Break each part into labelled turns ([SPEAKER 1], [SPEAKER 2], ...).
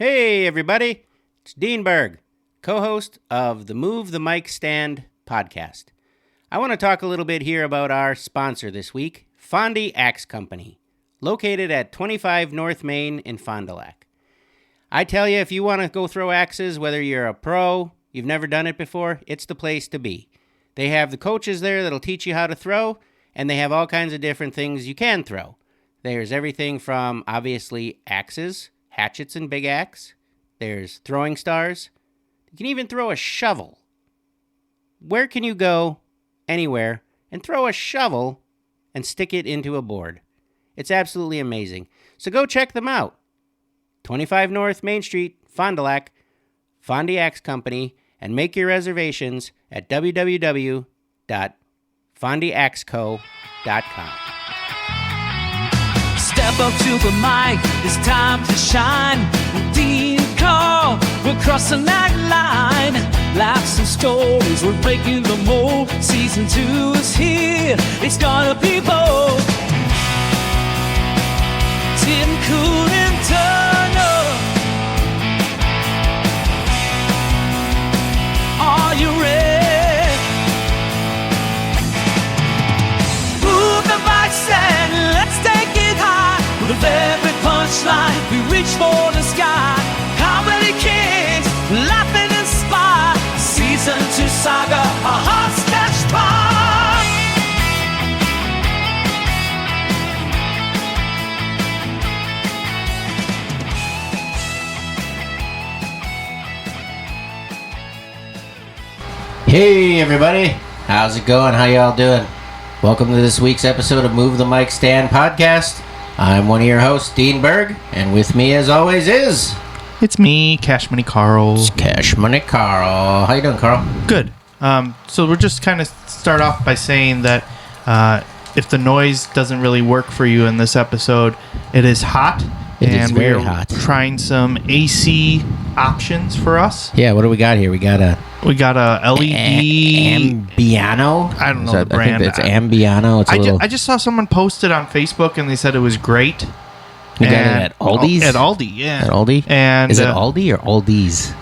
[SPEAKER 1] Hey, everybody. It's Dean Berg, co-host of the Move the Mic Stand podcast. I want to talk a little bit here about our sponsor this week, Fondy Axe Company, located at 25 North Main in Fond du Lac. I tell you, if you want to go throw axes, whether you're a pro, you've never done it before, it's the place to be. They have the coaches there that'll teach you how to throw, and they have all kinds of different things you can throw. There's everything from, obviously, axes, hatchets and big axe. There's throwing stars. You can even throw a shovel. Where can you go anywhere and throw a shovel and stick it into a board? It's absolutely amazing. So go check them out. 25 North Main Street, Fond du Lac, Fondy Axe Company, and make your reservations at www.fondyaxeco.com.
[SPEAKER 2] Step up to the mic, it's time to shine. Dean Karl, we're crossing that line. Laughs and stories, we're breaking the mold. Season 2 is here, it's gonna be bold. Tim couldn't turn up. Are you ready? Move the mic stand, let's take it high. With every punchline, we reach for the sky. Comedy kings, laugh and inspire. Season 2 saga, a hearts catch fire.
[SPEAKER 1] Hey, everybody. How's it going? How y'all doing? Welcome to this week's episode of Move the Mic Stand podcast. I'm one of your hosts, Dean Berg, and with me, as always, is...
[SPEAKER 3] It's me, Cash Money Karl.
[SPEAKER 1] It's Cash Money Karl. How you doing, Karl?
[SPEAKER 3] Good. So we're just kind of start off by saying that if the noise doesn't really work for you in this episode, it is hot.
[SPEAKER 1] It is very
[SPEAKER 3] we're
[SPEAKER 1] hot.
[SPEAKER 3] Trying some AC options for us.
[SPEAKER 1] Yeah, what do we got here? We got a
[SPEAKER 3] LED...
[SPEAKER 1] Ambiano?
[SPEAKER 3] I don't know the brand.
[SPEAKER 1] I think it's Ambiano. It's
[SPEAKER 3] I just saw someone post it on Facebook, and they said it was great.
[SPEAKER 1] You got it at Aldi's?
[SPEAKER 3] At Aldi, yeah.
[SPEAKER 1] At Aldi?
[SPEAKER 3] And,
[SPEAKER 1] is it Aldi or Aldi's?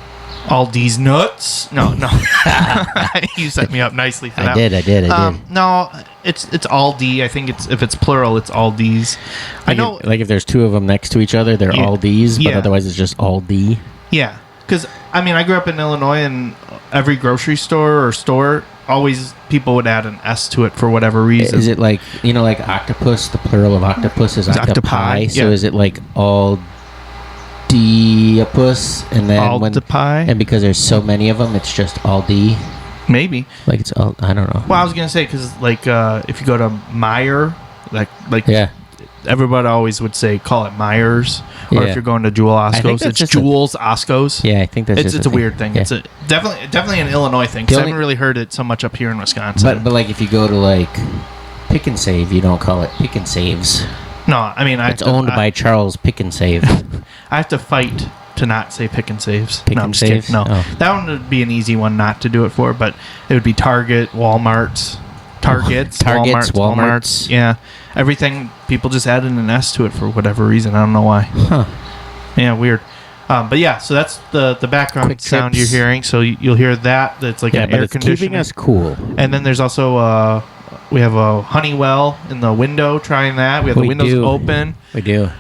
[SPEAKER 3] Aldi's nuts? No. You set me up nicely for that.
[SPEAKER 1] I did.
[SPEAKER 3] No, it's Aldi. I think if it's plural, it's Aldi's.
[SPEAKER 1] I know. Like if there's two of them next to each other, they're Aldi's, but otherwise it's just Aldi.
[SPEAKER 3] Yeah. Because, I mean, I grew up in Illinois, and every grocery store or store, always people would add an S to it for whatever reason.
[SPEAKER 1] Is it like, like octopus, the plural of octopus is octopi, so is it like Aldipus, and then
[SPEAKER 3] Aldipie?
[SPEAKER 1] And because there's so many of them, it's just Aldi?
[SPEAKER 3] Maybe.
[SPEAKER 1] Like it's all, I don't know.
[SPEAKER 3] Well, I was going to say, because, like, if you go to Meijer,
[SPEAKER 1] yeah.
[SPEAKER 3] Everybody always would say, call it Myers. Or if you're going to Jewel Oscos, it's Jewel's Oscos.
[SPEAKER 1] Yeah, I think that's
[SPEAKER 3] it's a weird thing. Yeah. It's definitely an Illinois thing, because I haven't really heard it so much up here in Wisconsin.
[SPEAKER 1] But like if you go to like Pick and Save, you don't call it Pick and Saves.
[SPEAKER 3] No, I mean
[SPEAKER 1] it's owned by Charles Pick and Save.
[SPEAKER 3] I have to fight to not say Pick and Saves.
[SPEAKER 1] Pick and Saves?
[SPEAKER 3] No, that one would be an easy one not to do it for, but it would be Target, Walmart's. Walmart's. Yeah. Everything, people just added an S to it for whatever reason. I don't know why.
[SPEAKER 1] Huh.
[SPEAKER 3] Yeah, weird. But yeah, so that's the background
[SPEAKER 1] Quick
[SPEAKER 3] sound
[SPEAKER 1] tips.
[SPEAKER 3] you're hearing. So you'll hear that. That's like an air conditioner.
[SPEAKER 1] Keeping us cool.
[SPEAKER 3] And then there's also we have a Honeywell in the window trying that. We have the windows open.
[SPEAKER 1] We do.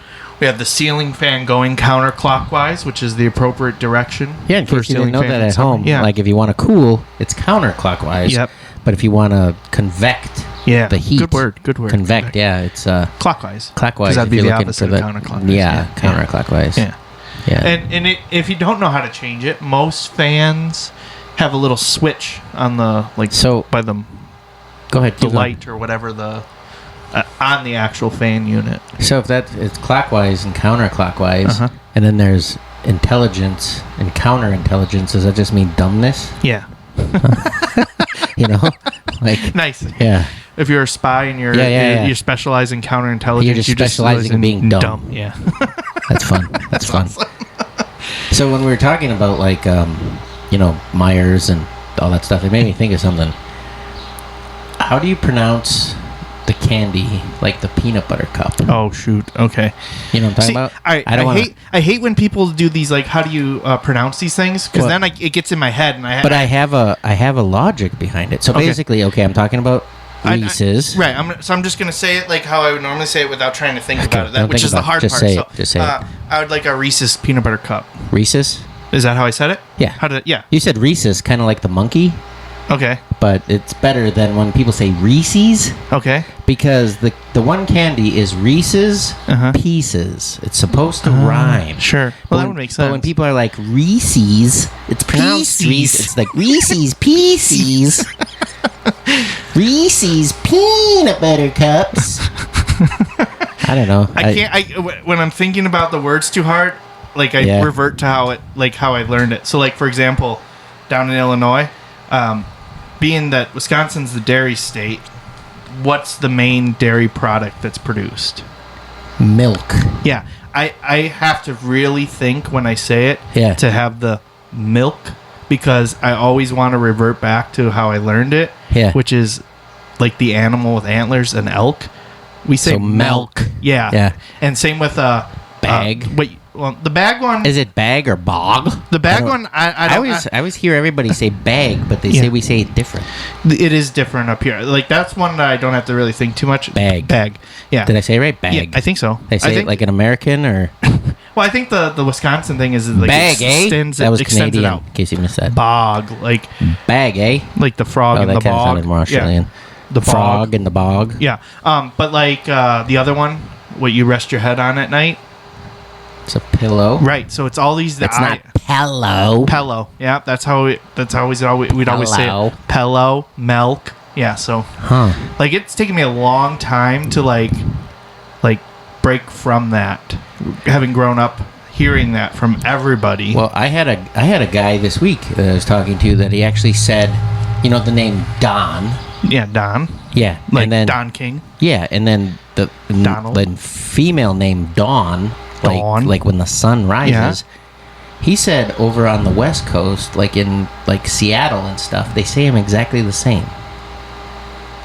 [SPEAKER 3] We have the ceiling fan going counterclockwise, which is the appropriate direction.
[SPEAKER 1] Yeah, in case you didn't know that at home.
[SPEAKER 3] Yeah.
[SPEAKER 1] Like if you want to cool, it's counterclockwise.
[SPEAKER 3] Yep.
[SPEAKER 1] But if you want to convect the heat.
[SPEAKER 3] Good word.
[SPEAKER 1] Convect, yeah. It's
[SPEAKER 3] clockwise.
[SPEAKER 1] Clockwise.
[SPEAKER 3] Because that'd be the opposite of counterclockwise.
[SPEAKER 1] Yeah, counterclockwise.
[SPEAKER 3] Yeah. And if you don't know how to change it, most fans have a little switch on the, by the...
[SPEAKER 1] Go ahead.
[SPEAKER 3] The light or whatever on the actual fan unit.
[SPEAKER 1] So if it's clockwise and counterclockwise, and then there's intelligence and counterintelligence, does that just mean dumbness?
[SPEAKER 3] Yeah.
[SPEAKER 1] Like
[SPEAKER 3] nice.
[SPEAKER 1] Yeah.
[SPEAKER 3] If you're a spy and you're specialized in counterintelligence,
[SPEAKER 1] you're just specializing in being dumb.
[SPEAKER 3] Yeah.
[SPEAKER 1] That's fun. That's fun.
[SPEAKER 3] Awesome.
[SPEAKER 1] So when we were talking about Myers and all that stuff, it made me think of something. How do you pronounce the candy, like the peanut butter cup.
[SPEAKER 3] Oh shoot. Okay.
[SPEAKER 1] You know what I'm talking about?
[SPEAKER 3] I hate when people do these, like, how do you pronounce these things? Because then it gets in my head, and I have
[SPEAKER 1] a logic behind it. So basically, I'm talking about Reese's.
[SPEAKER 3] Right. I'm just gonna say it like how I would normally say it without trying to think about it, which is the hard part.
[SPEAKER 1] Just say it.
[SPEAKER 3] I would like a Reese's peanut butter cup.
[SPEAKER 1] Reese's?
[SPEAKER 3] Is that how I said it?
[SPEAKER 1] Yeah.
[SPEAKER 3] Yeah.
[SPEAKER 1] You said Reese's, kind of like the monkey.
[SPEAKER 3] Okay.
[SPEAKER 1] But it's better than when people say Reese's.
[SPEAKER 3] Okay.
[SPEAKER 1] Because the one candy is Reese's Pieces. It's supposed to rhyme.
[SPEAKER 3] Sure. Well, that would make sense.
[SPEAKER 1] But when people are like Reese's, it's pronounced Reese. It's like Reese's Pieces. Reese's peanut butter cups. I don't know.
[SPEAKER 3] When I'm thinking about the words too hard, like I revert to how I learned it. So, like, for example, down in Illinois, being that Wisconsin's the dairy state, what's the main dairy product that's produced?
[SPEAKER 1] Milk.
[SPEAKER 3] Yeah. I have to really think when I say it to have the milk, because I always want to revert back to how I learned it, which is like the animal with antlers, an elk. We say milk. Yeah. Yeah. And same with
[SPEAKER 1] bag.
[SPEAKER 3] The bag one.
[SPEAKER 1] Is it bag or bog?
[SPEAKER 3] The bag one, I
[SPEAKER 1] always hear everybody say bag, but they say we say it different.
[SPEAKER 3] It is different up here. Like, that's one that I don't have to really think too much.
[SPEAKER 1] Bag.
[SPEAKER 3] Yeah.
[SPEAKER 1] Did I say it right? Bag.
[SPEAKER 3] Yeah, I think so.
[SPEAKER 1] They say it like an American or.
[SPEAKER 3] Well, I think the Wisconsin thing is like
[SPEAKER 1] bag,
[SPEAKER 3] that was
[SPEAKER 1] Canadian.
[SPEAKER 3] It out.
[SPEAKER 1] In case you missed that.
[SPEAKER 3] Bog, like
[SPEAKER 1] bag,
[SPEAKER 3] like the frog in the bog.
[SPEAKER 1] Sounded more Australian.
[SPEAKER 3] Yeah. The
[SPEAKER 1] frog in the bog.
[SPEAKER 3] Yeah. But like the other one, what you rest your head on at night.
[SPEAKER 1] It's a pillow.
[SPEAKER 3] Right. So it's all these.
[SPEAKER 1] It's not pillow.
[SPEAKER 3] Pillow. Yeah. That's how we'd always say it. Pillow, milk. Yeah. So. Like, it's taken me a long time to like break from that, having grown up hearing that from everybody.
[SPEAKER 1] Well, I had a guy this week that I was talking to that he actually said, you know, the name Don.
[SPEAKER 3] Yeah, Don.
[SPEAKER 1] Yeah,
[SPEAKER 3] like
[SPEAKER 1] and then
[SPEAKER 3] Don King.
[SPEAKER 1] Yeah, and then the female name Dawn. Like when the sun rises. Yeah. He said over on the West Coast, like in like Seattle and stuff, they say him exactly the same.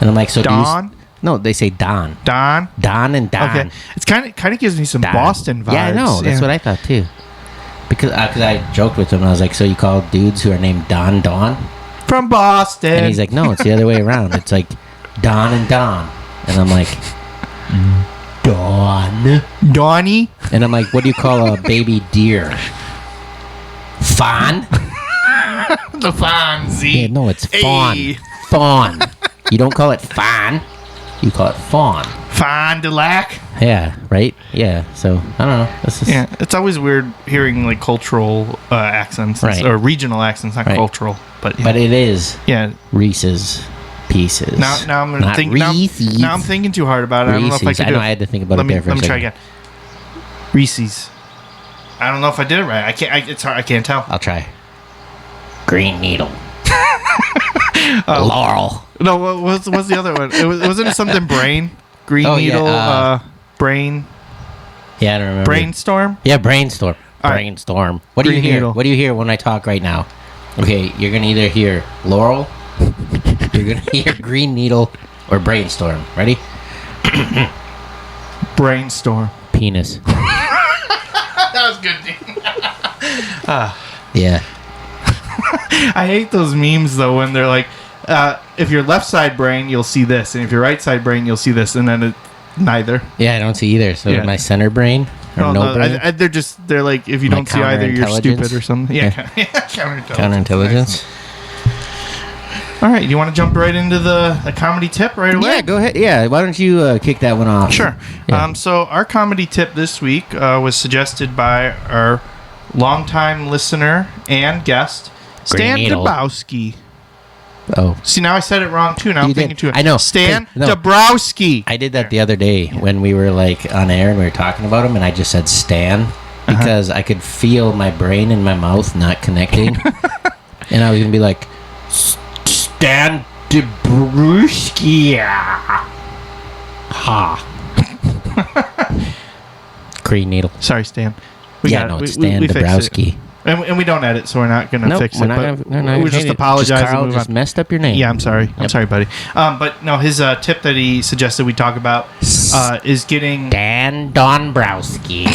[SPEAKER 1] And I'm like, so
[SPEAKER 3] Dawn?
[SPEAKER 1] No, they say Don.
[SPEAKER 3] Don?
[SPEAKER 1] Don and Don.
[SPEAKER 3] Okay. It's kind of gives me some Don. Boston vibes.
[SPEAKER 1] Yeah, I know. That's what I thought too. Because I joked with him and I was like, so you call dudes who are named Don Dawn?
[SPEAKER 3] From Boston.
[SPEAKER 1] And he's like, no, it's the other way around. It's like Don and Don. And I'm like, Dawn.
[SPEAKER 3] Donnie?
[SPEAKER 1] And I'm like, what do you call a baby deer? Fawn?
[SPEAKER 3] The Fonzie.
[SPEAKER 1] Yeah, no, it's fawn. Hey. Fawn. You don't call it fawn. You call it fawn.
[SPEAKER 3] Fond du Lac?
[SPEAKER 1] Yeah, right? Yeah, so, I don't know.
[SPEAKER 3] Yeah, it's always weird hearing, like, cultural accents. Right. Or regional accents, not cultural. But
[SPEAKER 1] it is.
[SPEAKER 3] Yeah.
[SPEAKER 1] Reese's Pieces.
[SPEAKER 3] Now I'm gonna think. Now I'm thinking too hard about it. I don't know if I could do it.
[SPEAKER 1] I had to think about it there for a second.
[SPEAKER 3] Let me try again. Reese's. I don't know if I did it right. It's hard. I can't tell.
[SPEAKER 1] I'll try. Green Needle. Laurel.
[SPEAKER 3] No, what's the other one? Wasn't it something brain? Green Needle. Yeah, brain.
[SPEAKER 1] Yeah, I don't remember.
[SPEAKER 3] Brainstorm.
[SPEAKER 1] Yeah, brainstorm. Brainstorm. What do you hear?
[SPEAKER 3] Needle.
[SPEAKER 1] What do you hear when I talk right now? Okay, you're gonna either hear Laurel. You're going to hear Green Needle or Brainstorm. Ready?
[SPEAKER 3] Brainstorm.
[SPEAKER 1] Penis.
[SPEAKER 3] That was good, dude.
[SPEAKER 1] Yeah.
[SPEAKER 3] I hate those memes, though, when they're like, if you're left side brain, you'll see this. And if you're right side brain, you'll see this. And then neither.
[SPEAKER 1] Yeah, I don't see either. So my center brain or no brain?
[SPEAKER 3] They're like, if you don't see either, you're stupid or something. Yeah.
[SPEAKER 1] Counterintelligence.
[SPEAKER 3] All right, you want to jump right into the comedy tip right away?
[SPEAKER 1] Yeah, go ahead. Yeah, why don't you kick that one off?
[SPEAKER 3] Sure. Yeah. So our comedy tip this week was suggested by our longtime listener and guest, Stan Dabrowski.
[SPEAKER 1] Oh.
[SPEAKER 3] See, now I said it wrong, too. Now I'm thinking, too.
[SPEAKER 1] I know.
[SPEAKER 3] Stan Dabrowski.
[SPEAKER 1] I did that the other day when we were, like, on air and we were talking about him, and I just said Stan because I could feel my brain and my mouth not connecting. And I was going to be like, Stan Dabrowski. Ha. Green Needle.
[SPEAKER 3] Sorry, Stan.
[SPEAKER 1] It's Stan Dabrowski.
[SPEAKER 3] And we don't edit, so we're not going to fix it.
[SPEAKER 1] We
[SPEAKER 3] just apologize.
[SPEAKER 1] Carl just messed up your name.
[SPEAKER 3] Yeah, I'm sorry. Yep. I'm sorry, buddy. But no, his tip that he suggested we talk about is getting
[SPEAKER 1] Dan Dombrowski.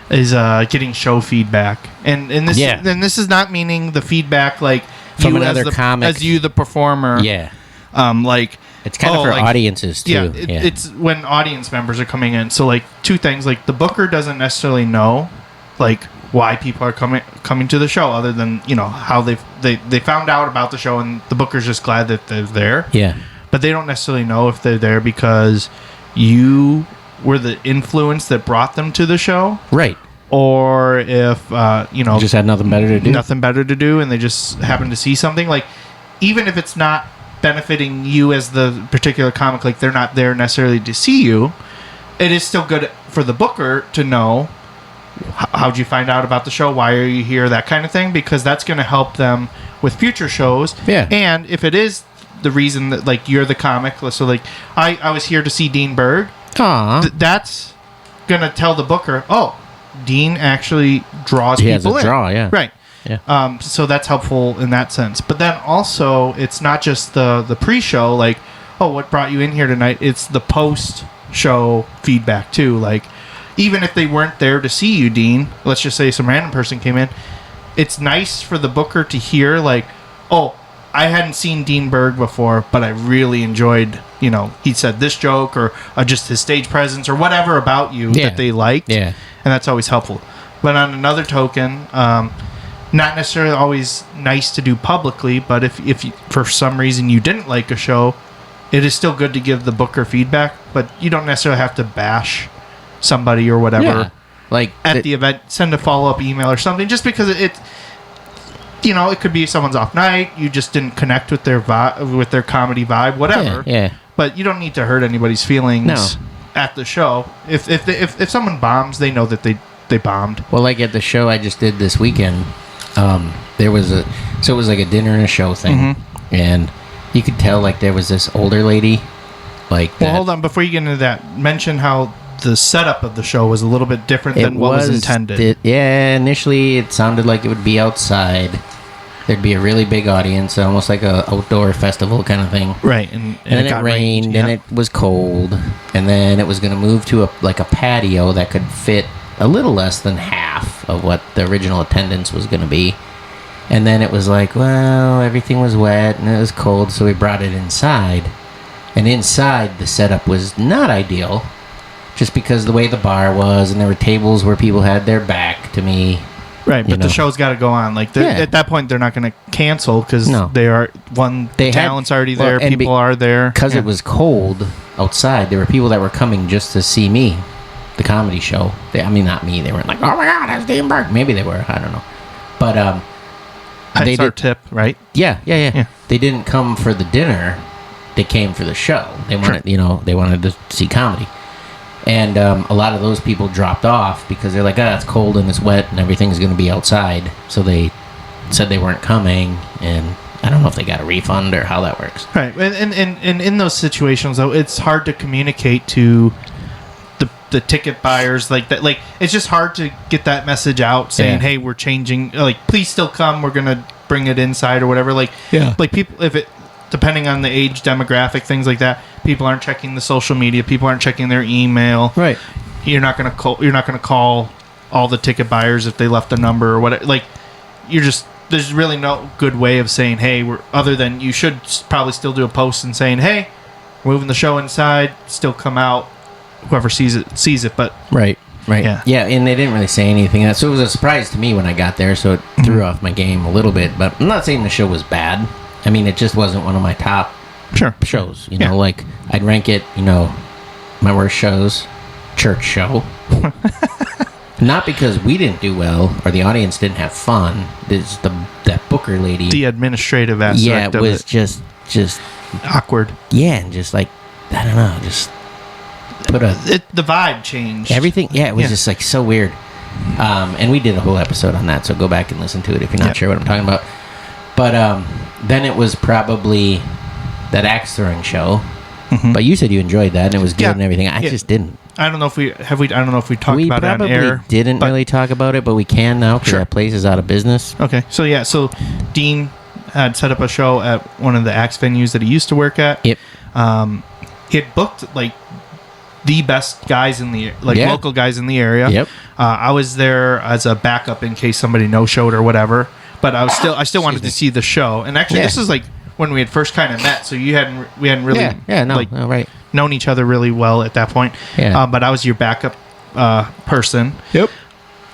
[SPEAKER 3] Is getting show feedback, and this is not meaning the feedback like
[SPEAKER 1] from another comic
[SPEAKER 3] as you the performer.
[SPEAKER 1] Yeah.
[SPEAKER 3] Like
[SPEAKER 1] it's kind of for audiences too.
[SPEAKER 3] Yeah, it's when audience members are coming in. So like two things, like the booker doesn't necessarily know like why people are coming to the show, other than how they found out about the show, and the booker's just glad that they're there.
[SPEAKER 1] Yeah,
[SPEAKER 3] but they don't necessarily know if they're there because you were the influence that brought them to the show,
[SPEAKER 1] right?
[SPEAKER 3] Or if
[SPEAKER 1] just had nothing better to do,
[SPEAKER 3] and they just happened to see something. Like, even if it's not benefiting you as the particular comic, like they're not there necessarily to see you, it is still good for the booker to know how'd you find out about the show, why are you here, that kind of thing, because that's going to help them with future shows.
[SPEAKER 1] Yeah.
[SPEAKER 3] And if it is the reason that like you're the comic, so like I was here to see Dean Berg, that's going to tell the booker, oh, Dean actually draws people in. Right.
[SPEAKER 1] Yeah.
[SPEAKER 3] So that's helpful in that sense. But then also, it's not just the pre-show, like, oh, what brought you in here tonight? It's the post-show feedback, too. Like, even if they weren't there to see you, Dean, let's just say some random person came in, it's nice for the booker to hear, like, oh, I hadn't seen Dean Berg before, but I really enjoyed, he said this joke, or just his stage presence, or whatever about you that they liked.
[SPEAKER 1] Yeah.
[SPEAKER 3] And that's always helpful. But on another token, not necessarily always nice to do publicly, but if you, for some reason you didn't like a show, it is still good to give the booker feedback, but you don't necessarily have to bash somebody or whatever.
[SPEAKER 1] Yeah. Like
[SPEAKER 3] at the event, send a follow-up email or something, just because it could be someone's off night, you just didn't connect with their with their comedy vibe, whatever.
[SPEAKER 1] Yeah.
[SPEAKER 3] But you don't need to hurt anybody's feelings at the show. If someone bombs, they know that they bombed.
[SPEAKER 1] Well, like at the show I just did this weekend, there was it was like a dinner and a show thing, and you could tell like there was this older lady, like. Well,
[SPEAKER 3] hold on, before you get into that, mention how the setup of the show was a little bit different than what was intended.
[SPEAKER 1] Initially it sounded like it would be outside. There'd be a really big audience, almost like a outdoor festival kind of thing.
[SPEAKER 3] Right, and
[SPEAKER 1] then it rained, and it was cold, and then it was going to move to a patio that could fit a little less than half of what the original attendance was going to be. And then it was like, well, everything was wet and it was cold, so we brought it inside. And inside, the setup was not ideal, just because the way the bar was, and there were tables where people had their back to me.
[SPEAKER 3] Right, but the show's got to go on. Like at that point, they're not going to cancel because talent's already there, people are there.
[SPEAKER 1] Because it was cold outside, there were people that were coming just to see me, the comedy show. Not me. They weren't like, oh my God, that's Dean Berg. Maybe they were. I don't know. But
[SPEAKER 3] that's our tip, right?
[SPEAKER 1] Yeah. They didn't come for the dinner. They came for the show. They wanted, they wanted to see comedy. And a lot of those people dropped off because they're like, it's cold and it's wet and everything's going to be outside. So they said they weren't coming, and I don't know if they got a refund or how that works.
[SPEAKER 3] Right. And in those situations, though, it's hard to communicate to the ticket buyers like that. Like, it's just hard to get that message out saying, hey, we're changing. Like, please still come. We're going to bring it inside or whatever. Like, like people, depending on the age demographic, things like that, people aren't checking the social media. People aren't checking their email.
[SPEAKER 1] Right.
[SPEAKER 3] You're not going to call all the ticket buyers if they left a number or whatever. Like, there's really no good way of saying, hey, other than you should probably still do a post and saying, hey, we're moving the show inside, still come out. Whoever sees it. But
[SPEAKER 1] right. Yeah, and they didn't really say anything. So it was a surprise to me when I got there. So it threw off my game a little bit. But I'm not saying the show was bad. I mean, it just wasn't one of my top shows. Like I'd rank it. My worst shows, church show. Not because we didn't do well or the audience didn't have fun. There's that booker lady.
[SPEAKER 3] The administrative aspect.
[SPEAKER 1] Yeah, it was just
[SPEAKER 3] awkward.
[SPEAKER 1] Yeah, and just like I don't know, just.
[SPEAKER 3] The vibe changed.
[SPEAKER 1] Everything, it was just like so weird. And we did a whole episode on that, so go back and listen to it if you're not sure what I'm talking about. But then it was probably that axe throwing show. But you said you enjoyed that and it was good and everything. I just didn't.
[SPEAKER 3] I don't know if we I don't know if we talked about it on air.
[SPEAKER 1] We probably didn't really talk about it, but we can now because that place is out of business.
[SPEAKER 3] Okay, so Dean had set up a show at one of the Axe venues that he used to work at.
[SPEAKER 1] Yep.
[SPEAKER 3] He had booked like the best guys in the local guys in the area.
[SPEAKER 1] Yep.
[SPEAKER 3] I was there as a backup in case somebody no-showed or whatever, but I still wanted to see the show. And actually, this is like when we had first kind of met, so we hadn't really
[SPEAKER 1] right.
[SPEAKER 3] known each other really well at that point.
[SPEAKER 1] Yeah.
[SPEAKER 3] But I was your backup person.
[SPEAKER 1] Yep.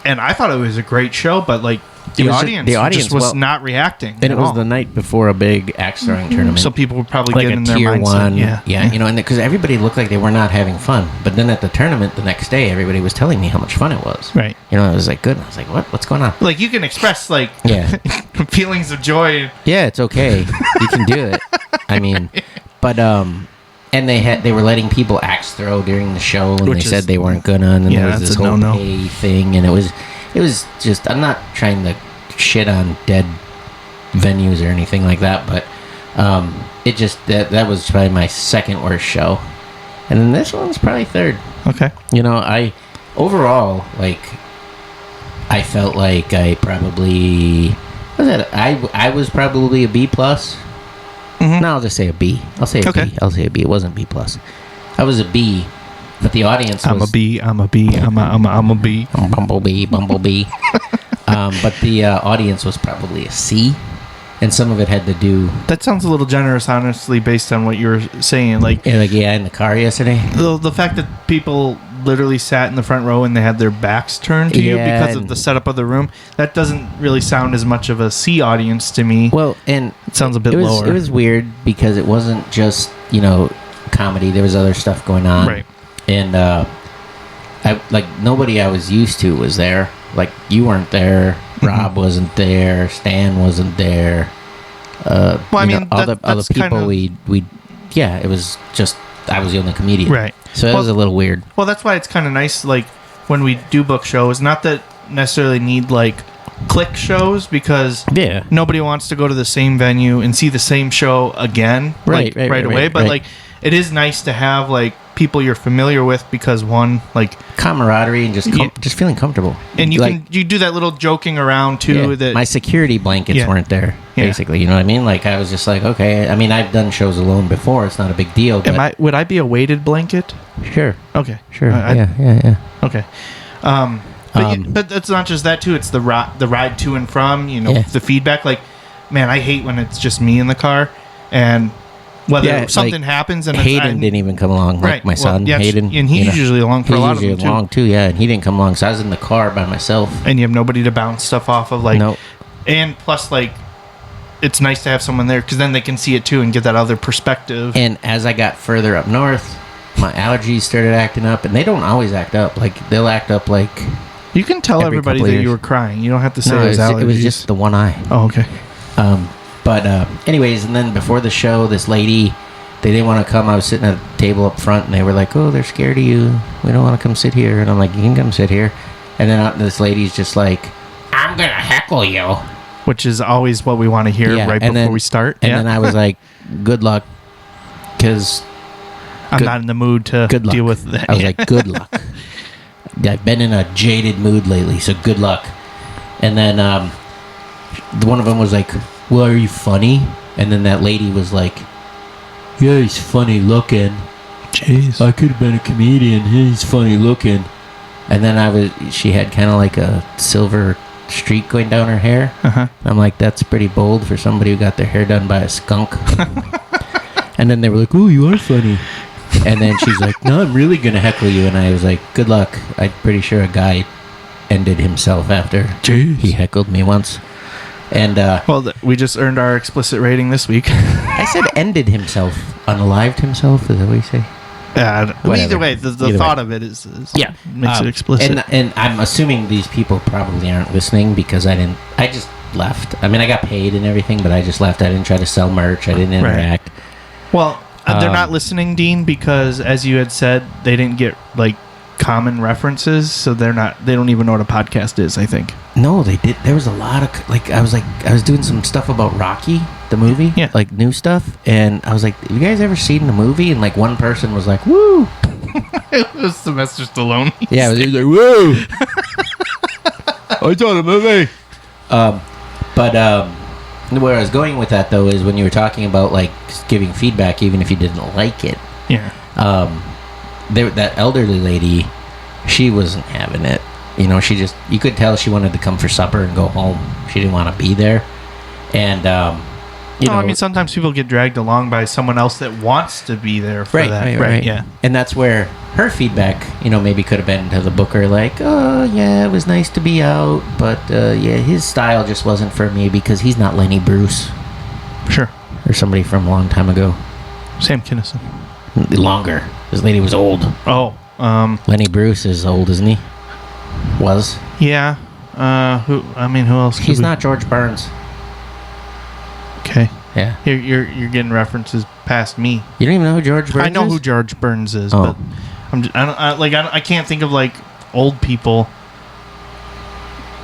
[SPEAKER 3] And I thought it was a great show, but like the audience just was not reacting.
[SPEAKER 1] And it was the night before a big axe throwing tournament.
[SPEAKER 3] So people were probably
[SPEAKER 1] like
[SPEAKER 3] getting
[SPEAKER 1] a
[SPEAKER 3] their
[SPEAKER 1] tier
[SPEAKER 3] mindset.
[SPEAKER 1] one.
[SPEAKER 3] Yeah.
[SPEAKER 1] You know, and because everybody looked like they were not having fun. But then at the tournament the next day, everybody was telling me how much fun it was.
[SPEAKER 3] Right.
[SPEAKER 1] You know, it was like good. I was like, what's going on?
[SPEAKER 3] Like you can express like feelings of joy.
[SPEAKER 1] Yeah, it's okay. You can do it. I mean, but and they were letting people axe throw during the show, and they said they weren't gonna. And then there was this whole pay thing, and it was just. I'm not trying to shit on dead venues or anything like that, but it just that was probably my second worst show, and then this one's probably third.
[SPEAKER 3] Okay.
[SPEAKER 1] You know, I felt like I probably I was probably a B plus. Mm-hmm. No, I'll just say a B. I'll say a B. I'll say a B. It wasn't B plus. I was a B, but the audience was...
[SPEAKER 3] I'm a B. I'm a B. I'm a B.
[SPEAKER 1] I'm Bumblebee. But the audience was probably a C, and some of it had to do...
[SPEAKER 3] That sounds a little generous, honestly, based on what you were saying. Like
[SPEAKER 1] in the car yesterday.
[SPEAKER 3] The fact that people literally sat in the front row and they had their backs turned to you because of the setup of the room, that doesn't really sound as much of a C audience to me.
[SPEAKER 1] Well, and
[SPEAKER 3] it sounds a bit lower.
[SPEAKER 1] It was weird because it wasn't just, comedy. There was other stuff going on.
[SPEAKER 3] Right.
[SPEAKER 1] And nobody I was used to was there. Like, you weren't there. Rob wasn't there. Stan wasn't there.
[SPEAKER 3] Well, I mean,
[SPEAKER 1] all the people it was just, I was the only comedian.
[SPEAKER 3] Right.
[SPEAKER 1] So it was a little weird.
[SPEAKER 3] Well, that's why it's kind of nice, like, when we do book shows, not that necessarily need, like, click shows, because nobody wants to go to the same venue and see the same show again right away. But, like, it is nice to have, like, people you're familiar with because, one, like...
[SPEAKER 1] camaraderie and just feeling comfortable.
[SPEAKER 3] And you do that little joking around, too. That
[SPEAKER 1] my security blankets weren't there, basically. You know what I mean? Like, I was just like, okay. I mean, I've done shows alone before. It's not a big deal. But
[SPEAKER 3] would I be a weighted blanket?
[SPEAKER 1] Sure.
[SPEAKER 3] Okay.
[SPEAKER 1] Sure. Yeah.
[SPEAKER 3] Okay. But it's not just that, too. It's the ride to and from, the feedback. Like, man, I hate when it's just me in the car, and... whether something happens, and
[SPEAKER 1] Hayden didn't even come along, like my son Hayden,
[SPEAKER 3] and he's usually along for a lot of them
[SPEAKER 1] too. And he didn't come along, so I was in the car by myself.
[SPEAKER 3] And you have nobody to bounce stuff off of, like,
[SPEAKER 1] nope.
[SPEAKER 3] And plus, like, it's nice to have someone there because then they can see it too and get that other perspective.
[SPEAKER 1] And as I got further up north, my allergies started acting up, and they don't always act up. Like, they'll act up like.
[SPEAKER 3] You can tell everybody that you were crying. You don't have to say it was allergies.
[SPEAKER 1] It was just the one eye.
[SPEAKER 3] Oh, okay.
[SPEAKER 1] But anyways, and then before the show, this lady, they didn't want to come. I was sitting at a table up front, and they were like, oh, they're scared of you. We don't want to come sit here. And I'm like, you can come sit here. And then this lady's just like, I'm going to heckle you.
[SPEAKER 3] Which is always what we want to hear before we start.
[SPEAKER 1] And then I was like, good luck, because...
[SPEAKER 3] I'm not in the mood to deal with that.
[SPEAKER 1] I was like, good luck. I've been in a jaded mood lately, so good luck. And then one of them was like, well, are you funny? And then that lady was like, yeah, he's funny looking.
[SPEAKER 3] Jeez.
[SPEAKER 1] I could have been a comedian. He's funny looking. And then she had kind of like a silver streak going down her hair.
[SPEAKER 3] Uh-huh.
[SPEAKER 1] I'm like, that's pretty bold for somebody who got their hair done by a skunk. And then they were like, oh, you are funny. And then she's like, no, I'm really going to heckle you. And I was like, good luck. I'm pretty sure a guy ended himself after he heckled me once. And
[SPEAKER 3] well, we just earned our explicit rating this week.
[SPEAKER 1] I said ended himself. Unalived himself? Is that what you say?
[SPEAKER 3] Either way, the thought of it is makes it explicit.
[SPEAKER 1] And I'm assuming these people probably aren't listening because I just left. I mean, I got paid and everything, but I just left. I didn't try to sell merch. I didn't interact.
[SPEAKER 3] Right. Well, they're not listening, Dean, because as you had said, they didn't get like common references, so they don't even know what a podcast is, I think.
[SPEAKER 1] No, they did. There was a lot of I was doing some stuff about Rocky, the movie, like new stuff, and I was like, have you guys ever seen the movie? And like one person was like, woo.
[SPEAKER 3] It was Sylvester Stallone.
[SPEAKER 1] Yeah, he was like, whoa! I saw the movie. But where I was going with that, though, is when you were talking about, like, giving feedback even if you didn't like it.
[SPEAKER 3] Yeah.
[SPEAKER 1] That elderly lady, she wasn't having it. You know, you could tell she wanted to come for supper and go home. She didn't want to be there. And, you know,
[SPEAKER 3] I mean, sometimes people get dragged along by someone else that wants to be there for that. Right, yeah.
[SPEAKER 1] And that's where her feedback, you know, maybe could have been to the booker, like, oh, yeah, it was nice to be out, but, yeah, his style just wasn't for me because he's not Lenny Bruce.
[SPEAKER 3] Sure.
[SPEAKER 1] Or somebody from a long time ago.
[SPEAKER 3] Sam Kinison.
[SPEAKER 1] Longer. This lady was old.
[SPEAKER 3] Oh.
[SPEAKER 1] Lenny Bruce is old, isn't he? Was.
[SPEAKER 3] Yeah. Who else?
[SPEAKER 1] He's not George Burns.
[SPEAKER 3] Okay.
[SPEAKER 1] Yeah.
[SPEAKER 3] You're getting references past me.
[SPEAKER 1] You don't even know who George Burns is?
[SPEAKER 3] I know who George Burns is,
[SPEAKER 1] but
[SPEAKER 3] I can't think of like old people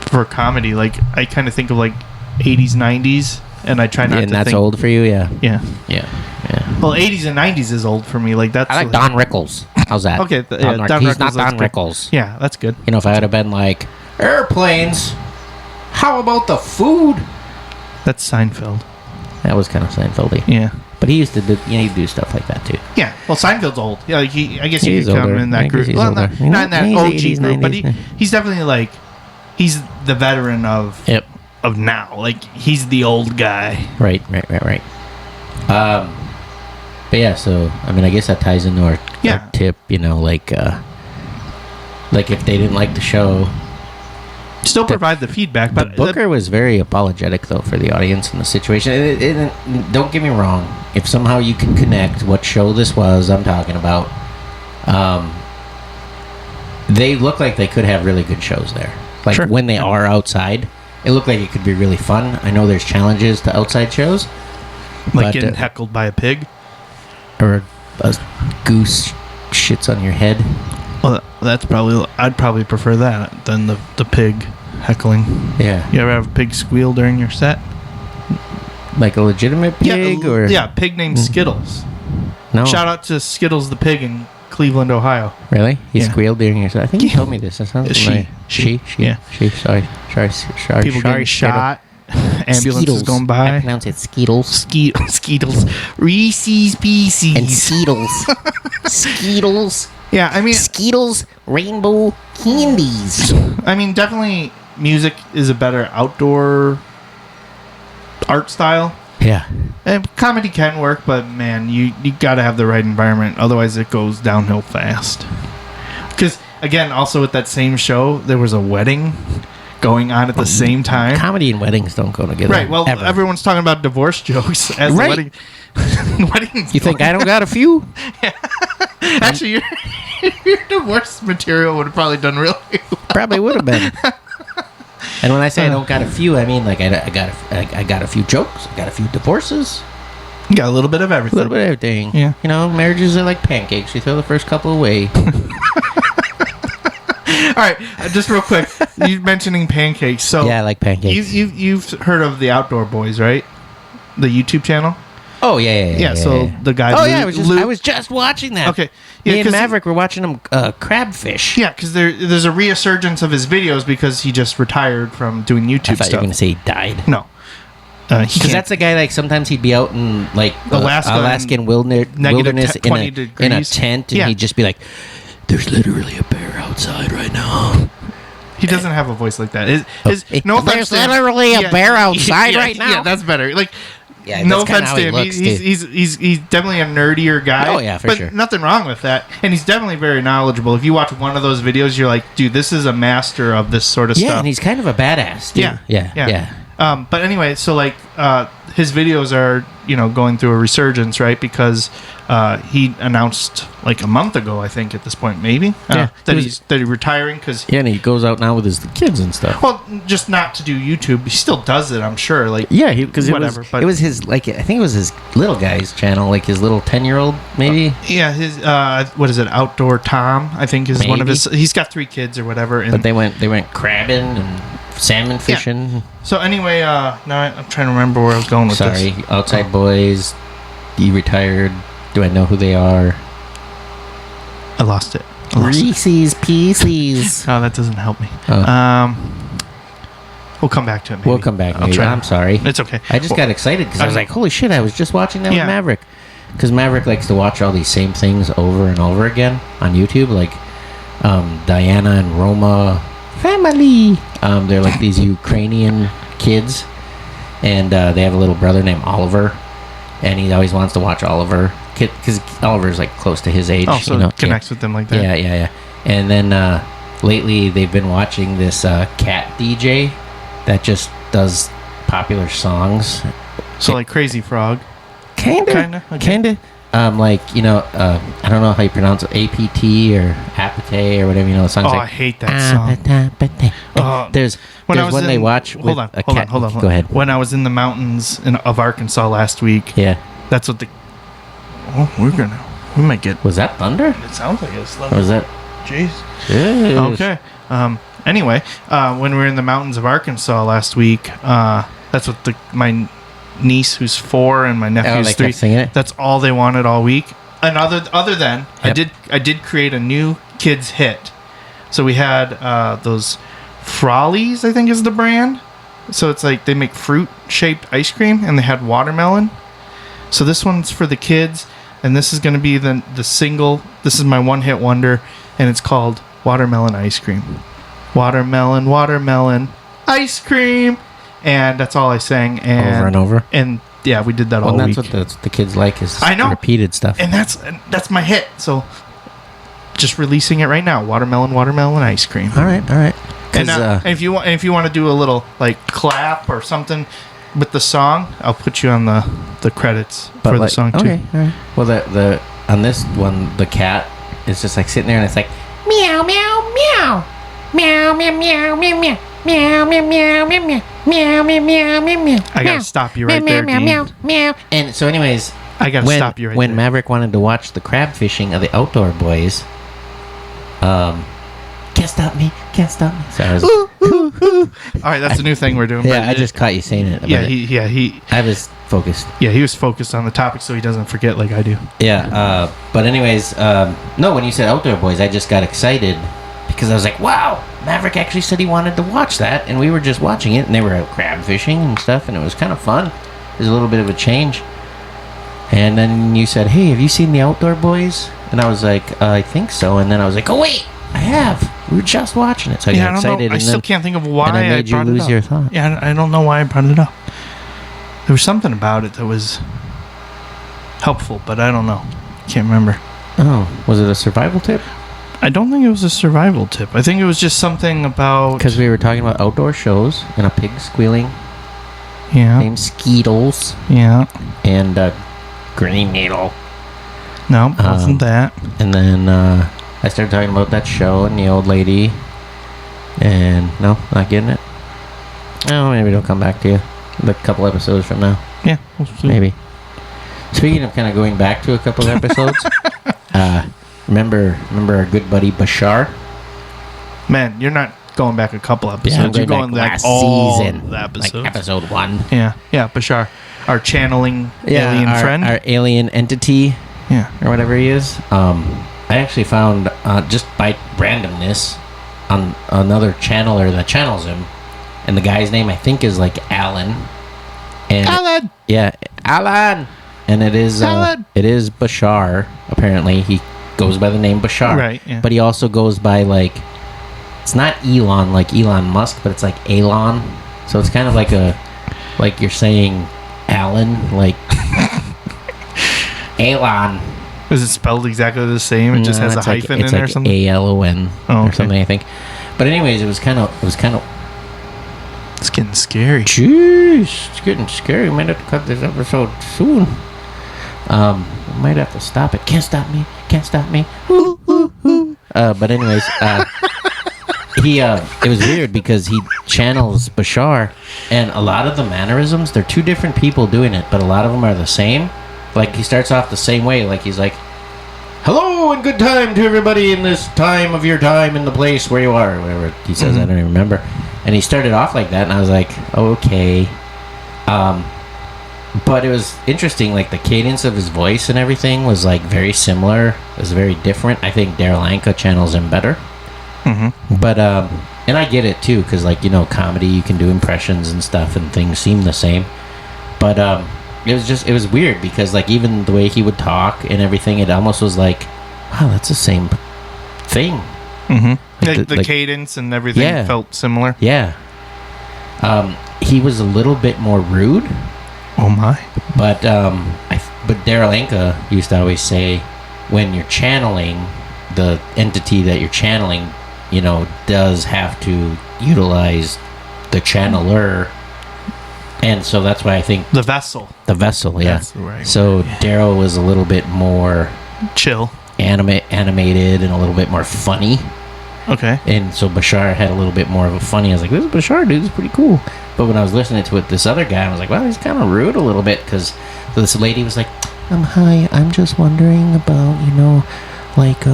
[SPEAKER 3] for comedy. Like I kind of think of like 80s, 90s, and I try not to.
[SPEAKER 1] And that's
[SPEAKER 3] think,
[SPEAKER 1] old for you, yeah.
[SPEAKER 3] Yeah.
[SPEAKER 1] Well,
[SPEAKER 3] 80s and 90s is old for me. Like that's.
[SPEAKER 1] I like Don Rickles. How's that?
[SPEAKER 3] Okay,
[SPEAKER 1] Don
[SPEAKER 3] Rickles,
[SPEAKER 1] he's not Don Rickles.
[SPEAKER 3] Yeah, that's good.
[SPEAKER 1] You know, if I would have been like airplanes, how about the food?
[SPEAKER 3] That's Seinfeld.
[SPEAKER 1] That was kind of Seinfeldy.
[SPEAKER 3] Yeah.
[SPEAKER 1] But he used to do stuff like that too.
[SPEAKER 3] Yeah. Well, Seinfeld's old. Yeah, like I guess you
[SPEAKER 1] He's
[SPEAKER 3] could count
[SPEAKER 1] older.
[SPEAKER 3] him in that group. Well, not in that
[SPEAKER 1] he's
[SPEAKER 3] OG
[SPEAKER 1] 80s,
[SPEAKER 3] group, but
[SPEAKER 1] 90s.
[SPEAKER 3] he's definitely like he's the veteran of now. Like he's the old guy.
[SPEAKER 1] Right. But yeah, so I mean, I guess that ties into our tip. You know, like if they didn't like the show.
[SPEAKER 3] Still provide the feedback, but
[SPEAKER 1] the booker was very apologetic though for the audience and the situation. Don't get me wrong. If somehow you can connect what show this was, I'm talking about. They look like they could have really good shows there. Like when they are outside, it looked like it could be really fun. I know there's challenges to outside shows,
[SPEAKER 3] like getting heckled by a pig
[SPEAKER 1] or a goose shits on your head.
[SPEAKER 3] Well, I'd probably prefer that than the pig heckling.
[SPEAKER 1] Yeah.
[SPEAKER 3] You ever have a pig squeal during your set?
[SPEAKER 1] Like a legitimate pig?
[SPEAKER 3] Pig named Skittles.
[SPEAKER 1] No.
[SPEAKER 3] Shout out to Skittles the pig in Cleveland, Ohio.
[SPEAKER 1] Really? He squealed during your set? I think you told me this. That sounds
[SPEAKER 3] She. Yeah.
[SPEAKER 1] She. Sorry.
[SPEAKER 3] People getting shot. Ambulances
[SPEAKER 1] Skeetles.
[SPEAKER 3] going by.
[SPEAKER 1] I pronounce it Skeetles.
[SPEAKER 3] Skeetles. Reese's Pieces.
[SPEAKER 1] And Skeetles. Skeetles.
[SPEAKER 3] Yeah, I mean...
[SPEAKER 1] Skeetles rainbow candies.
[SPEAKER 3] I mean, definitely music is a better outdoor art style.
[SPEAKER 1] Yeah.
[SPEAKER 3] And comedy can work, but man, you got to have the right environment. Otherwise, it goes downhill fast. Because, again, also with that same show, there was a wedding going on at the same time.
[SPEAKER 1] Comedy and weddings don't go together.
[SPEAKER 3] Right. Well, everyone's talking about divorce jokes as the wedding. Weddings.
[SPEAKER 1] You think I don't got a few?
[SPEAKER 3] Yeah. Actually, your divorce material would have probably done really well.
[SPEAKER 1] Probably would have been. And when I say I don't got a few, I mean like I got a few jokes, I got a few divorces.
[SPEAKER 3] You got a little bit of everything.
[SPEAKER 1] A little bit of everything.
[SPEAKER 3] Yeah.
[SPEAKER 1] You know, marriages are like pancakes. You throw the first couple away.
[SPEAKER 3] All right, just real quick. You mentioning pancakes. So
[SPEAKER 1] yeah, I like pancakes.
[SPEAKER 3] You've heard of the Outdoor Boys, right? The YouTube channel.
[SPEAKER 1] Oh yeah.
[SPEAKER 3] So the guy.
[SPEAKER 1] Oh yeah, I was just watching that.
[SPEAKER 3] Okay.
[SPEAKER 1] Me and Maverick were watching him crabfish.
[SPEAKER 3] Yeah, because there's a resurgence of his videos because he just retired from doing YouTube
[SPEAKER 1] I thought
[SPEAKER 3] stuff.
[SPEAKER 1] you were going to say he died.
[SPEAKER 3] No.
[SPEAKER 1] Because that's the guy, like, sometimes he'd be out in, like, Alaskan wilderness in a tent, and he'd just be like, there's literally a bear outside right now.
[SPEAKER 3] He doesn't have a voice like that.
[SPEAKER 1] There's literally a bear outside right now?
[SPEAKER 3] Yeah, that's better. Like,
[SPEAKER 1] yeah,
[SPEAKER 3] no offense to him. He's definitely a nerdier guy.
[SPEAKER 1] Oh, yeah, for sure.
[SPEAKER 3] But nothing wrong with that. And he's definitely very knowledgeable. If you watch one of those videos, you're like, dude, this is a master of this sort of stuff.
[SPEAKER 1] Yeah, and he's kind of a badass, dude.
[SPEAKER 3] Yeah. But anyway, so like his videos are, going through a resurgence, right? Because he announced like a month ago, I think at this point, maybe that he's retiring because
[SPEAKER 1] and he goes out now with his kids and stuff.
[SPEAKER 3] Well, just not to do YouTube. He still does it, I'm sure. Like
[SPEAKER 1] because it was his I think it was his little guy's channel, like his little 10-year-old maybe.
[SPEAKER 3] His what is it? Outdoor Tom, I think is one of his. He's got 3 kids or whatever. And
[SPEAKER 1] but they went crabbing and salmon fishing.
[SPEAKER 3] Yeah. So anyway, now I'm trying to remember where I was going with this.
[SPEAKER 1] Sorry, Outside Boys. He retired. Do I know who they are?
[SPEAKER 3] I lost it.
[SPEAKER 1] Reese's Pieces.
[SPEAKER 3] Oh, that doesn't help me. We'll come back to it. Maybe.
[SPEAKER 1] We'll come back.
[SPEAKER 3] I'll try.
[SPEAKER 1] I'm sorry.
[SPEAKER 3] It's okay.
[SPEAKER 1] I just got excited because I was like, holy shit, I was just watching that with Maverick. Because Maverick likes to watch all these same things over and over again on YouTube, like Diana and Roma family. They're like these Ukrainian kids, and they have a little brother named Oliver, and he always wants to watch Oliver because Oliver's like close to his age.
[SPEAKER 3] Oh, so it connects with them like that.
[SPEAKER 1] Yeah. And then lately they've been watching this cat DJ that just does popular songs.
[SPEAKER 3] So like Crazy Frog.
[SPEAKER 1] Kinda. Like, I don't know how you pronounce it, APT or Apate or whatever, the song's like.
[SPEAKER 3] I hate that song.
[SPEAKER 1] There's when they watch. Hold on. Go ahead.
[SPEAKER 3] When I was in the mountains of Arkansas last week.
[SPEAKER 1] Yeah.
[SPEAKER 3] That's what we might get.
[SPEAKER 1] Was that thunder?
[SPEAKER 3] It sounds like it's thunder.
[SPEAKER 1] Or was that?
[SPEAKER 3] Jeez. Okay. Anyway, when we were in the mountains of Arkansas last week, that's what my niece who's 4 and my nephew's 3
[SPEAKER 1] singing it?
[SPEAKER 3] That's all they wanted all week. And other than
[SPEAKER 1] Yep.
[SPEAKER 3] I did create a new kids hit. So we had those Frollies, I think is the brand. So it's like they make fruit shaped ice cream, and they had watermelon. So this one's for the kids, and this is going to be the single. This is my one hit wonder, and it's called Watermelon Ice Cream. Watermelon ice cream. And that's all I sang. And,
[SPEAKER 1] over and over.
[SPEAKER 3] And yeah, we did that all week.
[SPEAKER 1] That's what the kids like is repeated stuff.
[SPEAKER 3] And that's my hit. So just releasing it right now. Watermelon ice cream.
[SPEAKER 1] All right.
[SPEAKER 3] And if you want to do a little like clap or something with the song, I'll put you on the credits for the song too.
[SPEAKER 1] Okay. All right. Well, the on this one, the cat is just like sitting there and it's like meow meow meow meow meow meow meow meow. Meow meow meow meow meow meow meow meow meow meow.
[SPEAKER 3] I gotta stop you right there,
[SPEAKER 1] meow meow meow. And so, anyways,
[SPEAKER 3] I gotta stop you right there.
[SPEAKER 1] When Maverick wanted to watch the crab fishing of the Outdoor Boys, can't stop me. So I was,
[SPEAKER 3] all right, that's a new thing we're doing.
[SPEAKER 1] Yeah, I just caught you saying it. I was focused.
[SPEAKER 3] Yeah, he was focused on the topic, so he doesn't forget like I do.
[SPEAKER 1] Yeah, but anyways, no, when you said Outdoor Boys, I just got excited because I was like, wow. Maverick actually said he wanted to watch that, and we were just watching it, and they were out crab fishing and stuff, and it was kind of fun. It was a little bit of a change. And then you said, hey, have you seen the Outdoor Boys? And I was like, I think so. And then I was like, oh, wait, I have. We were just watching it. So I got excited.
[SPEAKER 3] I still can't think of why
[SPEAKER 1] I made you lose your thought.
[SPEAKER 3] Yeah, I don't know why I brought it up. There was something about it that was helpful, but I don't know. Can't remember.
[SPEAKER 1] Oh, was it a survival tip?
[SPEAKER 3] I don't think it was a survival tip. I think it was just something about...
[SPEAKER 1] Because we were talking about outdoor shows and a pig squealing.
[SPEAKER 3] Yeah.
[SPEAKER 1] Named Skeetles.
[SPEAKER 3] Yeah.
[SPEAKER 1] And Green Needle.
[SPEAKER 3] No, wasn't that.
[SPEAKER 1] And then I started talking about that show and the old lady. And no, not getting it. Oh, maybe it'll come back to you a couple episodes from now.
[SPEAKER 3] Yeah, we'll see.
[SPEAKER 1] Maybe. Speaking of kind of going back to a couple of episodes... Remember our good buddy Bashar?
[SPEAKER 3] Man, you're not going back a couple episodes.
[SPEAKER 1] Yeah,
[SPEAKER 3] you're going back all season, the episodes.
[SPEAKER 1] Like episode 1.
[SPEAKER 3] Yeah, Bashar, our channeling alien friend,
[SPEAKER 1] our alien entity,
[SPEAKER 3] or
[SPEAKER 1] whatever he is. I actually found just by randomness on another channeler that channels him, and the guy's name I think is like Alan. And
[SPEAKER 3] Alan.
[SPEAKER 1] Alan. And it is Bashar. Apparently, he goes by the name Bashar.
[SPEAKER 3] Right, yeah.
[SPEAKER 1] But he also goes by, like, it's not Elon, like Elon Musk, but it's like Elon. So it's kind of like you're saying Alan, like Elon.
[SPEAKER 3] Is it spelled exactly the same? It just has a hyphen in there or something?
[SPEAKER 1] ALON or something, I think. But anyways, it was kind of...
[SPEAKER 3] It's getting scary.
[SPEAKER 1] Jeez, it's getting scary. We might have to cut this episode soon. We might have to stop it. Can't stop me. Ooh, ooh, ooh. But anyways, it was weird because he channels Bashar, and a lot of the mannerisms, they're two different people doing it, but a lot of them are the same. Like, he starts off the same way. Like, he's like, hello and good time to everybody in this time of your time in the place where you are. Whatever he says, I don't even remember. And he started off like that, and I was like, okay.
[SPEAKER 4] But it was interesting, like the cadence of his voice and everything was like very similar. It was very different. I think Daryl Anka channels him better.
[SPEAKER 3] Mm-hmm.
[SPEAKER 4] But and I get it too, because like, you know, comedy, you can do impressions and stuff, and things seem the same. But it was weird because like even the way he would talk and everything, it almost was like, wow, that's the same thing.
[SPEAKER 3] Mm-hmm. Like the cadence and everything felt similar.
[SPEAKER 4] Yeah. He was a little bit more rude.
[SPEAKER 3] Oh my!
[SPEAKER 4] But but Daryl Anka used to always say, when you're channeling, the entity that you're channeling, you know, does have to utilize the channeler, and so that's why I think
[SPEAKER 3] the vessel,
[SPEAKER 4] yeah.
[SPEAKER 3] That's right.
[SPEAKER 4] So Daryl was a little bit more
[SPEAKER 3] chill,
[SPEAKER 4] animated, and a little bit more funny.
[SPEAKER 3] Okay.
[SPEAKER 4] And so Bashar had a little bit more of a funny. I was like, this Bashar dude is pretty cool. But when I was listening to it, this other guy, I was like, well, he's kind of rude a little bit, because this lady was like, hi, I'm just wondering about, you know, like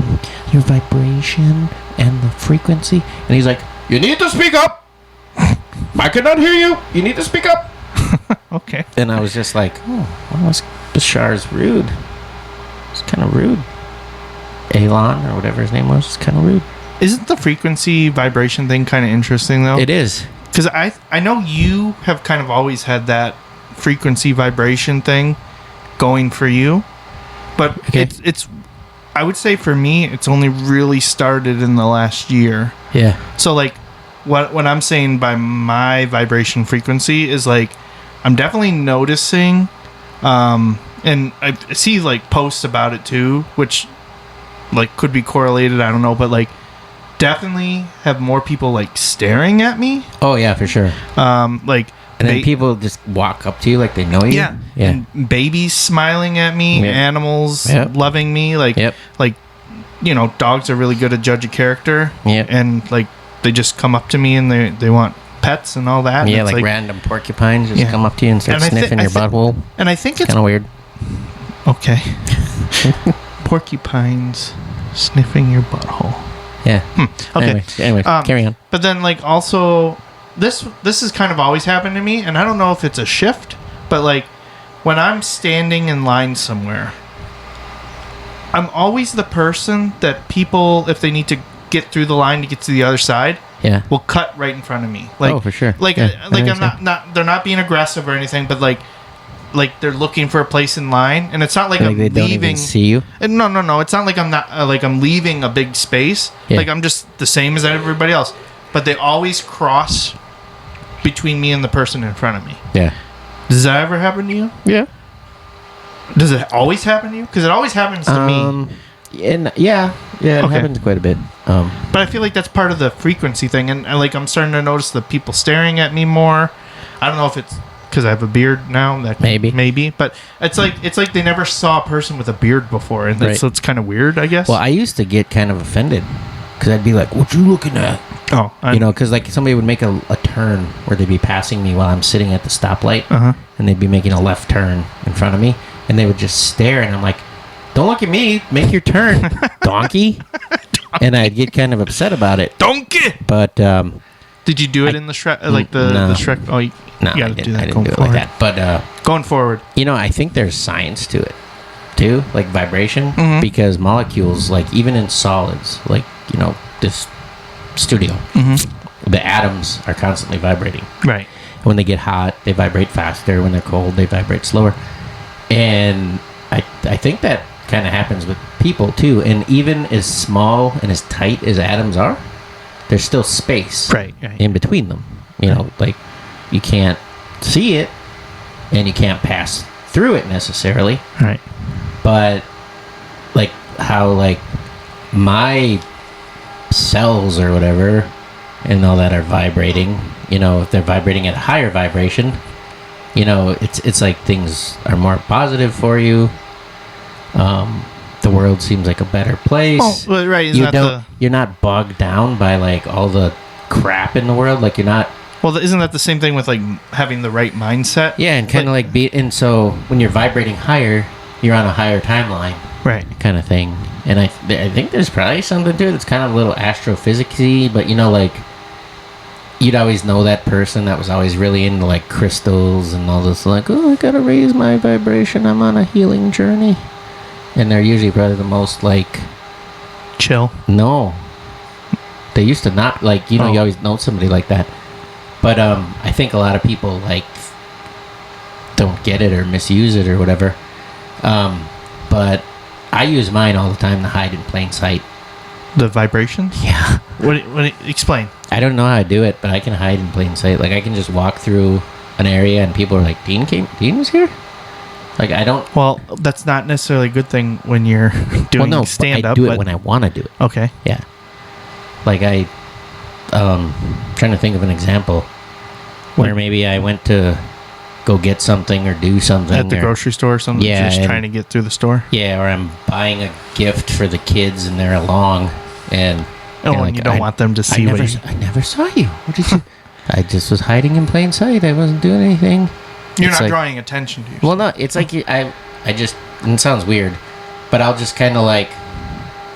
[SPEAKER 4] your vibration and the frequency. And he's like, you need to speak up. I cannot hear you. You need to speak up.
[SPEAKER 3] Okay.
[SPEAKER 4] And I was just like, oh, well, Bashar's rude. It's kind of rude. Elon, or whatever his name was, it's kind of rude.
[SPEAKER 3] Isn't the frequency vibration thing kind of interesting, though?
[SPEAKER 4] It is.
[SPEAKER 3] Because I know you have kind of always had that frequency vibration thing going for you. But it's I would say for me, it's only really started in the last year.
[SPEAKER 4] Yeah.
[SPEAKER 3] So, like, what I'm saying by my vibration frequency is, like, I'm definitely noticing, and I see, like, posts about it, too, which, like, could be correlated, I don't know, but, like, definitely have more people like staring at me.
[SPEAKER 4] Oh yeah, for sure.
[SPEAKER 3] Like,
[SPEAKER 4] and then people just walk up to you like they know you.
[SPEAKER 3] Yeah. And babies smiling at me, animals loving me, like you know, dogs are really good at judge a character.
[SPEAKER 4] Yeah.
[SPEAKER 3] And like they just come up to me and they want pets and all that.
[SPEAKER 4] Yeah, like random porcupines just come up to you and start sniffing your butthole.
[SPEAKER 3] And I think it's
[SPEAKER 4] kind of weird.
[SPEAKER 3] Okay. Porcupines sniffing your butthole.
[SPEAKER 4] Yeah.
[SPEAKER 3] Okay.
[SPEAKER 4] Anyway, carry on.
[SPEAKER 3] But then, like, also, this has kind of always happened to me, and I don't know if it's a shift, but like, when I'm standing in line somewhere, I'm always the person that people, if they need to get through the line to get to the other side, will cut right in front of me. Like,
[SPEAKER 4] oh, for sure.
[SPEAKER 3] Like, I'm not. They're not being aggressive or anything, but like they're looking for a place in line, and it's not like I'm
[SPEAKER 4] they
[SPEAKER 3] leaving.
[SPEAKER 4] Don't even see you.
[SPEAKER 3] No. It's not like I'm not like I'm leaving a big space.
[SPEAKER 4] Yeah.
[SPEAKER 3] Like I'm just the same as everybody else. But they always cross between me and the person in front of me.
[SPEAKER 4] Yeah.
[SPEAKER 3] Does that ever happen to you?
[SPEAKER 4] Yeah.
[SPEAKER 3] Does it always happen to you? Because it always happens to me.
[SPEAKER 4] It happens quite a bit.
[SPEAKER 3] But I feel like that's part of the frequency thing, and like I'm starting to notice the people staring at me more. I don't know if it's because I have a beard now. That maybe, but it's like they never saw a person with a beard before, and so it's kind of weird, I guess.
[SPEAKER 4] Well, I used to get kind of offended because I'd be like, "What you looking at?"
[SPEAKER 3] Oh,
[SPEAKER 4] you know, because like somebody would make a turn where they'd be passing me while I'm sitting at the stoplight, and they'd be making a left turn in front of me, and they would just stare, and I'm like, "Don't look at me, make your turn, donkey." And I'd get kind of upset about it.
[SPEAKER 3] Donkey.
[SPEAKER 4] But
[SPEAKER 3] did you do it in the Shrek? Like the Shrek? Oh, you gotta do that.
[SPEAKER 4] I didn't do it like that. But
[SPEAKER 3] going forward,
[SPEAKER 4] you know, I think there's science to it too, like vibration, because molecules, like even in solids, like you know, this studio, the atoms are constantly vibrating.
[SPEAKER 3] Right.
[SPEAKER 4] When they get hot, they vibrate faster. When they're cold, they vibrate slower. And I think that kind of happens with people too. And even as small and as tight as atoms are, there's still space in between them. You know, like you can't see it and you can't pass through it necessarily.
[SPEAKER 3] Right.
[SPEAKER 4] But like how like my cells or whatever and all that are vibrating, you know, if they're vibrating at a higher vibration, you know, it's like things are more positive for you. The world seems like a better place.
[SPEAKER 3] Oh, well, right.
[SPEAKER 4] You're not bogged down by like all the crap in the world. Like you're not.
[SPEAKER 3] Well, isn't that the same thing with like having the right mindset?
[SPEAKER 4] Yeah, and kind of like and so when you're vibrating higher, you're on a higher timeline,
[SPEAKER 3] right? Kind
[SPEAKER 4] of thing. And I think there's probably something to it. It's kind of a little astrophysics-y, but you know, like you'd always know that person that was always really into like crystals and all this, like, oh, I gotta raise my vibration, I'm on a healing journey. And they're usually probably the most like
[SPEAKER 3] chill.
[SPEAKER 4] No, they used to not, like, you know, you always know somebody like that. But I think a lot of people like don't get it or misuse it or whatever. But I use mine all the time to hide in plain sight.
[SPEAKER 3] The vibrations?
[SPEAKER 4] Yeah.
[SPEAKER 3] What explain?
[SPEAKER 4] I don't know how to do it, but I can hide in plain sight. Like, I can just walk through an area and people are like, Dean was here? Like, I don't...
[SPEAKER 3] Well, that's not necessarily a good thing when you're doing stand-up.
[SPEAKER 4] I do it when I want to do it.
[SPEAKER 3] Okay.
[SPEAKER 4] Yeah. Like, trying to think of an example where maybe I went to go get something or do something.
[SPEAKER 3] At the grocery store or something?
[SPEAKER 4] Yeah.
[SPEAKER 3] Just trying to get through the store?
[SPEAKER 4] Yeah, or I'm buying a gift for the kids and they're along and...
[SPEAKER 3] and you don't want them to see what you...
[SPEAKER 4] I never saw you. What did you... I just was hiding in plain sight. I wasn't doing anything.
[SPEAKER 3] You're not drawing attention to yourself.
[SPEAKER 4] Well, no, it's like I just... And it sounds weird, but I'll just kind of like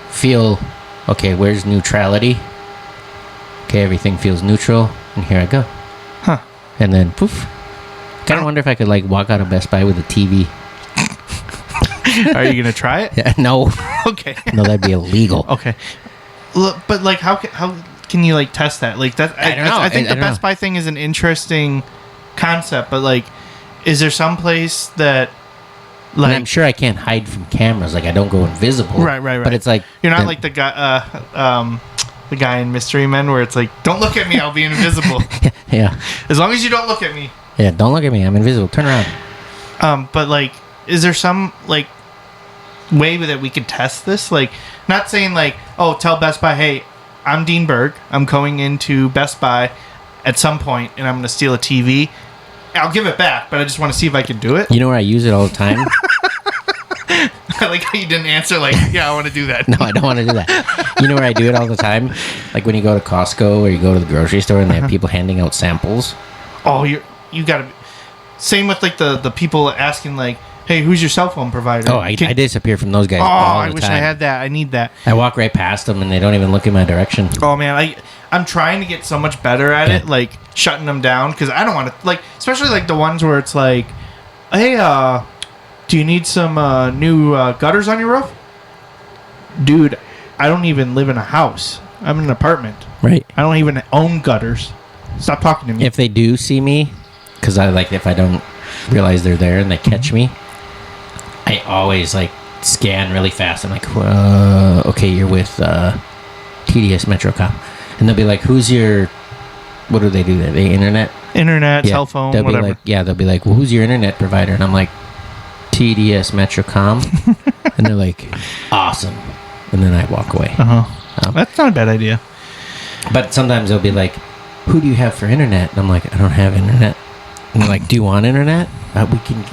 [SPEAKER 4] feel, okay, where's neutrality? Okay, everything feels neutral, and here I go.
[SPEAKER 3] Huh.
[SPEAKER 4] And then, poof. Kind of wonder if I could like walk out of Best Buy with a TV.
[SPEAKER 3] Are you going to try it?
[SPEAKER 4] Yeah, no.
[SPEAKER 3] Okay.
[SPEAKER 4] No, that'd be illegal.
[SPEAKER 3] Okay. Look, but like, how can you like test that? Like that,
[SPEAKER 4] I don't know.
[SPEAKER 3] I think the Best Buy thing is an interesting concept, but like, is there some place that, like,
[SPEAKER 4] and I'm sure I can't hide from cameras. Like, I don't go invisible.
[SPEAKER 3] Right.
[SPEAKER 4] But it's like
[SPEAKER 3] you're not like the guy in Mystery Men where it's like, don't look at me, I'll be invisible.
[SPEAKER 4] Yeah.
[SPEAKER 3] As long as you don't look at me.
[SPEAKER 4] Yeah, don't look at me. I'm invisible. Turn around.
[SPEAKER 3] But like, is there some like way that we could test this? Like, not saying like, oh, tell Best Buy, hey, I'm Dean Berg. I'm going into Best Buy at some point, and I'm going to steal a TV. I'll give it back, but I just want to see if I can do it.
[SPEAKER 4] You know where I use it all the time?
[SPEAKER 3] I like how you didn't answer like, yeah, I want to do that.
[SPEAKER 4] No, I don't want to do that. You know where I do it all the time? Like when you go to Costco or you go to the grocery store and they have people handing out samples.
[SPEAKER 3] Oh, you got to... Same with like the people asking like, hey, who's your cell phone provider?
[SPEAKER 4] Oh, I disappear from those guys all the time.
[SPEAKER 3] I wish I had that. I need that.
[SPEAKER 4] I walk right past them and they don't even look in my direction.
[SPEAKER 3] Oh, man. I'm trying to get so much better at it, like shutting them down, because I don't want to, like, especially like the ones where it's like, hey, do you need some new gutters on your roof? Dude, I don't even live in a house. I'm in an apartment.
[SPEAKER 4] Right.
[SPEAKER 3] I don't even own gutters. Stop talking to me.
[SPEAKER 4] If they do see me, because I like, if I don't realize they're there and they catch me, I always like scan really fast. I'm like, okay, you're with TDS Metrocom. And they'll be like, who's your, what do they do there? The internet,
[SPEAKER 3] cell phone,
[SPEAKER 4] they'll
[SPEAKER 3] whatever.
[SPEAKER 4] Be like, they'll be like, well, who's your internet provider? And I'm like, TDS Metrocom. And they're like, awesome. And then I walk away.
[SPEAKER 3] That's not a bad idea.
[SPEAKER 4] But sometimes they'll be like, who do you have for internet? And I'm like, I don't have internet. And they're like, do you want internet?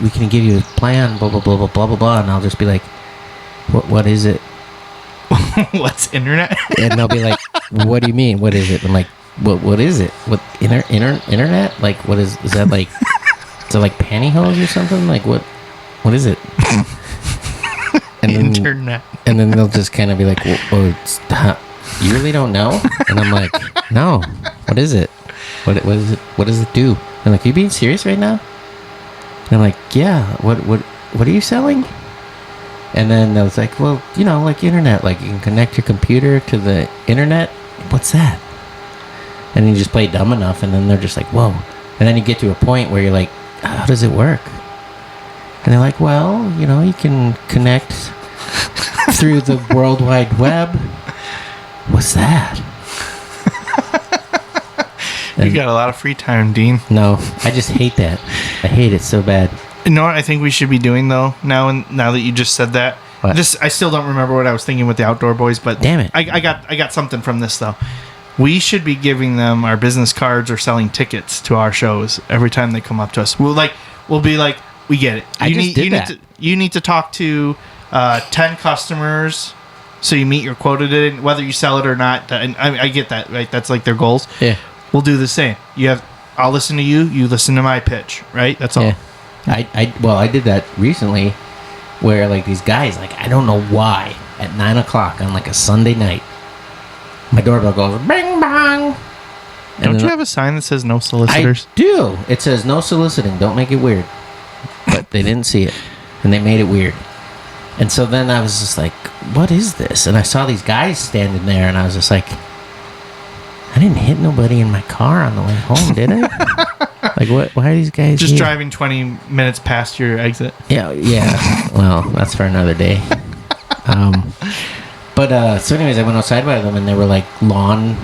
[SPEAKER 4] We can give you a plan, blah, blah, blah, blah, blah, blah, blah. And I'll just be like, what is it?
[SPEAKER 3] What's internet?
[SPEAKER 4] And they'll be like, what do you mean? What is it? I'm like, what is it? What internet? Like, what is that like? Is it like pantyhose or something? Like, what is it? And then,
[SPEAKER 3] internet. And
[SPEAKER 4] then they'll just kind of be like, you really don't know? And I'm like, no. What is it? What is it? What does it do? I'm like, are you being serious right now? And I'm like, yeah. What are you selling? And then I was like, well, you know, like internet, like you can connect your computer to the internet. What's that? And then you just play dumb enough, and then they're just like, whoa. And then you get to a point where you're like, how does it work? And they're like, well, you know, you can connect through the World Wide Web. What's that?
[SPEAKER 3] You got a lot of free time, Dean.
[SPEAKER 4] No, I just hate that. I hate it so bad.
[SPEAKER 3] You know what I think we should be doing though? Now that you just said that, I still don't remember what I was thinking with the Outdoor Boys, but
[SPEAKER 4] damn it,
[SPEAKER 3] I got something from this though. We should be giving them our business cards or selling tickets to our shows every time they come up to us. We'll be like, we get it. You need to talk to 10 customers, so you meet your quota, whether you sell it or not. And I get that, right? That's like their goals.
[SPEAKER 4] Yeah.
[SPEAKER 3] We'll do the same. I'll listen to you. You listen to my pitch, right? That's all.
[SPEAKER 4] Yeah. I did that recently, where like these guys, like I don't know why, at 9 o'clock on like a Sunday night, my doorbell goes bing bang,
[SPEAKER 3] Don't you have a sign that says no solicitors?
[SPEAKER 4] I do. It says no soliciting. Don't make it weird. But they didn't see it, and they made it weird. And so then I was just like, what is this? And I saw these guys standing there, and I was just like, I didn't hit nobody in my car on the way home, did I? Like, what? Why are these guys
[SPEAKER 3] just
[SPEAKER 4] here?
[SPEAKER 3] driving 20 minutes past your exit?
[SPEAKER 4] Yeah. Well, that's for another day. So anyways, I went outside by them, and they were like lawn,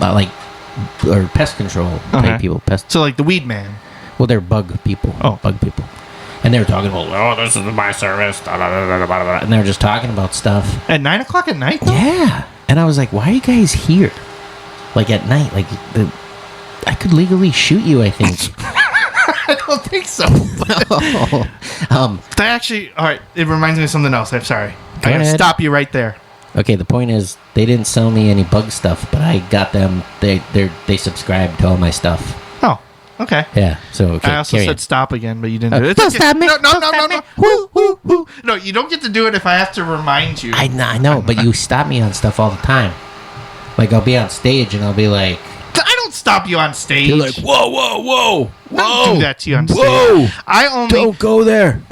[SPEAKER 4] or pest control type people.
[SPEAKER 3] So like the weed man.
[SPEAKER 4] Well, they're bug people.
[SPEAKER 3] Oh.
[SPEAKER 4] Bug people. And they were talking about, this is my service. Da, da, da, da, da, da. And they were just talking about stuff.
[SPEAKER 3] At 9 o'clock at night, though?
[SPEAKER 4] Yeah. And I was like, why are you guys here? Like at night. Like, I could legally shoot you, I think.
[SPEAKER 3] I don't think so. That actually, all right, it reminds me of something else. I'm sorry. I gotta stop you right there.
[SPEAKER 4] Okay, the point is, they didn't sell me any bug stuff, but I got them, they subscribed to all my stuff.
[SPEAKER 3] Oh, okay.
[SPEAKER 4] Yeah, so okay,
[SPEAKER 3] I also said stop again, but you didn't do it.
[SPEAKER 4] Don't stop me.
[SPEAKER 3] No. Woo, woo, woo. No, you don't get to do it if I have to remind you.
[SPEAKER 4] I know, but you stop me on stuff all the time. Like, I'll be on stage and I'll be like...
[SPEAKER 3] I don't stop you on stage.
[SPEAKER 4] You're like, whoa.
[SPEAKER 3] I don't do that to you on stage.
[SPEAKER 4] Whoa. Don't go there.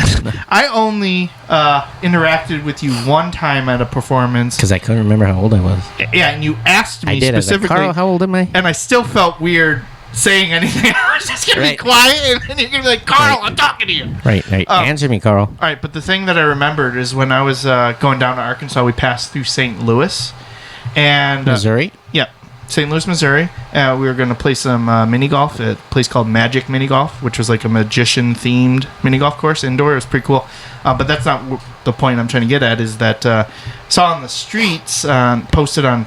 [SPEAKER 3] I only interacted with you one time at a performance.
[SPEAKER 4] Because I couldn't remember how old I was.
[SPEAKER 3] Yeah, and you asked me
[SPEAKER 4] I did.
[SPEAKER 3] specifically.
[SPEAKER 4] I was like, Carl, how old am I?
[SPEAKER 3] And I still felt weird saying anything. I was just going to be quiet, and then you're going to be like, Carl, I'm talking to you.
[SPEAKER 4] Right. Answer me, Carl.
[SPEAKER 3] All right, but the thing that I remembered is when I was going down to Arkansas, we passed through St. Louis. And
[SPEAKER 4] Missouri?
[SPEAKER 3] Yeah. St. Louis, Missouri. We were going to play some mini golf at a place called Magic Mini Golf, which was like a magician-themed mini golf course indoor. It was pretty cool. But that's not the point I'm trying to get at, is that saw on the streets, posted on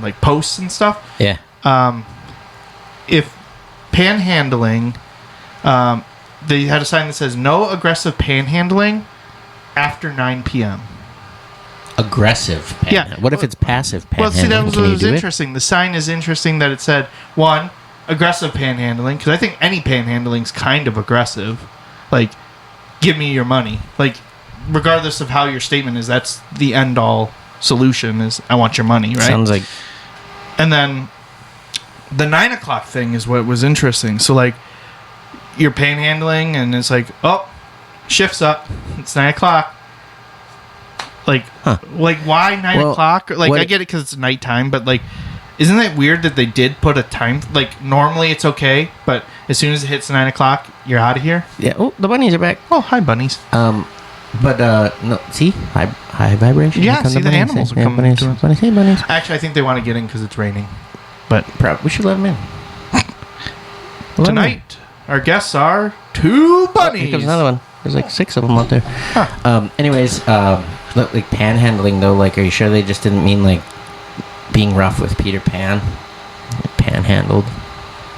[SPEAKER 3] like posts and stuff.
[SPEAKER 4] Yeah.
[SPEAKER 3] If panhandling, they had a sign that says no aggressive panhandling after 9 p.m.
[SPEAKER 4] Aggressive panhandling.
[SPEAKER 3] Yeah.
[SPEAKER 4] What if it's passive panhandling?
[SPEAKER 3] Well, see, that was what was
[SPEAKER 4] it?
[SPEAKER 3] interesting. The sign is interesting that it said, one, aggressive panhandling, because I think any panhandling's kind of aggressive. Like, give me your money. Like, regardless of how your statement is, that's the end-all solution is, I want your money, right?
[SPEAKER 4] Sounds like...
[SPEAKER 3] And then the 9 o'clock thing is what was interesting. So, like, you're panhandling, and it's like, oh, shift's up. It's 9 o'clock. Like, why 9 o'clock? Like, I get it because it's nighttime, but, like, isn't that weird that they did put a time? Like, normally it's okay, but as soon as it hits 9 o'clock, you're out of here?
[SPEAKER 4] Yeah. Oh, the bunnies are back.
[SPEAKER 3] Oh, hi, bunnies.
[SPEAKER 4] But, no, see? High vibration.
[SPEAKER 3] Yeah, see, the animals are coming
[SPEAKER 4] bunnies.
[SPEAKER 3] to us.
[SPEAKER 4] Bunnies. Hey, bunnies.
[SPEAKER 3] Actually, I think they want to get in because it's raining. But
[SPEAKER 4] we should let them in.
[SPEAKER 3] Tonight, our guests are two bunnies.
[SPEAKER 4] Here comes another one. There's like 6 of them out there. Huh. Anyways, like panhandling though, like, are you sure they just didn't mean like being rough with Peter Pan? Like, panhandled,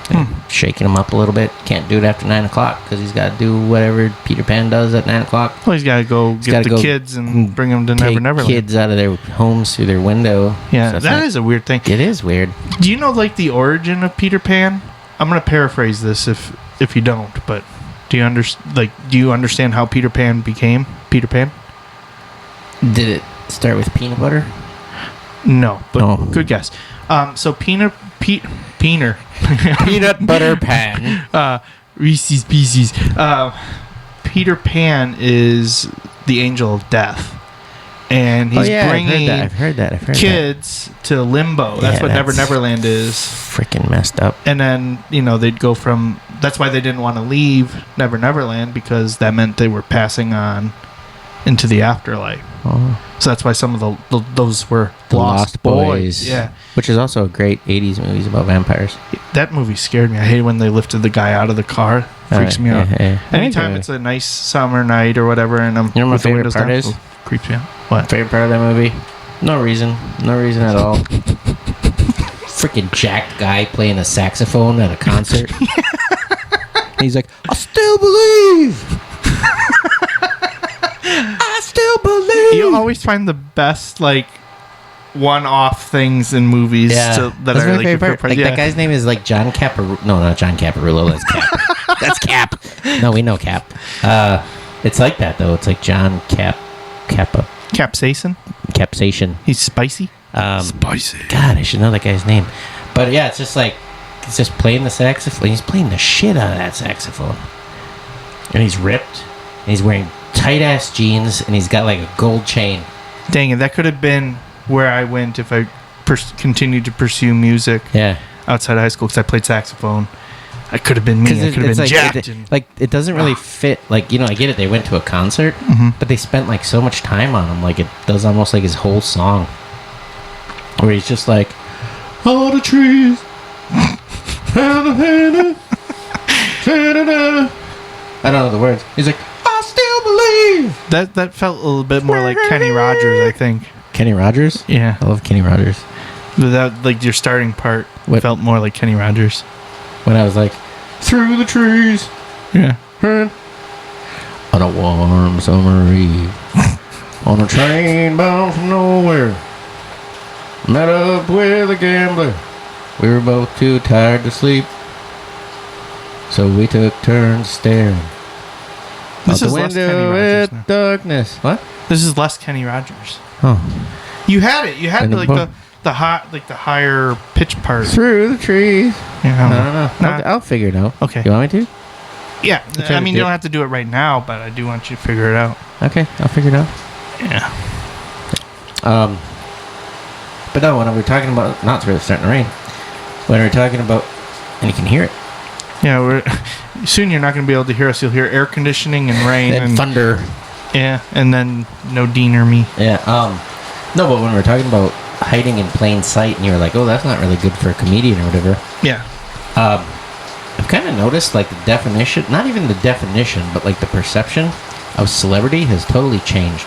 [SPEAKER 4] like, shaking him up a little bit. Can't do it after 9 o'clock because he's got to do whatever Peter Pan does at 9 o'clock.
[SPEAKER 3] Well, he's got to go get the kids and bring them to Never Neverland.
[SPEAKER 4] Kids out of their homes through their window.
[SPEAKER 3] Yeah, so that is a weird thing.
[SPEAKER 4] It is weird.
[SPEAKER 3] Do you know like the origin of Peter Pan? I'm gonna paraphrase this if you don't, but. Do you understand how Peter Pan became Peter Pan?
[SPEAKER 4] Did it start with peanut butter?
[SPEAKER 3] No, but good guess. So peanut
[SPEAKER 4] butter pan.
[SPEAKER 3] Reese's Pieces. Peter Pan is the angel of death, and he's bringing
[SPEAKER 4] I've heard that.
[SPEAKER 3] kids to limbo. That's what Never Neverland is.
[SPEAKER 4] Freaking messed up.
[SPEAKER 3] And then they'd go from. That's why they didn't want to leave Never Neverland, because that meant they were passing on into the afterlife. Oh. So that's why some of those were
[SPEAKER 4] the Lost Boys.
[SPEAKER 3] Yeah,
[SPEAKER 4] which is also a great 80s movies about vampires.
[SPEAKER 3] That movie scared me. I hate when they lifted the guy out of the car. Freaks me out.
[SPEAKER 4] Yeah.
[SPEAKER 3] Anytime it's a nice summer night or whatever, and I'm
[SPEAKER 4] you know what my favorite part is?
[SPEAKER 3] Creeps me out. What?
[SPEAKER 4] Favorite part of that movie? No reason at all. Freaking jacked guy playing a saxophone at a concert. He's like, I still believe. I still believe.
[SPEAKER 3] You always find the best like one-off things in movies that
[SPEAKER 4] that's
[SPEAKER 3] are like your
[SPEAKER 4] favorite part. Like that guy's name is like John Caparulo. No, not John Caparulo. That's Cap. That's Cap. No, we know Cap. It's like that though. It's like John
[SPEAKER 3] Capsaicin.
[SPEAKER 4] Capsaicin.
[SPEAKER 3] He's spicy.
[SPEAKER 4] Spicy. God, I should know that guy's name. But yeah, it's just like he's just playing the saxophone. He's playing the shit out of that saxophone. And he's ripped. And he's wearing tight-ass jeans. And he's got like a gold chain.
[SPEAKER 3] Dang it, that could have been where I went if I continued to pursue music outside of high school, because I played saxophone. I could have been me. I could have been jacked.
[SPEAKER 4] It doesn't really fit. Like, I get it. They went to a concert, but they spent like so much time on him. Like, it does almost like his whole song, where he's just like, all the trees. I don't know the words. He's like, I still believe.
[SPEAKER 3] That felt a little bit more like Kenny Rogers, I think.
[SPEAKER 4] Kenny Rogers?
[SPEAKER 3] Yeah.
[SPEAKER 4] I love Kenny Rogers.
[SPEAKER 3] Without, like, your starting part felt more like Kenny Rogers.
[SPEAKER 4] When I was like, through the trees.
[SPEAKER 3] Yeah.
[SPEAKER 4] On a warm summer eve. On a train bound from nowhere. Met up with a gambler. We were both too tired to sleep. So we took turns staring.
[SPEAKER 3] This
[SPEAKER 4] out
[SPEAKER 3] is
[SPEAKER 4] the
[SPEAKER 3] less Kenny
[SPEAKER 4] window
[SPEAKER 3] Rogers
[SPEAKER 4] at
[SPEAKER 3] now.
[SPEAKER 4] darkness. What?
[SPEAKER 3] This is less Kenny Rogers.
[SPEAKER 4] Oh.
[SPEAKER 3] You had it. You had
[SPEAKER 4] And
[SPEAKER 3] the higher pitch part.
[SPEAKER 4] Through the trees.
[SPEAKER 3] Yeah,
[SPEAKER 4] I don't know. I'll figure it out.
[SPEAKER 3] Okay.
[SPEAKER 4] You want me to?
[SPEAKER 3] Yeah.
[SPEAKER 4] try
[SPEAKER 3] I
[SPEAKER 4] to
[SPEAKER 3] mean,
[SPEAKER 4] do
[SPEAKER 3] you
[SPEAKER 4] it.
[SPEAKER 3] don't have to do it right now, but I do want you to figure it out.
[SPEAKER 4] Okay, I'll figure it out.
[SPEAKER 3] Yeah.
[SPEAKER 4] But no, when we were talking about, not really starting to rain, when we were talking about, and you can hear it,
[SPEAKER 3] Yeah, soon you're not going to be able to hear us. You'll hear air conditioning and rain
[SPEAKER 4] and thunder.
[SPEAKER 3] Yeah, and then no Dean or me.
[SPEAKER 4] Yeah. No, but when we were talking about hiding in plain sight, and you were like, "Oh, that's not really good for a comedian or whatever."
[SPEAKER 3] Yeah.
[SPEAKER 4] I've kind of noticed like the definition, not even the definition, but like the perception of celebrity has totally changed.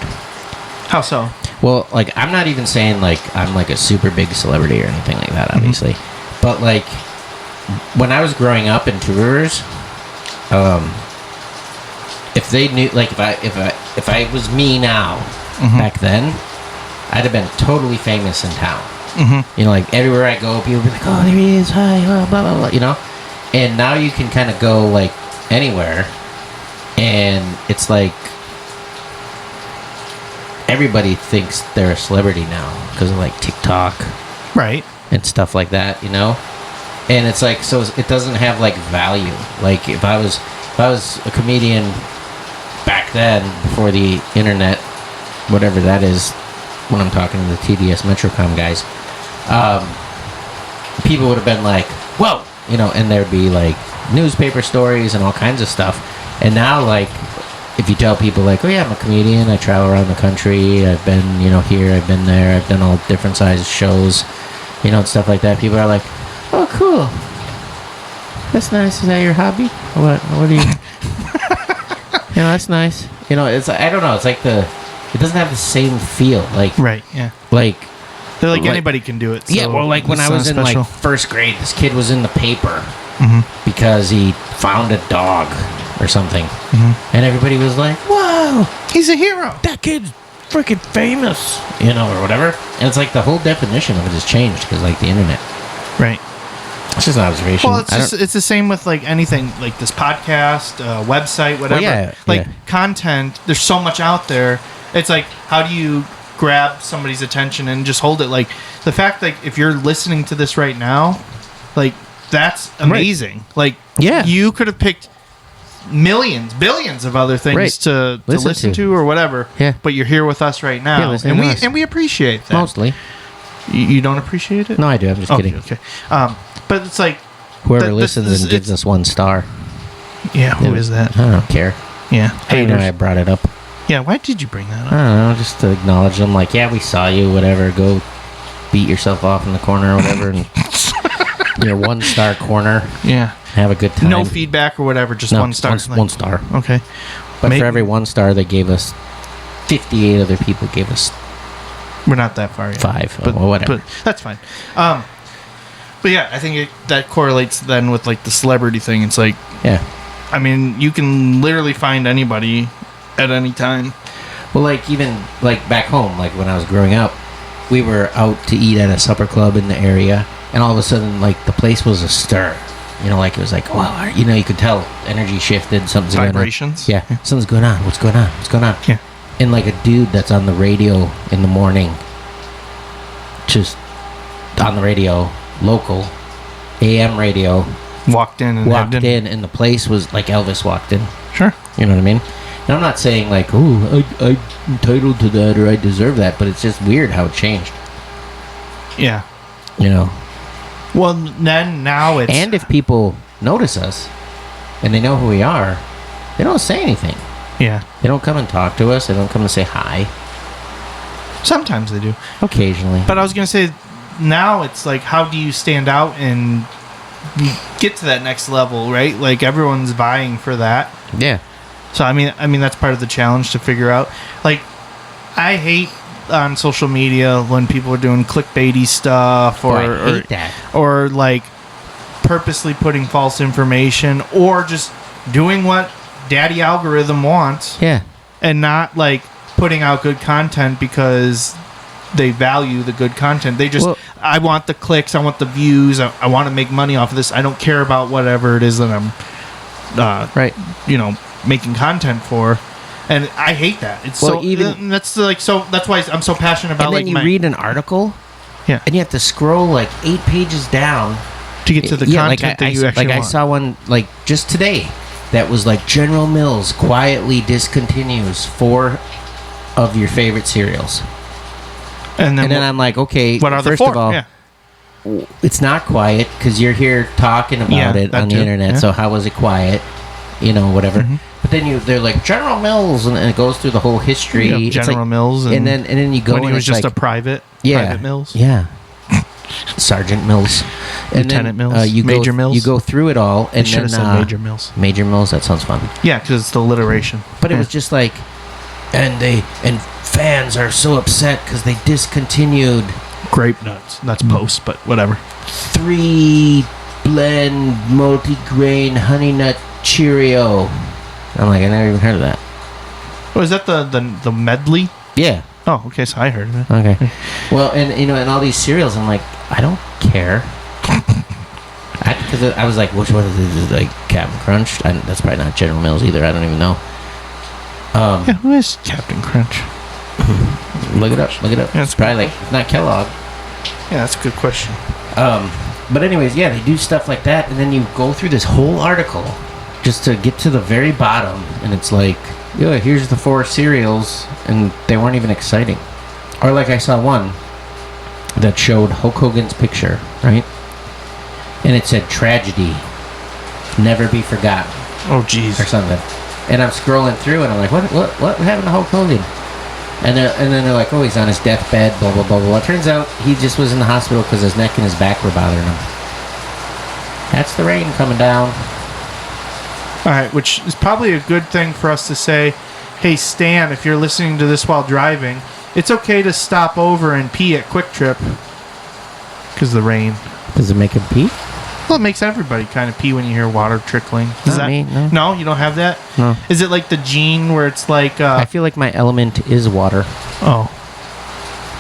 [SPEAKER 3] How so?
[SPEAKER 4] Well, like I'm not even saying like I'm like a super big celebrity or anything like that, obviously, but like when I was growing up in tours, if they knew, like if I was me now back then, I'd have been totally famous in town. You know, like everywhere I go, people would be like, "Oh, there he is! Hi, oh, blah blah blah." You know, and now you can kind of go like anywhere, and it's like everybody thinks they're a celebrity now because of like TikTok,
[SPEAKER 3] Right.
[SPEAKER 4] and stuff like that. You know, and it's like, so it doesn't have like value. Like if I was a comedian back then, before the internet, whatever that is, when I'm talking to the TDS Metrocom guys, people would have been like, whoa, you know, and there'd be like newspaper stories and all kinds of stuff. And now, like, if you tell people like, oh yeah, I'm a comedian, I travel around the country, I've been, you know, here, I've been there, I've done all different sized shows, you know, and stuff like that, people are like, oh cool, that's nice. Is that your hobby? What do you you know, that's nice. You know, it's, I don't know, it's like it doesn't have the same feel. Like,
[SPEAKER 3] Right. Yeah.
[SPEAKER 4] like,
[SPEAKER 3] They're like anybody can do it. So
[SPEAKER 4] yeah, well, like when
[SPEAKER 3] it's
[SPEAKER 4] I
[SPEAKER 3] not
[SPEAKER 4] was in
[SPEAKER 3] special.
[SPEAKER 4] like first grade, this kid was in the paper because he found a dog or something, and everybody was like, "Wow,
[SPEAKER 3] He's a hero.
[SPEAKER 4] that kid's freaking famous," you know, or whatever. And it's like the whole definition of it has changed because like the internet.
[SPEAKER 3] Right.
[SPEAKER 4] It's just an observation.
[SPEAKER 3] Well, it's the same with like anything, like this podcast, website, whatever.
[SPEAKER 4] yeah,
[SPEAKER 3] like
[SPEAKER 4] yeah.
[SPEAKER 3] content. There's so much out there. It's like, how do you grab somebody's attention and just hold it? Like the fact that if you're listening to this right now, like that's amazing. Like,
[SPEAKER 4] Yeah.
[SPEAKER 3] you could have picked millions, billions of other things
[SPEAKER 4] Right.
[SPEAKER 3] to
[SPEAKER 4] Listen
[SPEAKER 3] listen
[SPEAKER 4] to.
[SPEAKER 3] to or whatever.
[SPEAKER 4] Yeah.
[SPEAKER 3] But you're here with us right
[SPEAKER 4] Yeah,
[SPEAKER 3] now,
[SPEAKER 4] listening to us.
[SPEAKER 3] and we appreciate that.
[SPEAKER 4] Mostly.
[SPEAKER 3] You don't appreciate it?
[SPEAKER 4] No, I do. I'm just kidding.
[SPEAKER 3] Okay. But it's like,
[SPEAKER 4] Whoever
[SPEAKER 3] That-
[SPEAKER 4] listens
[SPEAKER 3] this-
[SPEAKER 4] and gives us 1 star.
[SPEAKER 3] yeah, who is that?
[SPEAKER 4] I don't care.
[SPEAKER 3] Yeah.
[SPEAKER 4] I know I
[SPEAKER 3] Haters.
[SPEAKER 4] brought it up.
[SPEAKER 3] Yeah, why did you bring that up?
[SPEAKER 4] I don't know, just to acknowledge them. Like, yeah, we saw you, whatever. Go beat yourself off in the corner or whatever. And your 1-star corner.
[SPEAKER 3] Yeah.
[SPEAKER 4] Have a good time.
[SPEAKER 3] No feedback or whatever, just
[SPEAKER 4] No,
[SPEAKER 3] 1 star.
[SPEAKER 4] One star.
[SPEAKER 3] Okay.
[SPEAKER 4] But
[SPEAKER 3] May-
[SPEAKER 4] for every 1 star, they gave us 58 other people gave us
[SPEAKER 3] We're not that far yet.
[SPEAKER 4] 5. Or whatever.
[SPEAKER 3] But that's fine. But yeah, I think that correlates then with like the celebrity thing. It's like,
[SPEAKER 4] Yeah.
[SPEAKER 3] I mean, you can literally find anybody at any time.
[SPEAKER 4] Well, like, even, like, back home, like, when I was growing up, we were out to eat at a supper club in the area, and all of a sudden, like, the place was astir. You know, like, it was like, wow, you know, you could tell energy shifted, something's
[SPEAKER 3] Vibrations?
[SPEAKER 4] going on. Yeah, something's going on. What's going on? What's going on?
[SPEAKER 3] Yeah.
[SPEAKER 4] And, like, a dude that's on the radio in the morning, just on the radio, local, AM radio.
[SPEAKER 3] Walked in,
[SPEAKER 4] and the place was like Elvis walked in.
[SPEAKER 3] Sure.
[SPEAKER 4] You know what I mean? And I'm not saying like, oh, I'm entitled to that or I deserve that, but it's just weird how it changed.
[SPEAKER 3] Yeah.
[SPEAKER 4] You know?
[SPEAKER 3] Well, then now it's...
[SPEAKER 4] And if people notice us and they know who we are, they don't say anything.
[SPEAKER 3] Yeah.
[SPEAKER 4] They don't come and talk to us. They don't come and say hi.
[SPEAKER 3] Sometimes they do.
[SPEAKER 4] Occasionally.
[SPEAKER 3] But I was going to say, now it's like, how do you stand out and get to that next level, right? Like, everyone's vying for that.
[SPEAKER 4] Yeah.
[SPEAKER 3] So, I mean, that's part of the challenge to figure out. Like, I hate on social media when people are doing clickbaity stuff
[SPEAKER 4] I hate that.
[SPEAKER 3] Or like purposely putting false information or just doing what daddy algorithm wants.
[SPEAKER 4] Yeah.
[SPEAKER 3] And not like putting out good content because they value the good content. They just, I want the clicks, I want the views, I want to make money off of this. I don't care about whatever it is that I'm making content for. And I hate that. It's that's why I'm so passionate about.
[SPEAKER 4] And then you read an article,
[SPEAKER 3] and
[SPEAKER 4] you have to scroll like 8 pages down
[SPEAKER 3] to get to the content that you actually want.
[SPEAKER 4] I saw one like just today that was like General Mills quietly discontinues 4 of your favorite cereals. And then I'm like, okay,
[SPEAKER 3] what are the
[SPEAKER 4] first
[SPEAKER 3] 4?
[SPEAKER 4] of all, it's not quiet because you're here talking about it on the internet. So how was it quiet? You know, whatever. Mm-hmm. But then they're like General Mills, and it goes through the whole history.
[SPEAKER 3] General Mills,
[SPEAKER 4] and then you go
[SPEAKER 3] when
[SPEAKER 4] and
[SPEAKER 3] he was just
[SPEAKER 4] like,
[SPEAKER 3] a private Mills,
[SPEAKER 4] Sergeant Mills,
[SPEAKER 3] Lieutenant Mills, Major Mills.
[SPEAKER 4] You go through it all, and
[SPEAKER 3] should have said Major Mills.
[SPEAKER 4] Major Mills, that sounds fun.
[SPEAKER 3] Yeah, because it's the alliteration.
[SPEAKER 4] But it was just like, and fans are so upset because they discontinued
[SPEAKER 3] Grape Nuts. That's post, but whatever.
[SPEAKER 4] 3 blend multi-grain honey nut Cheerio. I'm like, I never even heard of that.
[SPEAKER 3] Oh, is that the medley?
[SPEAKER 4] Yeah.
[SPEAKER 3] Oh, okay, so I heard of it.
[SPEAKER 4] Okay. Well, and and all these cereals, I'm like, I don't care. Because I was like, which one is this? Like Captain Crunch? That's probably not General Mills either. I don't even know.
[SPEAKER 3] Who is Captain Crunch?
[SPEAKER 4] Look it up.
[SPEAKER 3] Yeah,
[SPEAKER 4] it's probably like not Kellogg.
[SPEAKER 3] Yeah, that's a good question.
[SPEAKER 4] But anyways, yeah, they do stuff like that, and then you go through this whole article just to get to the very bottom, and it's like, yeah, here's the 4 cereals, and they weren't even exciting. Or like I saw one that showed Hulk Hogan's picture, right? And it said tragedy, never be forgotten.
[SPEAKER 3] Oh, jeez.
[SPEAKER 4] Or something. And I'm scrolling through, and I'm like, what happened to Hulk Hogan? And then they're like, oh, he's on his deathbed, blah, blah, blah, blah. It turns out he just was in the hospital because his neck and his back were bothering him. That's the rain coming down.
[SPEAKER 3] All right, which is probably a good thing for us to say, hey, Stan, if you're listening to this while driving, it's okay to stop over and pee at Quick Trip because of the rain.
[SPEAKER 4] Does it make him pee?
[SPEAKER 3] Well, it makes everybody kind of pee when you hear water trickling.
[SPEAKER 4] Not me, no.
[SPEAKER 3] No, you don't have that?
[SPEAKER 4] No.
[SPEAKER 3] Is it like the gene where it's like...
[SPEAKER 4] I feel like my element is water.
[SPEAKER 3] Oh.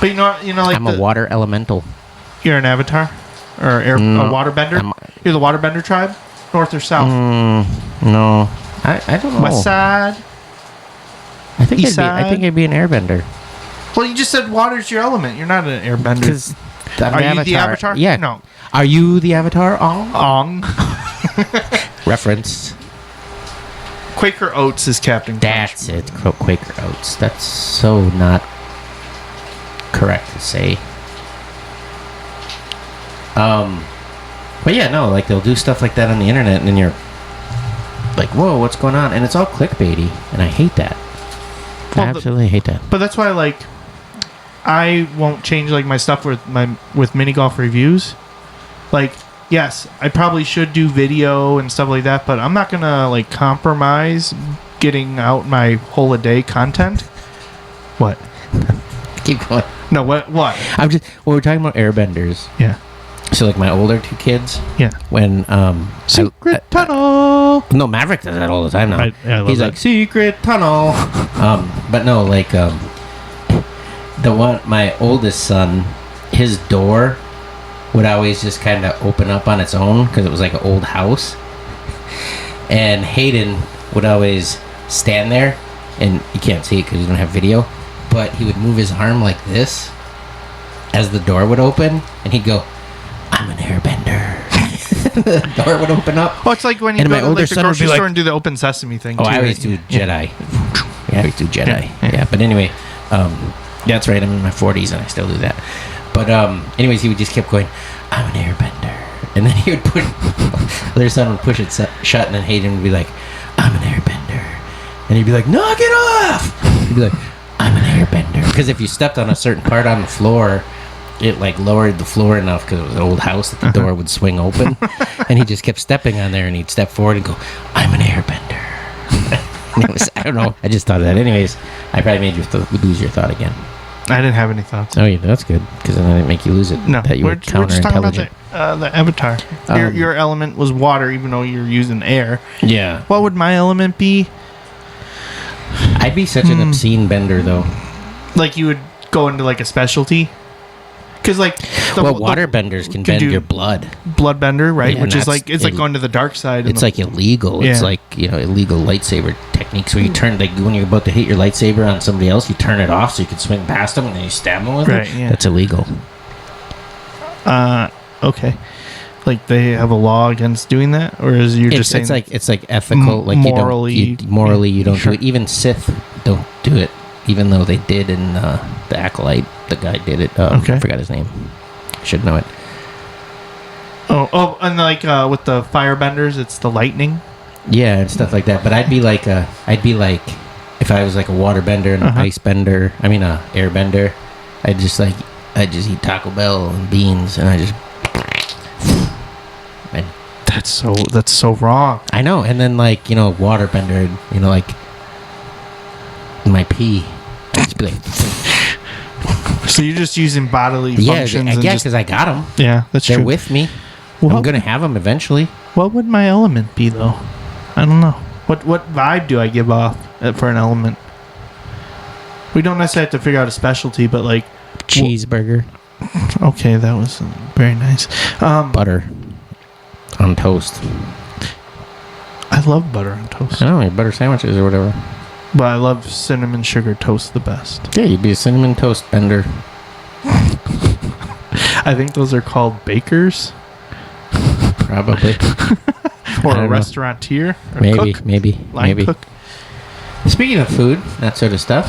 [SPEAKER 3] But you know, like
[SPEAKER 4] I'm a water elemental.
[SPEAKER 3] You're an avatar? Or a waterbender? You're the waterbender tribe? North or south?
[SPEAKER 4] No. I don't know.
[SPEAKER 3] West side?
[SPEAKER 4] I think I'd be an airbender.
[SPEAKER 3] Well, you just said water's your element. You're not an airbender. Are you the avatar?
[SPEAKER 4] Yeah.
[SPEAKER 3] No.
[SPEAKER 4] Are you the avatar?
[SPEAKER 3] Ong.
[SPEAKER 4] Reference.
[SPEAKER 3] Quaker Oats is Captain Crunch.
[SPEAKER 4] That's it. Quaker Oats. That's so not correct to say. But yeah, no, like they'll do stuff like that on the internet, and then you're like, whoa, what's going on? And it's all clickbaity, and I hate that. I absolutely hate that.
[SPEAKER 3] But that's why, like, I won't change like my stuff with mini golf reviews. Like, yes, I probably should do video and stuff like that, but I'm not gonna like compromise getting out my whole a day content. What?
[SPEAKER 4] Keep going.
[SPEAKER 3] No, what?
[SPEAKER 4] We're talking about airbenders.
[SPEAKER 3] Yeah.
[SPEAKER 4] So like my older 2 kids.
[SPEAKER 3] Yeah.
[SPEAKER 4] When
[SPEAKER 3] secret tunnel.
[SPEAKER 4] No, Maverick does that all the time now.
[SPEAKER 3] I love
[SPEAKER 4] He's
[SPEAKER 3] that.
[SPEAKER 4] like secret tunnel. But no, like my oldest son, his door would always just kind of open up on its own because it was like an old house. And Hayden would always stand there, and you can't see it because you don't have video, but he would move his arm like this as the door would open, and he'd go, I'm an airbender. the door would open up.
[SPEAKER 3] Oh, it's like when you
[SPEAKER 4] And
[SPEAKER 3] go
[SPEAKER 4] my
[SPEAKER 3] to
[SPEAKER 4] older
[SPEAKER 3] like, the
[SPEAKER 4] son would
[SPEAKER 3] grocery
[SPEAKER 4] be like-
[SPEAKER 3] store and do the open sesame thing.
[SPEAKER 4] Oh,
[SPEAKER 3] too,
[SPEAKER 4] I always
[SPEAKER 3] right?
[SPEAKER 4] do Jedi. Yeah, I always do Jedi. Yeah, but anyway, that's right. I'm in my 40s and I still do that. But anyways, he would just keep going, I'm an airbender. And then he would put, other son would push it shut, and then Hayden would be like, I'm an airbender. And he'd be like, knock it off! He'd be like, I'm an airbender. Because if you stepped on a certain part on the floor, it like lowered the floor enough because it was an old house that the door would swing open. And he just kept stepping on there, and he'd step forward and go, I'm an airbender. And it was, I don't know. I just thought of that. Anyways, I probably made you lose your thought again.
[SPEAKER 3] I didn't have any thoughts.
[SPEAKER 4] Oh, yeah, that's good, because then I didn't make you lose it.
[SPEAKER 3] No,
[SPEAKER 4] that you
[SPEAKER 3] we're just talking about
[SPEAKER 4] counterintelligent.
[SPEAKER 3] the avatar. Your element was water, even though you're using air.
[SPEAKER 4] Yeah.
[SPEAKER 3] What would my element be?
[SPEAKER 4] I'd be such an obscene bender, though.
[SPEAKER 3] Like you would go into like a specialty? Because like
[SPEAKER 4] water benders can bend
[SPEAKER 3] do
[SPEAKER 4] your blood.
[SPEAKER 3] Blood bender, right?
[SPEAKER 4] Yeah,
[SPEAKER 3] Which
[SPEAKER 4] and
[SPEAKER 3] is like it's like going to the dark side.
[SPEAKER 4] It's like illegal.
[SPEAKER 3] Yeah.
[SPEAKER 4] It's like, illegal lightsaber techniques where you turn, like when you're about to hit your lightsaber on somebody else, you turn it off so you can swing past them and then you stab them with it.
[SPEAKER 3] Yeah.
[SPEAKER 4] That's illegal.
[SPEAKER 3] Okay. Like they have a law against doing that, or is you just saying
[SPEAKER 4] it's like ethical, like
[SPEAKER 3] morally,
[SPEAKER 4] you don't
[SPEAKER 3] sure.
[SPEAKER 4] do it. Even Sith don't do it, even though they did in the Acolyte. The guy did it.
[SPEAKER 3] Okay.
[SPEAKER 4] I forgot his name. I should know it.
[SPEAKER 3] Oh, and like with the firebenders, it's the lightning.
[SPEAKER 4] Yeah, and stuff like that. But I'd be like if I was like a water bender and an ice bender. I mean, a air bender. I'd just eat Taco Bell and beans, and I just.
[SPEAKER 3] That's so wrong.
[SPEAKER 4] I know, and then like water bender, like my pee. I'd just be like.
[SPEAKER 3] So you're just using bodily functions.
[SPEAKER 4] Yeah, because I got them.
[SPEAKER 3] Yeah, that's
[SPEAKER 4] They're
[SPEAKER 3] true.
[SPEAKER 4] with me.
[SPEAKER 3] Well,
[SPEAKER 4] I'm gonna have them eventually.
[SPEAKER 3] What would my element be though? I don't know. What vibe do I give off for an element? We don't necessarily have to figure out a specialty, but like
[SPEAKER 4] Cheeseburger.
[SPEAKER 3] Okay, that was very nice.
[SPEAKER 4] Butter on toast.
[SPEAKER 3] I love butter on toast.
[SPEAKER 4] I know, butter sandwiches or whatever.
[SPEAKER 3] But I love cinnamon sugar toast the best.
[SPEAKER 4] Yeah, you'd be a cinnamon toast bender.
[SPEAKER 3] I think those are called bakers.
[SPEAKER 4] Probably.
[SPEAKER 3] Or a restaurateur. Or
[SPEAKER 4] Maybe,
[SPEAKER 3] cook.
[SPEAKER 4] maybe.
[SPEAKER 3] Cook.
[SPEAKER 4] Speaking of food, that sort of stuff.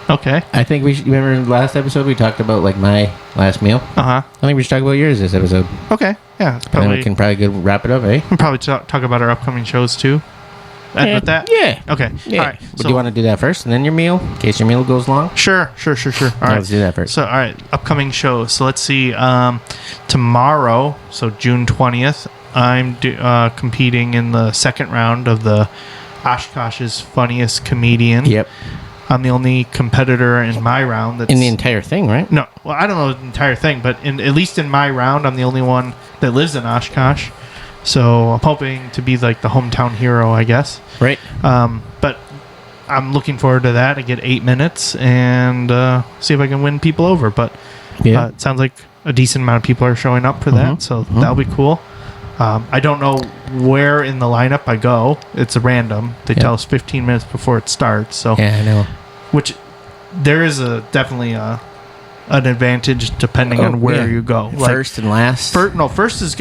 [SPEAKER 3] Okay.
[SPEAKER 4] I think we should, remember in the last episode we talked about like my last meal?
[SPEAKER 3] Uh-huh.
[SPEAKER 4] I think we should talk about yours this episode.
[SPEAKER 3] Okay. Yeah. It's
[SPEAKER 4] And then we can probably go wrap it up, eh?
[SPEAKER 3] we'll probably talk about our upcoming shows too. End with that?
[SPEAKER 4] Yeah.
[SPEAKER 3] Okay.
[SPEAKER 4] Yeah.
[SPEAKER 3] All right.
[SPEAKER 4] But do you want to do that first and then your meal? In case your meal goes long?
[SPEAKER 3] Sure. All right.
[SPEAKER 4] Let's do that first.
[SPEAKER 3] So, all right, upcoming shows. So let's see. Tomorrow, so June 20th, I'm competing in the second round of the Oshkosh's Funniest Comedian.
[SPEAKER 4] Yep.
[SPEAKER 3] I'm the only competitor in my round that's
[SPEAKER 4] In the entire thing, right?
[SPEAKER 3] no. Well, I don't know the entire thing, but at least in my round, I'm the only one that lives in Oshkosh. So I'm hoping to be like the hometown hero, I guess.
[SPEAKER 4] Right.
[SPEAKER 3] But I'm looking forward to that. I get 8 minutes and see if I can win people over. But
[SPEAKER 4] Yeah.
[SPEAKER 3] it sounds like a decent amount of people are showing up for that, so that'll be cool. I don't know where in the lineup I go. It's a random. They tell us 15 minutes before it starts. So
[SPEAKER 4] Yeah, I know.
[SPEAKER 3] which there is definitely an advantage depending on where you go.
[SPEAKER 4] First and last.
[SPEAKER 3] First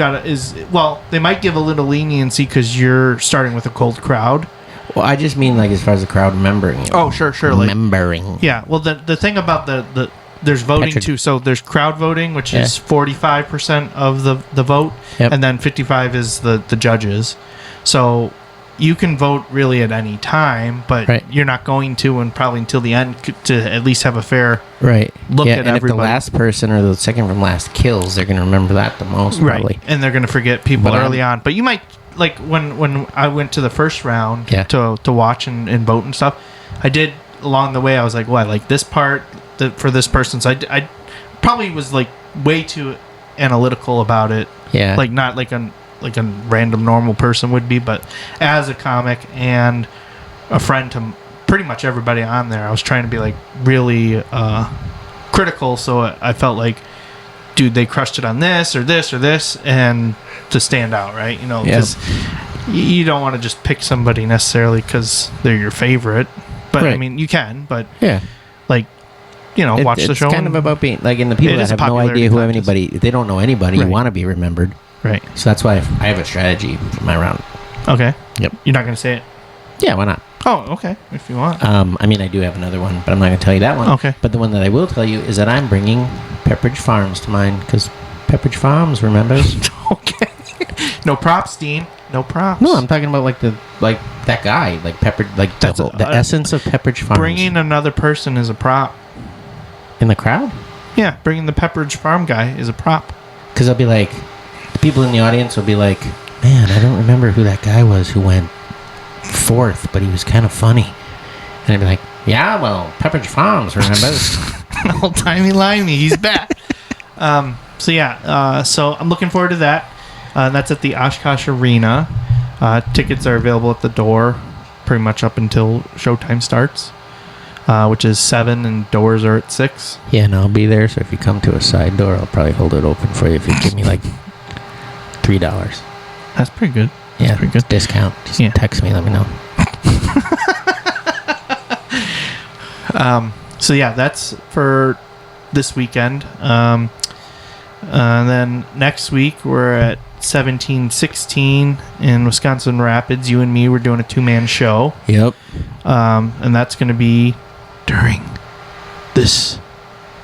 [SPEAKER 3] they might give a little leniency because you're starting with a cold crowd.
[SPEAKER 4] Well, I just mean like as far as the crowd remembering you.
[SPEAKER 3] Oh, sure. Like,
[SPEAKER 4] Remembering.
[SPEAKER 3] yeah. Well, the thing about the there's voting too. So there's crowd voting, which is 45% of the vote, and then 55 is the judges. So you can vote really at any time, but you're not going to, and probably until the end to at least have a fair look at
[SPEAKER 4] and
[SPEAKER 3] everybody.
[SPEAKER 4] if the last person or the second from last kills, they're going to remember that the most, probably.
[SPEAKER 3] And they're going to forget people early on. But you might, like when I went to the first round to watch and vote and stuff, I did along the way. I was like, well, I like this part for this person. So I probably was like way too analytical about it.
[SPEAKER 4] Yeah.
[SPEAKER 3] Like not like a random normal person would be, but as a comic and a friend to pretty much everybody on there, I was trying to be like really critical. So I felt like, dude, they crushed it on this or this or this, and to stand out, right? You know, because you don't want to just pick somebody necessarily because they're your favorite. But I mean, you can, but like, you know, watch the show.
[SPEAKER 4] It's kind of about being like, in the people that have no idea who anybody, they don't know anybody. You want to be remembered.
[SPEAKER 3] Right.
[SPEAKER 4] So that's why I have a strategy for my round.
[SPEAKER 3] Okay.
[SPEAKER 4] Yep.
[SPEAKER 3] You're not going to say it?
[SPEAKER 4] Yeah, why not?
[SPEAKER 3] Oh, okay. If you want.
[SPEAKER 4] I mean, I do have another one, but I'm not going to tell you that one.
[SPEAKER 3] Okay.
[SPEAKER 4] But the one that I will tell you is that I'm bringing Pepperidge Farms to mind, because Pepperidge Farms remembers.
[SPEAKER 3] Okay. No props, Dean. No props.
[SPEAKER 4] No, I'm talking about that guy, like Pepperidge, like the essence of Pepperidge Farms.
[SPEAKER 3] Bringing another person is a prop.
[SPEAKER 4] In the crowd?
[SPEAKER 3] Yeah, bringing the Pepperidge Farm guy is a prop.
[SPEAKER 4] Because I'll be like, the people in the audience will be like, man, I don't remember who that guy was who went fourth, but he was kind of funny. And I'd be like, yeah, well, Pepperidge Farms, remember?
[SPEAKER 3] Old-timey limey, he's back. So I'm looking forward to that. That's at the Oshkosh Arena. Tickets are available at the door pretty much up until showtime starts, which is 7, and doors are at 6.
[SPEAKER 4] Yeah, and I'll be there, so if you come to a side door, I'll probably hold it open for you if you give me like $3.
[SPEAKER 3] That's pretty good.
[SPEAKER 4] Yeah,
[SPEAKER 3] that's pretty good.
[SPEAKER 4] Discount. Just text me, let me know.
[SPEAKER 3] So yeah, that's for this weekend. And then next week we're at 1716 in Wisconsin Rapids. You and me, we're doing a 2-man show.
[SPEAKER 4] Yep.
[SPEAKER 3] And that's going to be during this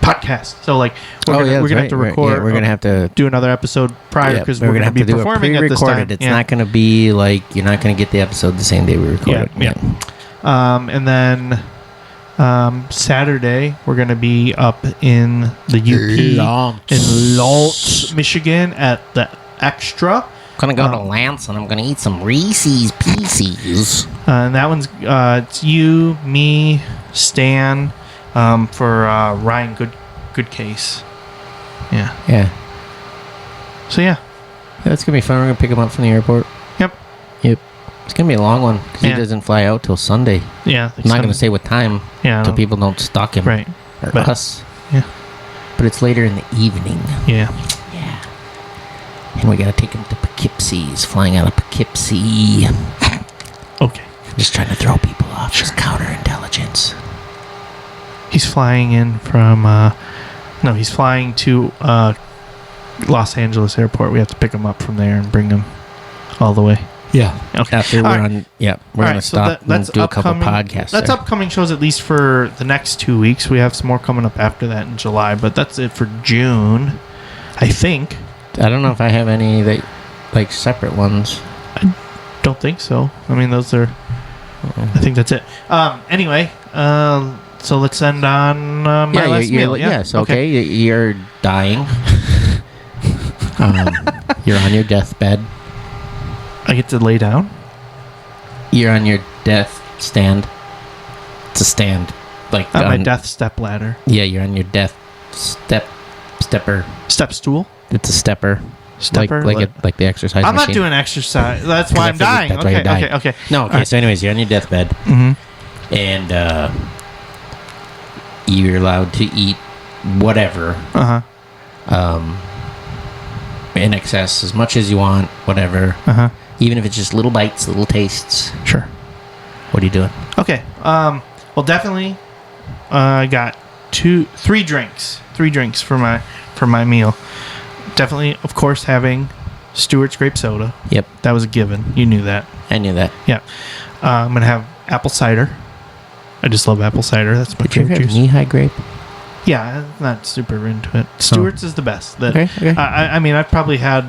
[SPEAKER 3] podcast. So like we're gonna have to record.
[SPEAKER 4] Yeah, we're gonna have to
[SPEAKER 3] do another episode prior because we're gonna have to be performing at this time.
[SPEAKER 4] It's not gonna be like you're not gonna get the episode the same day we record it.
[SPEAKER 3] Yeah. And then Saturday we're gonna be up in the UP in Lawrence, Michigan at the Extra.
[SPEAKER 4] I'm gonna go to Lance and I'm gonna eat some Reese's Pieces.
[SPEAKER 3] And that one's it's you, me, Stan, for Ryan Good Case. Yeah. So yeah,
[SPEAKER 4] that's gonna be fun. We're gonna pick him up from the airport.
[SPEAKER 3] Yep.
[SPEAKER 4] It's gonna be a long one because he doesn't fly out till Sunday.
[SPEAKER 3] Yeah.
[SPEAKER 4] I'm not gonna say what time.
[SPEAKER 3] Yeah.
[SPEAKER 4] So people don't stalk him.
[SPEAKER 3] Right.
[SPEAKER 4] Or us.
[SPEAKER 3] Yeah.
[SPEAKER 4] But it's later in the evening.
[SPEAKER 3] Yeah.
[SPEAKER 4] And we gotta take him to Poughkeepsie's, flying out of Poughkeepsie.
[SPEAKER 3] Okay.
[SPEAKER 4] Just trying to throw people off. Just counterintelligence.
[SPEAKER 3] He's flying in from he's flying to Los Angeles airport. We have to pick him up from there and bring him all the way.
[SPEAKER 4] Yeah.
[SPEAKER 3] Okay.
[SPEAKER 4] After we're on, we're gonna stop and do a couple podcasts.
[SPEAKER 3] That's upcoming shows at least for the next 2 weeks. We have some more coming up after that in July, but that's it for June, I think.
[SPEAKER 4] I don't know if I have any like separate ones.
[SPEAKER 3] I don't think so. I mean, those are. I think that's it. Anyway, so let's end on my last meal.
[SPEAKER 4] Yes. Okay. You're dying. You're on your deathbed.
[SPEAKER 3] I get to lay down.
[SPEAKER 4] You're on your death stand. It's a stand, like
[SPEAKER 3] on my death step ladder.
[SPEAKER 4] Yeah, you're on your death stepper.
[SPEAKER 3] Step stool.
[SPEAKER 4] It's a stepper.
[SPEAKER 3] Stepper,
[SPEAKER 4] like the exercise
[SPEAKER 3] I'm
[SPEAKER 4] machine.
[SPEAKER 3] not doing exercise. That's why I'm dying.
[SPEAKER 4] That's why you're dying.
[SPEAKER 3] Okay.
[SPEAKER 4] No, okay. So anyways, you're on your deathbed.
[SPEAKER 3] Mm-hmm.
[SPEAKER 4] And you're allowed to eat whatever. In excess, as much as you want, whatever. Even if it's just little bites, little tastes.
[SPEAKER 3] Sure.
[SPEAKER 4] What are you doing?
[SPEAKER 3] Okay. Well, definitely, I got 3 drinks. 3 drinks for my meal. Definitely, of course, having Stewart's grape soda.
[SPEAKER 4] Yep.
[SPEAKER 3] That was a given. You knew that.
[SPEAKER 4] I knew that.
[SPEAKER 3] Yeah. I'm going to have apple cider. I just love apple cider. That's my
[SPEAKER 4] favorite juice. Did you ever have knee-high grape?
[SPEAKER 3] Yeah, I'm not super into it. Stewart's is the best.
[SPEAKER 4] Okay.
[SPEAKER 3] I mean, I've probably had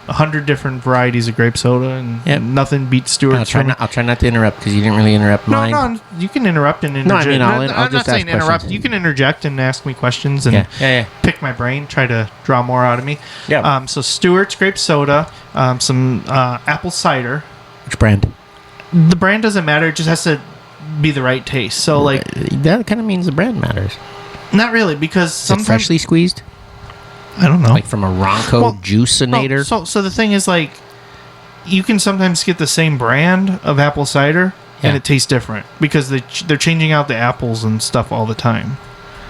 [SPEAKER 3] 100 different varieties of grape soda, and nothing beats Stewart's.
[SPEAKER 4] I'll try not to interrupt because you didn't really interrupt mine.
[SPEAKER 3] No, you can interrupt and interject.
[SPEAKER 4] No, I mean, I'm
[SPEAKER 3] not saying interrupt. You can interject and ask me questions and pick my brain, try to draw more out of me.
[SPEAKER 4] Yeah.
[SPEAKER 3] So Stewart's grape soda, some apple cider.
[SPEAKER 4] Which brand?
[SPEAKER 3] The brand doesn't matter. It just has to be the right taste. So like
[SPEAKER 4] that kind of means the brand matters.
[SPEAKER 3] Not really, because sometimes
[SPEAKER 4] freshly squeezed.
[SPEAKER 3] I don't know.
[SPEAKER 4] Like from a Ronco juicinator.
[SPEAKER 3] No, so the thing is, like, you can sometimes get the same brand of apple cider and it tastes different because they're changing out the apples and stuff all the time.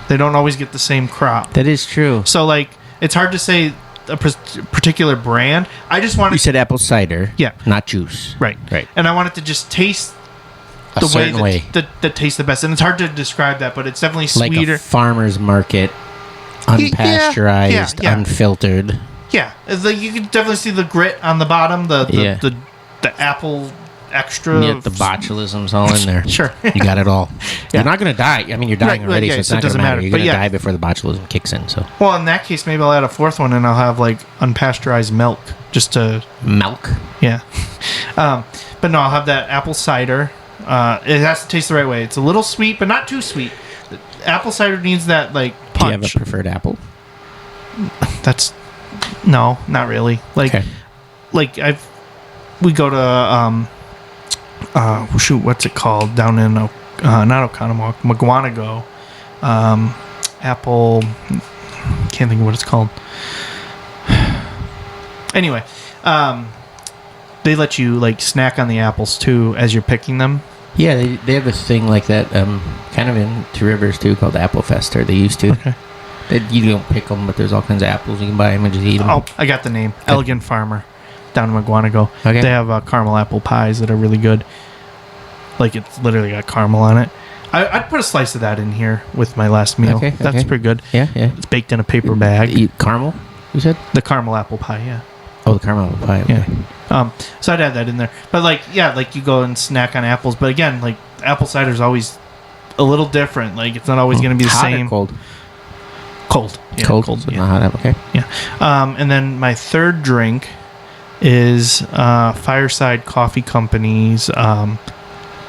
[SPEAKER 3] They don't always get the same crop.
[SPEAKER 4] That is true.
[SPEAKER 3] So like, it's hard to say a particular brand. I just wanted.
[SPEAKER 4] You said apple cider.
[SPEAKER 3] Yeah.
[SPEAKER 4] Not juice.
[SPEAKER 3] Right. And I wanted to just taste the way that tastes the best, and it's hard to describe that, but it's definitely sweeter.
[SPEAKER 4] Like a farmer's market, unpasteurized, unfiltered.
[SPEAKER 3] Yeah, you can definitely see the grit on the bottom. The apple extra.
[SPEAKER 4] Yeah, the botulism's all in there.
[SPEAKER 3] Sure.
[SPEAKER 4] You got it all. You're not going to die. I mean, you're dying already, so it's not going to matter. You're going to die before the botulism kicks in. So.
[SPEAKER 3] Well, in that case, maybe I'll add a fourth one, and I'll have like unpasteurized milk, just to
[SPEAKER 4] milk.
[SPEAKER 3] Yeah. But no, I'll have that apple cider. It has to taste the right way. It's a little sweet, but not too sweet. Apple cider needs that like punch.
[SPEAKER 4] Do you have a preferred apple?
[SPEAKER 3] No, not really. Like,
[SPEAKER 4] okay.
[SPEAKER 3] We go to what's it called down in not Oconomowoc, McGuanago, apple. Can't think of what it's called. Anyway, they let you like snack on the apples too as you're picking them.
[SPEAKER 4] Yeah, they have this thing like that, kind of in Two Rivers too, called Apple Fest, or they used to.
[SPEAKER 3] Okay.
[SPEAKER 4] You don't pick them, but there's all kinds of apples you can buy them and just eat them.
[SPEAKER 3] Oh, I got the name. Okay. Elegant Farmer, down in McGuanago.
[SPEAKER 4] Okay.
[SPEAKER 3] They have caramel apple pies that are really good. Like, it's literally got caramel on it. I'd put a slice of that in here with my last meal.
[SPEAKER 4] Okay,
[SPEAKER 3] That's pretty good.
[SPEAKER 4] Yeah.
[SPEAKER 3] It's baked in a paper bag.
[SPEAKER 4] Eat caramel, you said?
[SPEAKER 3] The caramel apple pie, yeah.
[SPEAKER 4] Oh, the caramel apple pie, okay.
[SPEAKER 3] Yeah. So I'd add that in there. But, like you go and snack on apples. But, again, like, apple cider is always a little different. Like, it's not always going to be the same.
[SPEAKER 4] Hot or cold?
[SPEAKER 3] Cold. Yeah,
[SPEAKER 4] cold.
[SPEAKER 3] Yeah.
[SPEAKER 4] Not hot, okay.
[SPEAKER 3] Yeah. And then my third drink is Fireside Coffee Company's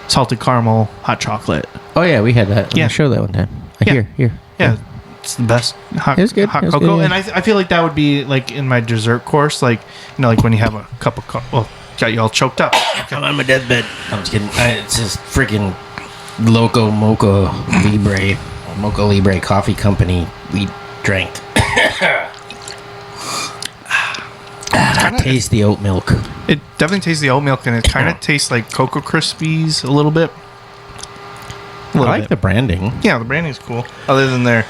[SPEAKER 3] salted caramel hot chocolate.
[SPEAKER 4] Oh, yeah, we had that on the show that one time. Here.
[SPEAKER 3] Yeah. It's the best hot cocoa.
[SPEAKER 4] Good, yeah.
[SPEAKER 3] And I feel like that would be, like, in my dessert course. Like, like when you have a cup of coffee. Well, got you all choked up.
[SPEAKER 4] I'm on my deathbed. I'm just kidding. It's just freaking Loco Mocha Libre Coffee Company we drank. I taste the oat milk.
[SPEAKER 3] It definitely tastes the oat milk, and it kind of tastes like Cocoa Krispies a little bit.
[SPEAKER 4] I like the branding.
[SPEAKER 3] Yeah, the branding's cool. Other than their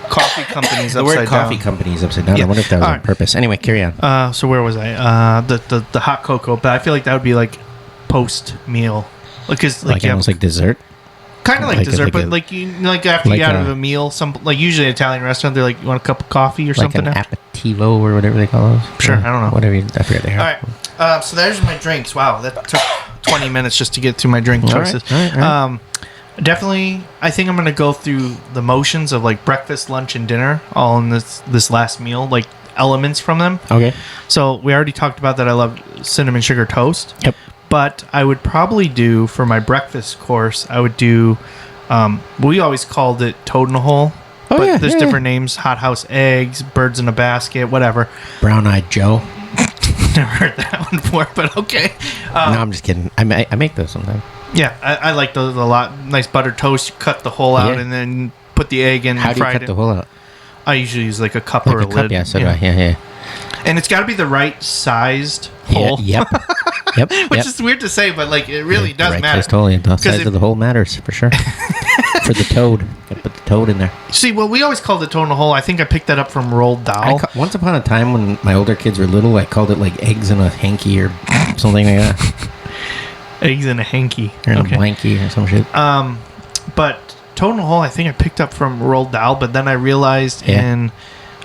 [SPEAKER 3] coffee company's
[SPEAKER 4] the
[SPEAKER 3] upside
[SPEAKER 4] word coffee
[SPEAKER 3] down.
[SPEAKER 4] company's upside down.
[SPEAKER 3] Yeah.
[SPEAKER 4] I wonder if that was
[SPEAKER 3] All
[SPEAKER 4] on
[SPEAKER 3] right.
[SPEAKER 4] purpose. Anyway, carry on.
[SPEAKER 3] So where was I? The hot cocoa, but I feel like that would be like post meal, because
[SPEAKER 4] Like almost like dessert.
[SPEAKER 3] kind of like dessert, but after you get out of a meal, usually an Italian restaurant, they're like, you want a cup of coffee or
[SPEAKER 4] like
[SPEAKER 3] something?
[SPEAKER 4] an aperitivo or whatever they call those.
[SPEAKER 3] Sure, I don't know.
[SPEAKER 4] Whatever, I forget they have.
[SPEAKER 3] All right. So there's my drinks. Wow, that took 20 minutes just to get through my drink choices.
[SPEAKER 4] All right.
[SPEAKER 3] Definitely, I think I'm going to go through the motions of like breakfast, lunch, and dinner all in this last meal, like elements from them.
[SPEAKER 4] Okay.
[SPEAKER 3] So we already talked about that I love cinnamon sugar toast.
[SPEAKER 4] Yep.
[SPEAKER 3] But I would probably do, for my breakfast course, I would do, we always called it toad in a hole.
[SPEAKER 4] Oh,
[SPEAKER 3] but
[SPEAKER 4] yeah,
[SPEAKER 3] there's
[SPEAKER 4] yeah,
[SPEAKER 3] different names, hothouse eggs, birds in a basket, whatever.
[SPEAKER 4] Brown-eyed Joe.
[SPEAKER 3] Never heard that one before, but okay.
[SPEAKER 4] No, I'm just kidding. I make those sometimes.
[SPEAKER 3] Yeah, I like those a lot. Nice buttered toast. You cut the hole out and then put the egg in.
[SPEAKER 4] How
[SPEAKER 3] and
[SPEAKER 4] do you
[SPEAKER 3] fry
[SPEAKER 4] cut
[SPEAKER 3] it.
[SPEAKER 4] the hole out?
[SPEAKER 3] I usually use like a cup
[SPEAKER 4] Like
[SPEAKER 3] or
[SPEAKER 4] a
[SPEAKER 3] a
[SPEAKER 4] cup,
[SPEAKER 3] lid.
[SPEAKER 4] yeah, so do I. Yeah.
[SPEAKER 3] And it's got to be the right sized hole.
[SPEAKER 4] Yep. Yep.
[SPEAKER 3] Which is weird to say, but like it really does
[SPEAKER 4] right
[SPEAKER 3] matter.
[SPEAKER 4] Totally. The size of the hole matters for sure. For the toad, gotta put the toad in there.
[SPEAKER 3] See, well, we always called it toad in a hole. I think I picked that up from Roald Dahl.
[SPEAKER 4] Once upon a time, when my older kids were little, I called it like eggs in a hanky or something like that.
[SPEAKER 3] Eggs in a hanky.
[SPEAKER 4] Or in a blankie or some shit.
[SPEAKER 3] But toad in a hole, I think I picked up from Roald Dahl, but then I realized in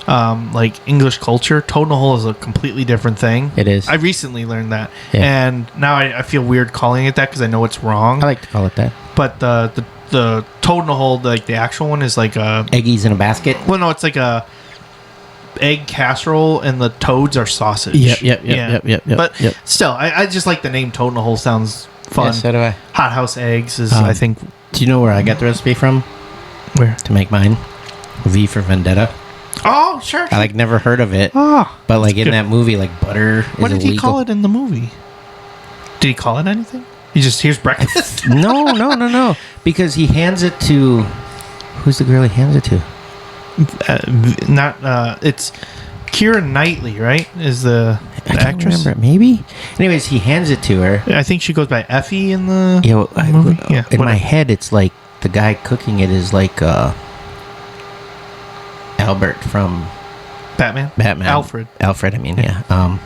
[SPEAKER 3] like English culture, toad in a hole is a completely different thing.
[SPEAKER 4] It is.
[SPEAKER 3] I recently learned that.
[SPEAKER 4] Yeah.
[SPEAKER 3] And now I feel weird calling it that because I know it's wrong.
[SPEAKER 4] I like to call it that.
[SPEAKER 3] But the toad in a hole, like the actual one, is like a
[SPEAKER 4] Eggies in a basket.
[SPEAKER 3] Well, no, it's like a egg casserole, and the toads are sausage.
[SPEAKER 4] Yep.
[SPEAKER 3] But still, I just like the name toad in a hole. Sounds fun.
[SPEAKER 4] Yeah, so do I.
[SPEAKER 3] Hothouse eggs is, I think.
[SPEAKER 4] Do you know where I got the recipe from?
[SPEAKER 3] Where?
[SPEAKER 4] To make mine? V for Vendetta.
[SPEAKER 3] Oh, sure.
[SPEAKER 4] I like never heard of it.
[SPEAKER 3] Oh,
[SPEAKER 4] but like in that movie, like butter is illegal.
[SPEAKER 3] What did he call it in the movie? Did he call it anything? He just, here's breakfast?
[SPEAKER 4] No. Because he hands it to... Who's the girl he hands it to?
[SPEAKER 3] It's Keira Knightley, right? Is the
[SPEAKER 4] I can't
[SPEAKER 3] actress?
[SPEAKER 4] remember. Maybe? Anyways, he hands it to her.
[SPEAKER 3] I think she goes by Effie in the
[SPEAKER 4] movie.
[SPEAKER 3] Yeah,
[SPEAKER 4] in my head, it's like the guy cooking it is like Albert from
[SPEAKER 3] Batman. Alfred,
[SPEAKER 4] I mean, yeah.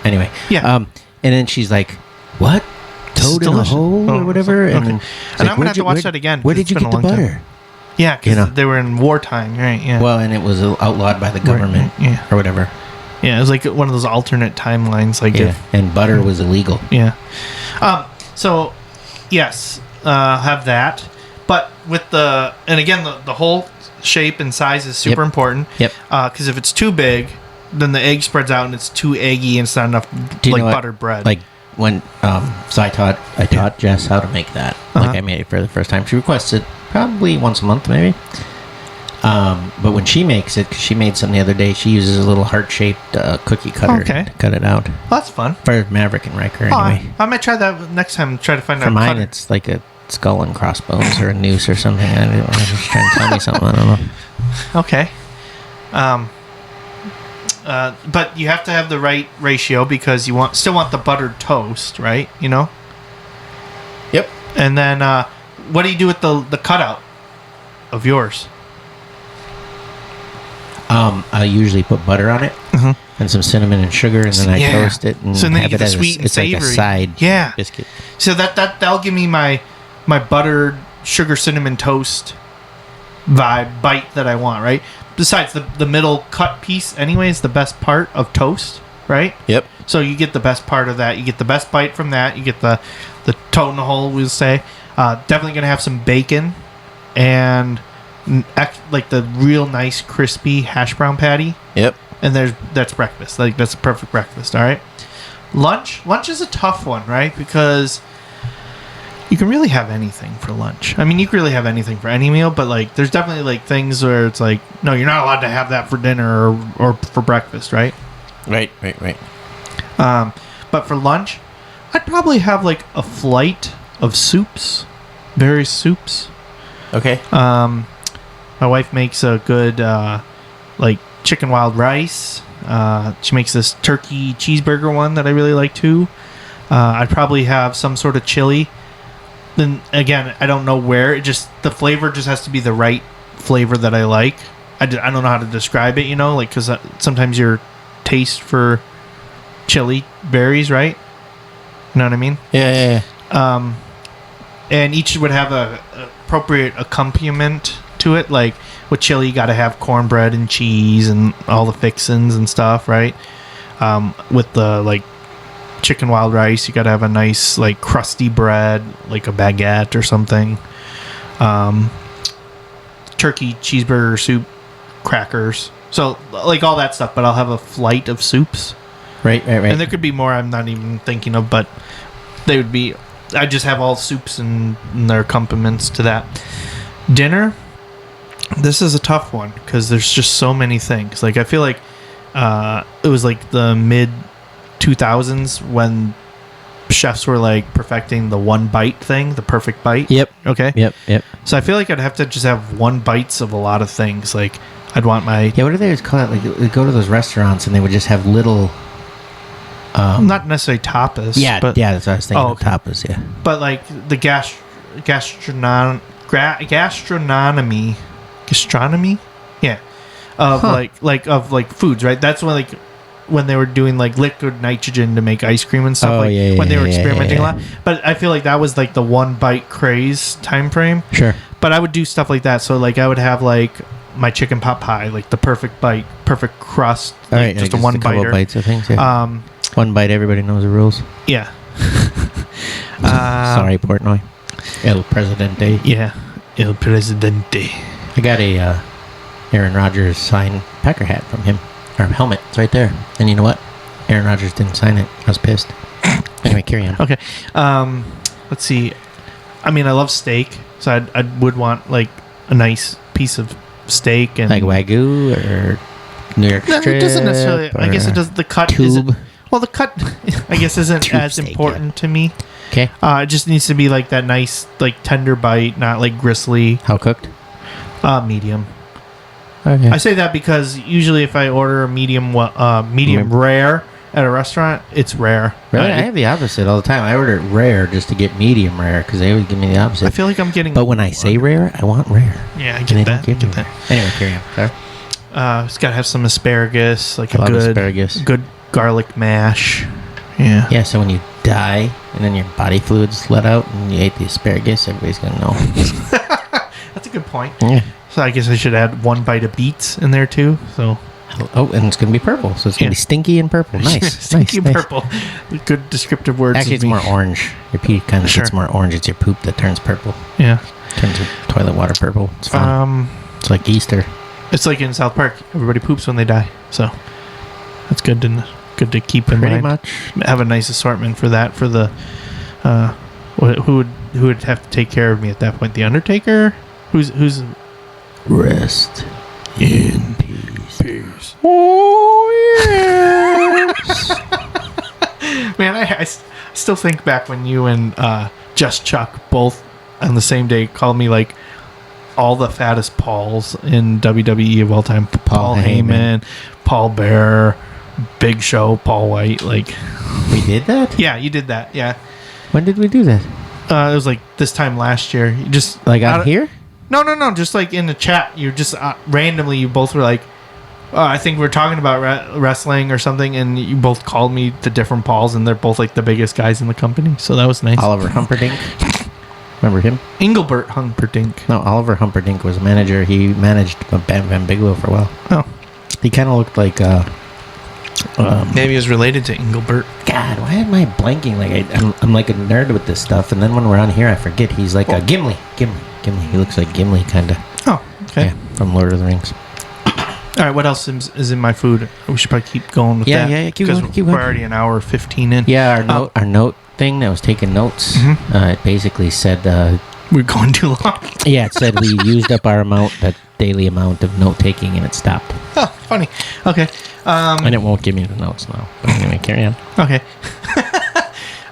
[SPEAKER 4] Anyway.
[SPEAKER 3] Yeah.
[SPEAKER 4] And then she's like, what? Toad in a hole or whatever?
[SPEAKER 3] Okay.
[SPEAKER 4] And
[SPEAKER 3] I'm going to have to watch that again.
[SPEAKER 4] Where did you get the butter?
[SPEAKER 3] Yeah, because they were in wartime, right? Yeah.
[SPEAKER 4] Well, and it was outlawed by the government, or whatever.
[SPEAKER 3] Yeah, it was like one of those alternate timelines. Like
[SPEAKER 4] and butter was illegal.
[SPEAKER 3] Yeah. So, yes, have that. But with and again, the whole shape and size is super important.
[SPEAKER 4] Yep.
[SPEAKER 3] Because if it's too big, then the egg spreads out and it's too eggy and it's not enough buttered bread.
[SPEAKER 4] Like when, so I taught Jess how to make that. Like I made it for the first time. She requested probably once a month, maybe. But when she makes it, 'cause she made some the other day, she uses a little heart-shaped cookie cutter to cut it out.
[SPEAKER 3] Well, that's fun.
[SPEAKER 4] For Maverick and Riker, anyway.
[SPEAKER 3] I might try that next time. Try to find out.
[SPEAKER 4] For mine, it's like a skull and crossbones or a noose or something. I don't know. Just trying to tell me something. I don't know.
[SPEAKER 3] Okay. But you have to have the right ratio because you still want the buttered toast, right? You know.
[SPEAKER 4] Yep.
[SPEAKER 3] And then, what do you do with the cutout of yours?
[SPEAKER 4] I usually put butter on it and some cinnamon and sugar, and then I toast it and
[SPEAKER 3] so then
[SPEAKER 4] have
[SPEAKER 3] you
[SPEAKER 4] it
[SPEAKER 3] get
[SPEAKER 4] as
[SPEAKER 3] the sweet and
[SPEAKER 4] it's
[SPEAKER 3] savory.
[SPEAKER 4] like a side biscuit.
[SPEAKER 3] So that'll give me my buttered sugar cinnamon toast bite that I want, right? Besides the middle cut piece, anyway, is the best part of toast, right?
[SPEAKER 4] Yep.
[SPEAKER 3] So you get the best part of that. You get the best bite from that. You get the toe in the hole, we'll say. Definitely gonna have some bacon and like the real nice crispy hash brown patty.
[SPEAKER 4] Yep.
[SPEAKER 3] And that's breakfast. Like that's a perfect breakfast. All right. Lunch is a tough one, right? Because you can really have anything for lunch. I mean, you can really have anything for any meal, but like there's definitely like things where it's like, no, you're not allowed to have that for dinner or for breakfast, right?
[SPEAKER 4] Right.
[SPEAKER 3] But for lunch, I'd probably have like a flight of soups, various soups.
[SPEAKER 4] Okay.
[SPEAKER 3] My wife makes a good like chicken wild rice. She makes this turkey cheeseburger one that I really like too. I'd probably have some sort of chili. Then again, I don't know where. The flavor just has to be the right flavor that I like. I don't know how to describe it, like because sometimes your taste for chili varies, right? You know what I mean?
[SPEAKER 4] Yeah.
[SPEAKER 3] And each would have a appropriate accompaniment to it. Like with chili, you got to have cornbread and cheese and all the fixins and stuff, right? With the like chicken wild rice, you got to have a nice like crusty bread, like a baguette or something. Turkey cheeseburger soup, crackers. So like all that stuff, but I'll have a flight of soups.
[SPEAKER 4] Right.
[SPEAKER 3] And there could be more I'm not even thinking of, but they would be. I just have all soups and their accompaniments to that. Dinner. This is a tough one because there's just so many things. Like I feel like it was like the mid 2000s when chefs were like perfecting the one bite thing, the perfect bite.
[SPEAKER 4] Yep.
[SPEAKER 3] Okay.
[SPEAKER 4] Yep.
[SPEAKER 3] So I feel like I'd have to just have one bites of a lot of things. Like I'd want my
[SPEAKER 4] what do they always call it? Like they go to those restaurants and they would just have little.
[SPEAKER 3] Not necessarily tapas.
[SPEAKER 4] Yeah, that's what I was thinking.
[SPEAKER 3] Okay.
[SPEAKER 4] Tapas, yeah.
[SPEAKER 3] But like the gastronomy, yeah, of like foods, right? That's when they were doing like liquid nitrogen to make ice cream and stuff. When they were experimenting a lot. But I feel like that was like the one bite craze time frame.
[SPEAKER 4] Sure.
[SPEAKER 3] But I would do stuff like that. So like I would have like my chicken pot pie, like the perfect bite, perfect crust,
[SPEAKER 4] all right,
[SPEAKER 3] just a one biter.
[SPEAKER 4] Bites of things. Yeah. One bite, everybody knows the rules.
[SPEAKER 3] Yeah.
[SPEAKER 4] Sorry, Portnoy. El Presidente.
[SPEAKER 3] Yeah, El Presidente.
[SPEAKER 4] I got a Aaron Rodgers signed Packer hat from him. Or helmet. It's right there. And you know what? Aaron Rodgers didn't sign it. I was pissed. Anyway, carry on.
[SPEAKER 3] Okay. Let's see. I mean, I love steak, so I would want like a nice piece of steak and
[SPEAKER 4] like Wagyu or New York strip.
[SPEAKER 3] It doesn't necessarily. I guess it does. The cut
[SPEAKER 4] tube.
[SPEAKER 3] Isn't. Well, the cut, I guess, isn't as
[SPEAKER 4] steak,
[SPEAKER 3] important to me.
[SPEAKER 4] Okay.
[SPEAKER 3] It just needs to be like that nice, like tender bite, not like gristly.
[SPEAKER 4] How cooked?
[SPEAKER 3] Medium.
[SPEAKER 4] Okay.
[SPEAKER 3] I say that because usually if I order a medium rare at a restaurant, it's rare.
[SPEAKER 4] Really? I have the opposite all the time. I order it rare just to get medium rare because they always give me the opposite.
[SPEAKER 3] I feel like I'm getting.
[SPEAKER 4] But when I say rare, I want rare.
[SPEAKER 3] Yeah, I get that.
[SPEAKER 4] Anyway, carry on. Sorry.
[SPEAKER 3] It's got to have some asparagus, like
[SPEAKER 4] a good asparagus.
[SPEAKER 3] Good garlic mash. Yeah.
[SPEAKER 4] Yeah, so when you die and then your body fluids let out and you ate the asparagus, everybody's going to know.
[SPEAKER 3] that's a good point.
[SPEAKER 4] Yeah.
[SPEAKER 3] So I guess I should add 1 bite of beets in there too. So.
[SPEAKER 4] Oh, and it's going to be purple. So it's going to be stinky and purple. Nice.
[SPEAKER 3] Stinky
[SPEAKER 4] nice,
[SPEAKER 3] and purple. Good descriptive words.
[SPEAKER 4] Actually, it's more orange. Your pee kind of gets more orange. It's your poop that turns purple.
[SPEAKER 3] Yeah.
[SPEAKER 4] Turns your toilet water purple. It's fun. It's like Easter.
[SPEAKER 3] It's like in South Park. Everybody poops when they die. So that's good to keep in
[SPEAKER 4] Pretty
[SPEAKER 3] mind.
[SPEAKER 4] much.
[SPEAKER 3] Have a nice assortment for that. For the who would have to take care of me at that point? The Undertaker? Who's
[SPEAKER 4] Rest in peace.
[SPEAKER 3] Oh yes. Man, I still think back when you and Just Chuck both on the same day called me like all the fattest Pauls in WWE of all time. Paul Heyman, Paul Bearer, Big Show, Paul White. Like,
[SPEAKER 4] we did that?
[SPEAKER 3] Yeah, you did that. Yeah.
[SPEAKER 4] When did we do that?
[SPEAKER 3] It was like this time last year. You just
[SPEAKER 4] like out here?
[SPEAKER 3] No. Just like in the chat, you just randomly, you both were like, I think we're talking about wrestling or something, and you both called me the different Pauls, and they're both like the biggest guys in the company. So that was nice.
[SPEAKER 4] Oliver Humperdinck. Remember him?
[SPEAKER 3] Engelbert Humperdinck.
[SPEAKER 4] No, Oliver Humperdinck was a manager. He managed Bam Bam Bigelow for a while.
[SPEAKER 3] Oh.
[SPEAKER 4] He kind of looked like...
[SPEAKER 3] maybe he was related to Engelbert.
[SPEAKER 4] God, why am I blanking? Like I'm like a nerd with this stuff, and then when we're on here, I forget. He's like a Gimli. He looks like Gimli, kind of.
[SPEAKER 3] Oh, okay.
[SPEAKER 4] Yeah, from Lord of the Rings.
[SPEAKER 3] All right, what else is in my food? We should probably keep going with that.
[SPEAKER 4] Yeah, keep going.
[SPEAKER 3] We're already an hour 15 in.
[SPEAKER 4] Yeah, our note thing that was taking notes.
[SPEAKER 3] Mm-hmm.
[SPEAKER 4] It basically said
[SPEAKER 3] we're going too long.
[SPEAKER 4] Yeah, it said we used up our that daily amount of note taking, and it stopped.
[SPEAKER 3] Oh, funny. Okay.
[SPEAKER 4] And it won't give me the notes now. But anyway, carry on.
[SPEAKER 3] Okay.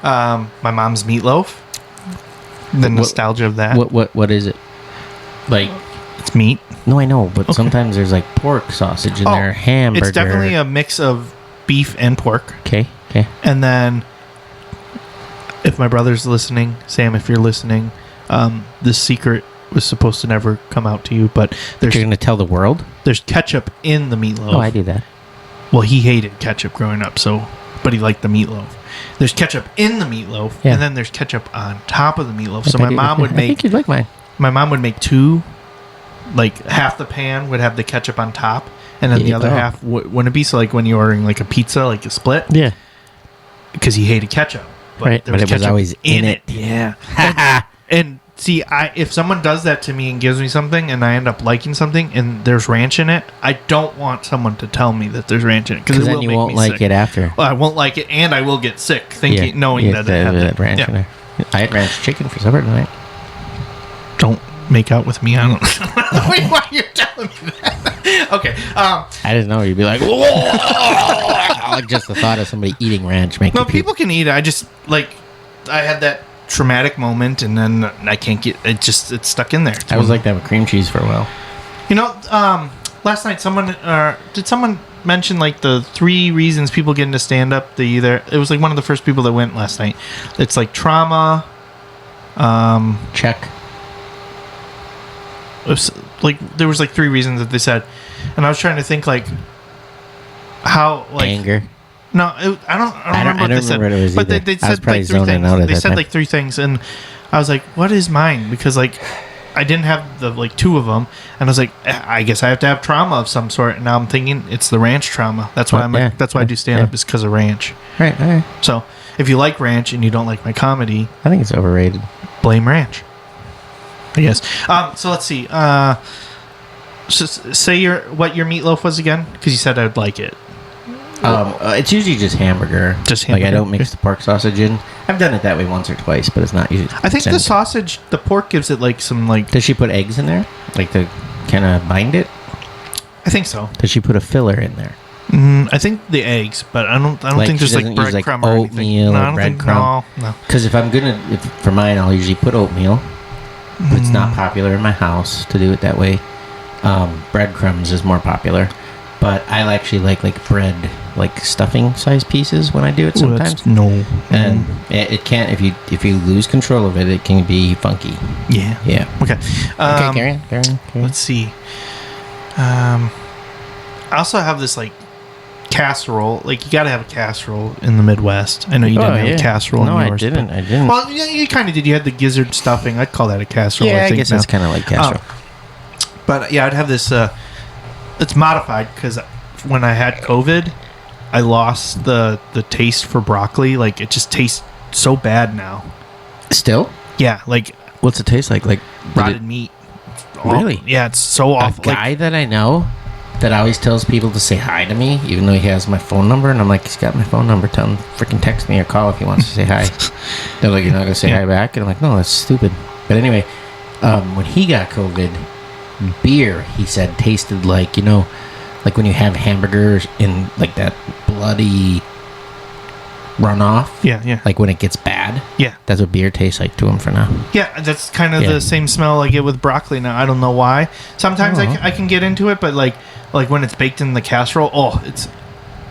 [SPEAKER 3] My mom's meatloaf. The nostalgia of that.
[SPEAKER 4] What is it? Like,
[SPEAKER 3] it's meat.
[SPEAKER 4] No, I know, but sometimes there's like pork sausage in there, hamburger.
[SPEAKER 3] It's definitely a mix of beef and pork.
[SPEAKER 4] Okay.
[SPEAKER 3] And then, if my brother's listening, Sam, if you're listening, this secret was supposed to never come out to you, but
[SPEAKER 4] you're going to tell the world?
[SPEAKER 3] There's ketchup in the meatloaf.
[SPEAKER 4] Oh, I do that.
[SPEAKER 3] Well, he hated ketchup growing up, but he liked the meatloaf. There's ketchup in the meatloaf, and then there's ketchup on top of the meatloaf. So my mom would make...
[SPEAKER 4] I think you'd like mine.
[SPEAKER 3] My mom would make two, like half the pan would have the ketchup on top, and then the other half wouldn't be. So like when you're ordering like a pizza, like a split.
[SPEAKER 4] Yeah.
[SPEAKER 3] Because he hated ketchup.
[SPEAKER 4] But it was always in it.
[SPEAKER 3] Yeah. and see, if someone does that to me and gives me something and I end up liking something and there's ranch in it, I don't want someone to tell me that there's ranch in it. Because
[SPEAKER 4] then you won't like it after.
[SPEAKER 3] Well, I won't like it, and I will get sick knowing that it had
[SPEAKER 4] ranch in there. I had ranch chicken for supper tonight.
[SPEAKER 3] Don't make out with me. I don't know why you're telling me that. Okay.
[SPEAKER 4] I didn't know. You'd be like, whoa! Like just the thought of somebody eating ranch makes
[SPEAKER 3] No, people can eat it. I just, I had that traumatic moment, and then I can't get it. It's stuck in there.
[SPEAKER 4] I was like that with cream cheese for a while.
[SPEAKER 3] You know, last night did someone mention like the 3 reasons people get into stand-up? It was like one of the first people that went last night. It's like trauma.
[SPEAKER 4] Check.
[SPEAKER 3] There was like 3 reasons that they said, and I was trying to think like how
[SPEAKER 4] anger.
[SPEAKER 3] No, I don't remember what they said.
[SPEAKER 4] What it was,
[SPEAKER 3] but they said like 3 things. They said like 3 things, and I was like, "What is mine?" Because like I didn't have the 2 of them, and I was like, "I guess I have to have trauma of some sort." And now I'm thinking it's the ranch trauma. That's why that's why I do stand up is because of ranch.
[SPEAKER 4] Right. All right.
[SPEAKER 3] So if you like ranch and you don't like my comedy,
[SPEAKER 4] I think it's overrated.
[SPEAKER 3] Blame ranch. I guess. So let's see. Say what your meatloaf was again, because you said I'd like it.
[SPEAKER 4] It's usually just hamburger. Like I don't mix the pork sausage in. I've done it that way once or twice, but it's not usually.
[SPEAKER 3] I think the sausage, the pork gives it like some like.
[SPEAKER 4] Does she put eggs in there, like to kind of bind it?
[SPEAKER 3] I think so.
[SPEAKER 4] Does she put a filler in there?
[SPEAKER 3] I think the eggs, but I don't think there's like breadcrumb or
[SPEAKER 4] oatmeal or breadcrumb.
[SPEAKER 3] No.
[SPEAKER 4] Because if I'm for mine, I'll usually put oatmeal. But it's not popular in my house to do it that way. Breadcrumbs is more popular, but I actually like bread, like stuffing size pieces when I do it sometimes. And it can't if you lose control of it, it can be funky.
[SPEAKER 3] Yeah. Okay.
[SPEAKER 4] Okay, carry on.
[SPEAKER 3] Let's see. I also have this casserole. Like you got to have a casserole in the Midwest. I know you didn't have a casserole in yours.
[SPEAKER 4] I didn't.
[SPEAKER 3] Well, yeah, you kind of did. You had the gizzard stuffing. I'd call that a casserole.
[SPEAKER 4] Yeah, I guess it's kind of like casserole.
[SPEAKER 3] But yeah, I'd have this. It's modified because when I had COVID, I lost the taste for broccoli. Like it just tastes so bad now.
[SPEAKER 4] Still?
[SPEAKER 3] Yeah, like
[SPEAKER 4] What's it taste like? Like
[SPEAKER 3] rotted meat.
[SPEAKER 4] Really?
[SPEAKER 3] Yeah, it's so awful.
[SPEAKER 4] A guy that I know that always tells people to say hi to me, even though he has my phone number, and I'm like, he's got my phone number. Tell him freaking text me or call if he wants to say hi. They're like, you're not gonna say hi back, and I'm like, no, that's stupid. But anyway, when he got COVID, beer, he said, tasted like, you know, like when you have hamburgers in like that bloody runoff.
[SPEAKER 3] Yeah.
[SPEAKER 4] Like when it gets bad.
[SPEAKER 3] Yeah.
[SPEAKER 4] That's what beer tastes like to him for now.
[SPEAKER 3] Yeah, that's kind of the same smell I get with broccoli now. I don't know why. Sometimes I can get into it, but like when it's baked in the casserole,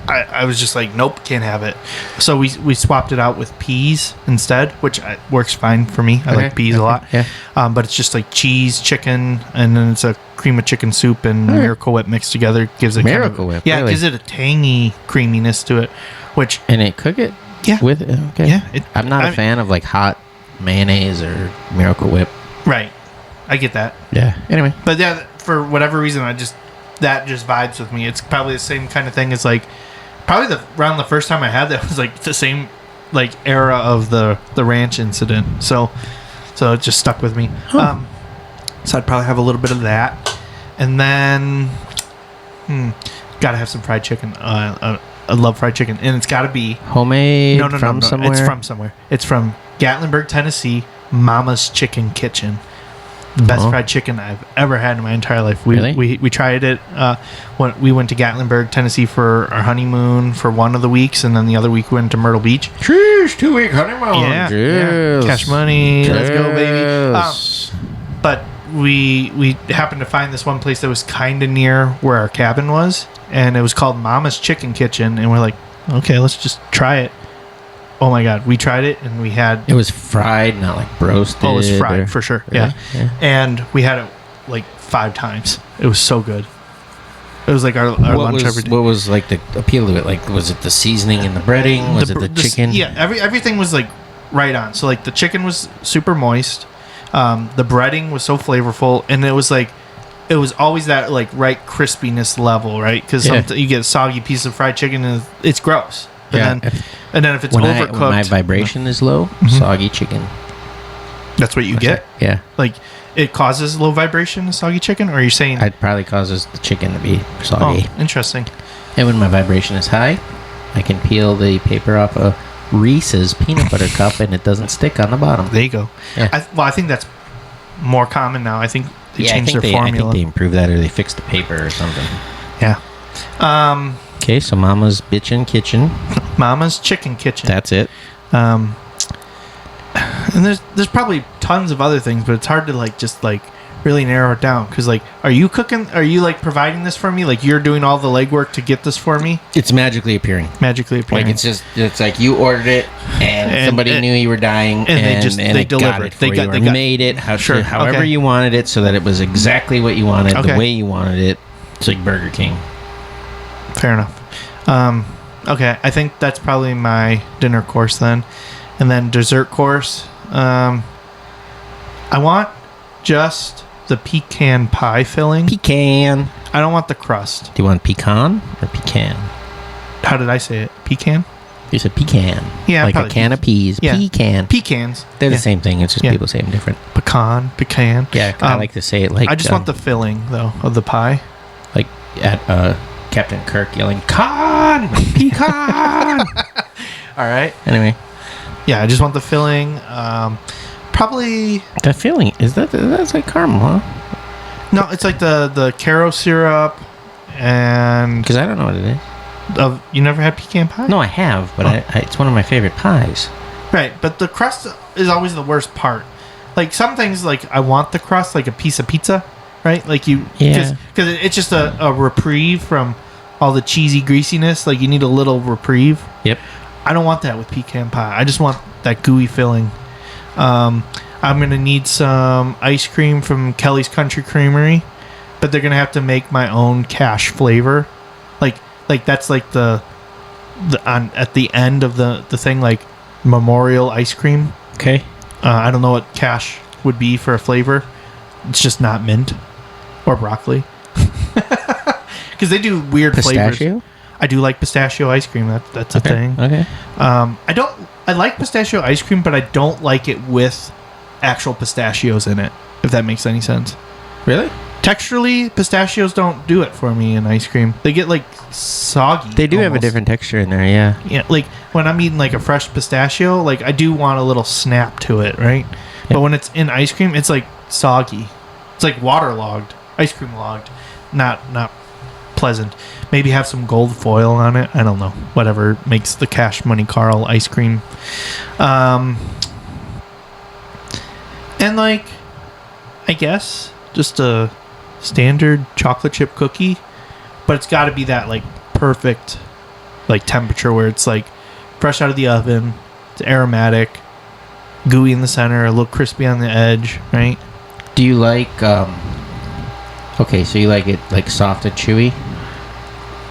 [SPEAKER 3] I was just like, nope, can't have it. So we swapped it out with peas instead, which works fine for me. I like peas a lot.
[SPEAKER 4] Yeah.
[SPEAKER 3] But it's just like cheese, chicken, and then it's a cream of chicken soup and Miracle Whip mixed together. Gives it
[SPEAKER 4] Miracle Whip?
[SPEAKER 3] Yeah,
[SPEAKER 4] Really?
[SPEAKER 3] it gives it a tangy creaminess to it, which
[SPEAKER 4] And they cook it with it? Okay.
[SPEAKER 3] Yeah,
[SPEAKER 4] I'm not a fan of like hot mayonnaise or Miracle Whip.
[SPEAKER 3] right. I get that.
[SPEAKER 4] Yeah. Anyway.
[SPEAKER 3] But yeah, for whatever reason, that just vibes with me. It's probably the same kind of thing as like probably around the first time I had that was like the same like era of the ranch incident. So it just stuck with me.
[SPEAKER 4] Huh.
[SPEAKER 3] So I'd probably have a little bit of that, and then gotta have some fried chicken. I love fried chicken, and it's gotta be
[SPEAKER 4] Homemade
[SPEAKER 3] no,
[SPEAKER 4] somewhere?
[SPEAKER 3] It's from somewhere. It's from Gatlinburg, Tennessee. Mama's Chicken Kitchen. The best fried chicken I've ever had in my entire life. We tried it when we went to Gatlinburg, Tennessee for our honeymoon for one of the weeks, and then the other week we went to Myrtle Beach.
[SPEAKER 4] Cheers, 2-week honeymoon.
[SPEAKER 3] Yeah. Cash money.
[SPEAKER 4] Cheers.
[SPEAKER 3] Let's go, baby. But we happened to find this one place that was kind of near where our cabin was, and it was called Mama's Chicken Kitchen, and we're like, okay, let's just try it. Oh my god, we tried it and we had
[SPEAKER 4] It was fried, not like roasted.
[SPEAKER 3] it was fried for sure. Yeah. And we had it like 5 times. It was so good. It was like our lunch every day.
[SPEAKER 4] What was like the appeal to it? Like, was it the seasoning and the breading? Was it the chicken?
[SPEAKER 3] Yeah, everything was like right on. So like the chicken was super moist. The breading was so flavorful, and it was always that like right crispiness level, right? Because you get a soggy piece of fried chicken and it's gross. And then if it's overcooked,
[SPEAKER 4] when my vibration is low, soggy chicken.
[SPEAKER 3] That's what you get?
[SPEAKER 4] Yeah.
[SPEAKER 3] Like, it causes low vibration, soggy chicken? Or are you saying...
[SPEAKER 4] It probably causes the chicken to be soggy.
[SPEAKER 3] Oh, interesting.
[SPEAKER 4] And when my vibration is high, I can peel the paper off a Reese's peanut butter cup and it doesn't stick on the bottom.
[SPEAKER 3] There you go.
[SPEAKER 4] Yeah.
[SPEAKER 3] I think that's more common now. I think they changed their formula.
[SPEAKER 4] I think they improved that, or they fixed the paper or something.
[SPEAKER 3] Yeah.
[SPEAKER 4] Okay, so Mama's Bitchin' Kitchen.
[SPEAKER 3] Mama's Chicken Kitchen.
[SPEAKER 4] That's it.
[SPEAKER 3] And there's probably tons of other things, but it's hard to just really narrow it down. Because are you cooking? Are you providing this for me? Like you're doing all the legwork to get this for me?
[SPEAKER 4] It's magically appering.
[SPEAKER 3] Magically appearing.
[SPEAKER 4] Like it's like you ordered it and somebody knew you were dying and they delivered. They made it however you wanted it, so that it was exactly what you wanted, the way you wanted it. It's like Burger King.
[SPEAKER 3] Fair enough. Okay, I think that's probably my dinner course then. And then dessert course. I want just the pecan pie filling.
[SPEAKER 4] Pecan.
[SPEAKER 3] I don't want the crust.
[SPEAKER 4] Do you want pecan or pecan?
[SPEAKER 3] How did I say it? Pecan?
[SPEAKER 4] You said pecan.
[SPEAKER 3] Yeah,
[SPEAKER 4] like a can of peas. Yeah. Pecan.
[SPEAKER 3] Pecans.
[SPEAKER 4] They're the same thing. It's just people say them different.
[SPEAKER 3] Pecan.
[SPEAKER 4] Yeah, I like to say it like...
[SPEAKER 3] I just want the filling, though, of the pie.
[SPEAKER 4] Like at Captain Kirk yelling, "Con! Pecan!"
[SPEAKER 3] All right.
[SPEAKER 4] Anyway.
[SPEAKER 3] Yeah, I just want the filling. Probably...
[SPEAKER 4] The filling? That's like caramel, huh?
[SPEAKER 3] No, it's like the Caro syrup and...
[SPEAKER 4] Because I don't know what it is.
[SPEAKER 3] You never had pecan pie?
[SPEAKER 4] No, I have, but it's one of my favorite pies.
[SPEAKER 3] Right, but the crust is always the worst part. Like, some things, I want the crust, like a piece of pizza, right? Like, because it's just a reprieve from all the cheesy greasiness. Like, you need a little reprieve.
[SPEAKER 4] Yep.
[SPEAKER 3] I don't want that with pecan pie. I just want that gooey filling. I'm going to need some ice cream from Kelly's Country Creamery, but they're going to have to make my own cash flavor. Like that's like the at the end of the thing, like memorial ice cream.
[SPEAKER 4] Okay.
[SPEAKER 3] I don't know what cash would be for a flavor. It's just not mint. or broccoli. Because they do weird
[SPEAKER 4] Pistachio?
[SPEAKER 3] flavors. I do like pistachio ice cream. That's a thing.
[SPEAKER 4] Okay.
[SPEAKER 3] I like pistachio ice cream, but I don't like it with actual pistachios in it, if that makes any sense.
[SPEAKER 4] Really?
[SPEAKER 3] Texturally, pistachios don't do it for me in ice cream. They get like soggy.
[SPEAKER 4] They do have a
[SPEAKER 3] almost.
[SPEAKER 4] different texture in there, yeah.
[SPEAKER 3] Yeah, like when I'm eating like a fresh pistachio, like I do want a little snap to it, right? But when it's in ice cream, it's like soggy. It's like waterlogged, ice cream logged, not pleasant. Maybe have some gold foil on it. I don't know. Whatever makes the Cash Money Karl ice cream. And like, I guess just a standard chocolate chip cookie, but it's got to be that like perfect like temperature where it's like fresh out of the oven, it's aromatic, gooey in the center, a little crispy on the edge, right?
[SPEAKER 4] Do you like okay, so you like it like soft and chewy?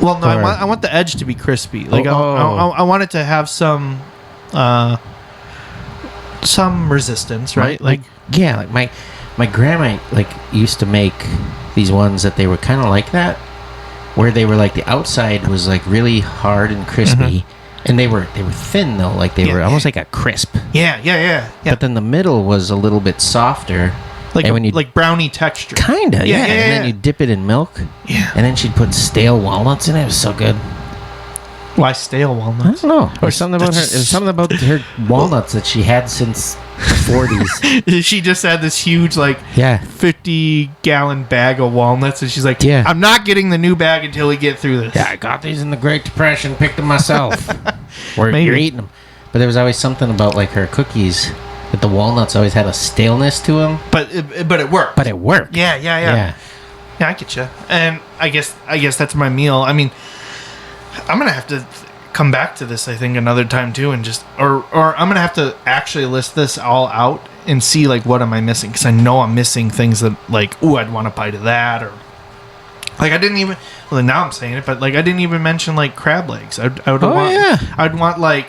[SPEAKER 3] Well, no,
[SPEAKER 4] Or-
[SPEAKER 3] I want the edge to be crispy. Like
[SPEAKER 4] Oh.
[SPEAKER 3] I want it to have some resistance, right? Like
[SPEAKER 4] yeah, like my grandma like used to make these ones that they were kind of like that, where they were like the outside was like really hard and crispy, and they were thin though, like they
[SPEAKER 3] Yeah.
[SPEAKER 4] were almost like a crisp.
[SPEAKER 3] yeah.
[SPEAKER 4] But then the middle was a little bit softer,
[SPEAKER 3] Like
[SPEAKER 4] and when you
[SPEAKER 3] like brownie texture.
[SPEAKER 4] kinda
[SPEAKER 3] Yeah,
[SPEAKER 4] yeah,
[SPEAKER 3] yeah,
[SPEAKER 4] and then
[SPEAKER 3] yeah.
[SPEAKER 4] you dip it in milk,
[SPEAKER 3] Yeah.
[SPEAKER 4] and then she'd put stale walnuts in it. It was so good.
[SPEAKER 3] Why stale
[SPEAKER 4] I
[SPEAKER 3] walnuts?
[SPEAKER 4] don't know.
[SPEAKER 3] Or
[SPEAKER 4] Or something about her. It was something about her walnuts that she had since the 40s.
[SPEAKER 3] She just had this huge like
[SPEAKER 4] Yeah.
[SPEAKER 3] 50-gallon bag of walnuts, and she's like,
[SPEAKER 4] Yeah.
[SPEAKER 3] I'm not getting the new bag until we get through this.
[SPEAKER 4] Yeah, I got these in the Great Depression, picked them myself. Or
[SPEAKER 3] Maybe.
[SPEAKER 4] you're eating them. But there was always something about like her cookies that the walnuts always had a staleness to them.
[SPEAKER 3] But it worked.
[SPEAKER 4] But it worked.
[SPEAKER 3] Yeah. Yeah, I get you. And I guess that's my meal. I mean, I'm gonna have to come back to this, I think, another time too, and just or I'm gonna have to actually list this all out and see like what am I missing, because I know I'm missing things that like, ooh, I'd want a bite of that, or like I didn't even. Well, now I'm saying it, but like I didn't even mention like crab legs. I would want.
[SPEAKER 4] yeah.
[SPEAKER 3] I'd want like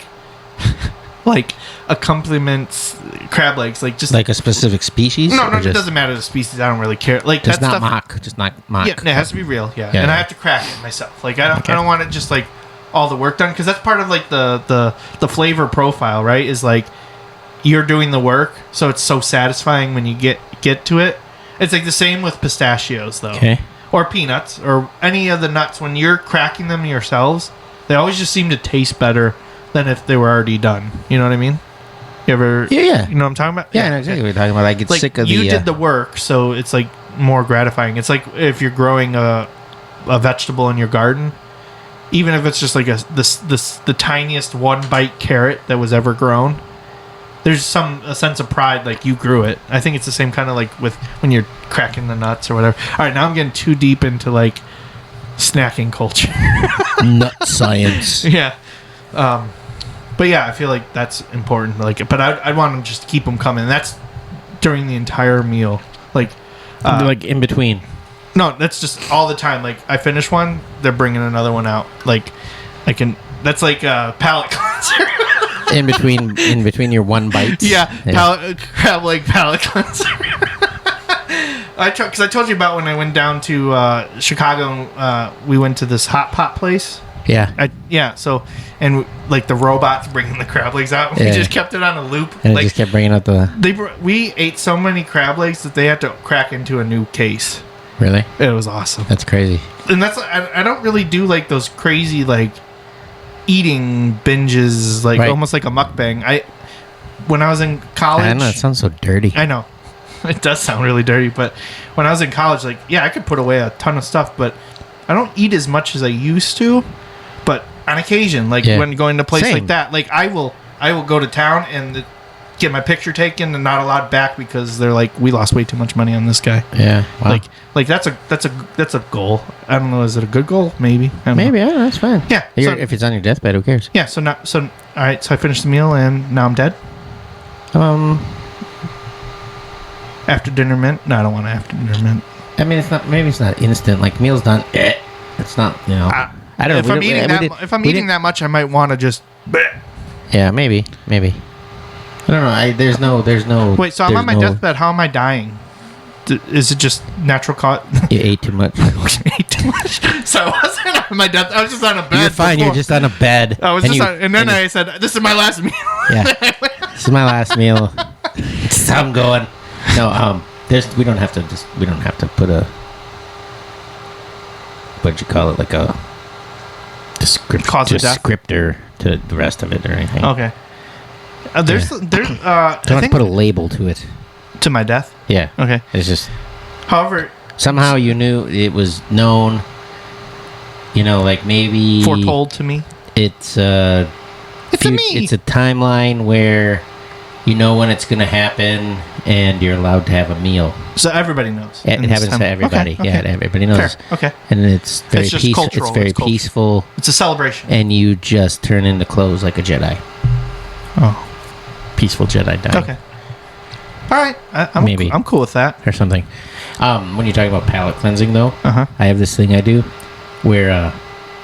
[SPEAKER 3] like accompaniments crab legs, like just
[SPEAKER 4] Like a specific species?
[SPEAKER 3] no,
[SPEAKER 4] or
[SPEAKER 3] it doesn't matter the species. I don't really care. Like
[SPEAKER 4] Just
[SPEAKER 3] that
[SPEAKER 4] not
[SPEAKER 3] stuff.
[SPEAKER 4] mock. Just not mock.
[SPEAKER 3] Yeah, it has to be real. Yeah,
[SPEAKER 4] Yeah.
[SPEAKER 3] and I have to crack it myself. Like I don't want it just like all the work done, because that's part of like the flavor profile, right? Is like you're doing the work, so it's so satisfying when you get to it. It's like the same with pistachios, though,
[SPEAKER 4] Okay.
[SPEAKER 3] or peanuts, or any of the nuts. When you're cracking them yourselves, they always just seem to taste better than if they were already done. You know what I mean? You ever?
[SPEAKER 4] Yeah.
[SPEAKER 3] You know what I'm talking about?
[SPEAKER 4] Yeah, I know exactly what you're talking about. I get
[SPEAKER 3] Like
[SPEAKER 4] sick of
[SPEAKER 3] you
[SPEAKER 4] the...
[SPEAKER 3] did the work, so it's like more gratifying. It's like if you're growing a vegetable in your garden, even if it's just like the tiniest 1-bite carrot that was ever grown, there's a sense of pride, like you grew it. I think it's the same kind of like with when you're cracking the nuts or whatever. All right, now I'm getting too deep into like snacking culture.
[SPEAKER 4] nut science.
[SPEAKER 3] Yeah. But yeah, I feel like that's important. Like, but I'd want to just keep them coming. That's during the entire meal. Like,
[SPEAKER 4] like in between.
[SPEAKER 3] no, that's just all the time. Like, I finish one, they're bringing another one out. Like, I can. That's like a palate cleanser.
[SPEAKER 4] In between your one bites.
[SPEAKER 3] Yeah, crab leg palate cleanser. Because I told you about when I went down to Chicago. We went to this hot pot place.
[SPEAKER 4] Yeah.
[SPEAKER 3] So like the robots bringing the crab legs out. We
[SPEAKER 4] Yeah.
[SPEAKER 3] just kept it on a loop.
[SPEAKER 4] And
[SPEAKER 3] Like
[SPEAKER 4] it just kept bringing out the...
[SPEAKER 3] we ate so many crab legs that they had to crack into a new case.
[SPEAKER 4] Really?
[SPEAKER 3] It was awesome.
[SPEAKER 4] That's crazy.
[SPEAKER 3] And that's I don't really do like those crazy like eating binges, like
[SPEAKER 4] Right.
[SPEAKER 3] almost like a mukbang. When I was in college,
[SPEAKER 4] I don't know. It sounds so dirty.
[SPEAKER 3] I know it does sound really dirty, but when I was in college, like I could put away a ton of stuff, but I don't eat as much as I used to. But on occasion, like
[SPEAKER 4] Yeah.
[SPEAKER 3] when going to a place
[SPEAKER 4] Same.
[SPEAKER 3] like that, like I will go to town and get my picture taken and not allowed back because they're like, we lost way too much money on this guy.
[SPEAKER 4] Yeah. Wow.
[SPEAKER 3] Like that's a goal. I don't know. Is it a good goal? Maybe. I don't know.
[SPEAKER 4] Maybe. I don't know. It's fine.
[SPEAKER 3] Yeah.
[SPEAKER 4] If it's on your deathbed, who cares?
[SPEAKER 3] Yeah. So all right. So I finished the meal and now I'm dead. After dinner mint? No, I don't want an after dinner mint.
[SPEAKER 4] I mean, it's not. Maybe it's not instant. Like meal's done. It's not. You know. I don't
[SPEAKER 3] If
[SPEAKER 4] know.
[SPEAKER 3] I'm eating that much, I might want to just.
[SPEAKER 4] Yeah. Maybe. I don't know. There's no.
[SPEAKER 3] Wait. So I'm on my deathbed. How am I dying? Is it just natural cause?
[SPEAKER 4] You ate too much.
[SPEAKER 3] Ate too much. So I wasn't on my death. I was just on a bed.
[SPEAKER 4] You're fine.
[SPEAKER 3] before.
[SPEAKER 4] You're just on a bed.
[SPEAKER 3] I was and then I said, "This is my last meal."
[SPEAKER 4] Yeah, this is my last meal. So I'm going. No, we don't have to put a, what'd you call it, like a descriptor to the rest of it or anything.
[SPEAKER 3] Okay.
[SPEAKER 4] Don't have to put a label to it.
[SPEAKER 3] To my death?
[SPEAKER 4] Yeah.
[SPEAKER 3] Okay.
[SPEAKER 4] It's just...
[SPEAKER 3] However...
[SPEAKER 4] Somehow you knew it was known, like maybe...
[SPEAKER 3] Foretold to me?
[SPEAKER 4] It's a timeline where you know when it's going to happen and you're allowed to have a meal.
[SPEAKER 3] So everybody knows.
[SPEAKER 4] It happens to everybody. Okay. Yeah, everybody knows.
[SPEAKER 3] Fair. Okay.
[SPEAKER 4] And it's very peaceful.
[SPEAKER 3] Cultural.
[SPEAKER 4] It's very peaceful.
[SPEAKER 3] It's a celebration.
[SPEAKER 4] And you just turn into clothes like a Jedi.
[SPEAKER 3] Oh.
[SPEAKER 4] Peaceful Jedi dying.
[SPEAKER 3] Okay. All right. I'm cool with that.
[SPEAKER 4] Or something. When you talk about palate cleansing, though,
[SPEAKER 3] I
[SPEAKER 4] have this thing I do where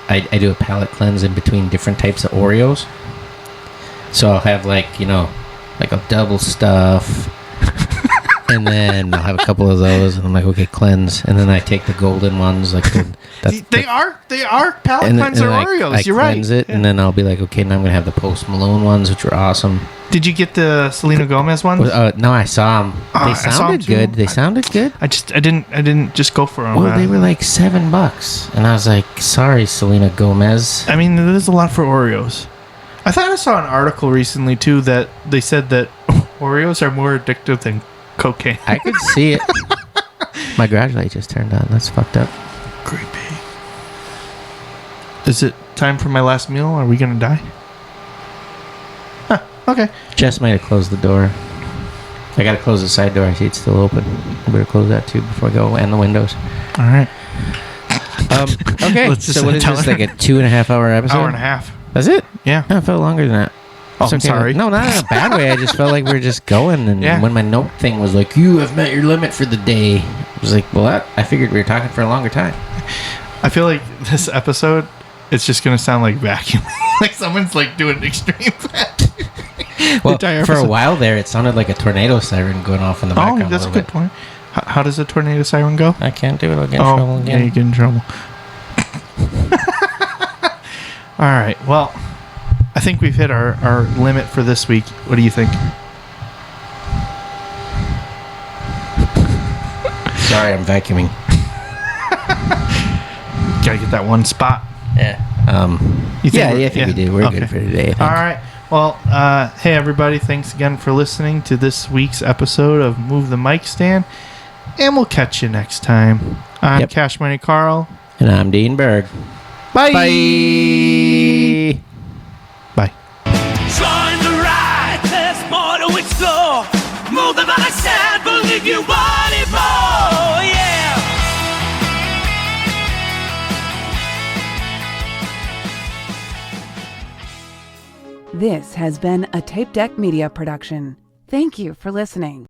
[SPEAKER 4] I do a palate cleanse in between different types of Oreos. So I'll have like a double stuff, and then I'll have a couple of those, and I'm like, okay, cleanse, and then I take the golden ones, like
[SPEAKER 3] they are palate cleanser Oreos. You're right.
[SPEAKER 4] Cleanse it, and then I'll be like, okay, now I'm gonna have the Post Malone ones, which are awesome.
[SPEAKER 3] Did you get the Selena Gomez ones?
[SPEAKER 4] No, I saw them. They sounded good. They sounded good.
[SPEAKER 3] I didn't just go for them.
[SPEAKER 4] Well, they were like $7, and I was like, sorry, Selena Gomez.
[SPEAKER 3] I mean, it is a lot for Oreos. I thought I saw an article recently too that they said that Oreos are more addictive than cocaine.
[SPEAKER 4] I could see it. My garage light just turned on. That's fucked up.
[SPEAKER 3] Creepy. Is it time for my last meal? Are we gonna die? Huh, okay.
[SPEAKER 4] Jess might have closed the door. I gotta close the side door. I see it's still open. I better close that too before I go and the windows.
[SPEAKER 3] All right.
[SPEAKER 4] Okay. So what is this, like a 2.5 hour episode?
[SPEAKER 3] Hour and a half.
[SPEAKER 4] That's it?
[SPEAKER 3] Yeah.
[SPEAKER 4] No, it felt longer than that.
[SPEAKER 3] Oh, I'm sorry.
[SPEAKER 4] No, not in a bad way. I just felt like we were just going. And when my note thing was like, you have met your limit for the day, I was like, well, I figured we were talking for a longer time.
[SPEAKER 3] I feel like this episode, it's just going to sound like vacuum. Like someone's like doing extreme vacuum.
[SPEAKER 4] Well, for a while there, it sounded like a tornado siren going off in the background.
[SPEAKER 3] Oh, that's a good point. How does a tornado siren go?
[SPEAKER 4] I can't do it. I'll get in trouble again.
[SPEAKER 3] Yeah, you get in trouble. All right. Well, I think we've hit our limit for this week. What do you think?
[SPEAKER 4] Sorry, I'm vacuuming.
[SPEAKER 3] Gotta get that one spot.
[SPEAKER 4] Yeah. I think we did. We're good for today.
[SPEAKER 3] All right. Well, hey everybody! Thanks again for listening to this week's episode of Move the Mic Stand, and we'll catch you next time. I'm Cash Money Karl,
[SPEAKER 4] and I'm Dean Berg.
[SPEAKER 3] Bye.
[SPEAKER 4] Bye.
[SPEAKER 3] Bye.
[SPEAKER 2] Trying to ride, there's more to explore. Move the mic stand, believe you want it more. Yeah.
[SPEAKER 5] This has been a Tape Deck Media production. Thank you for listening.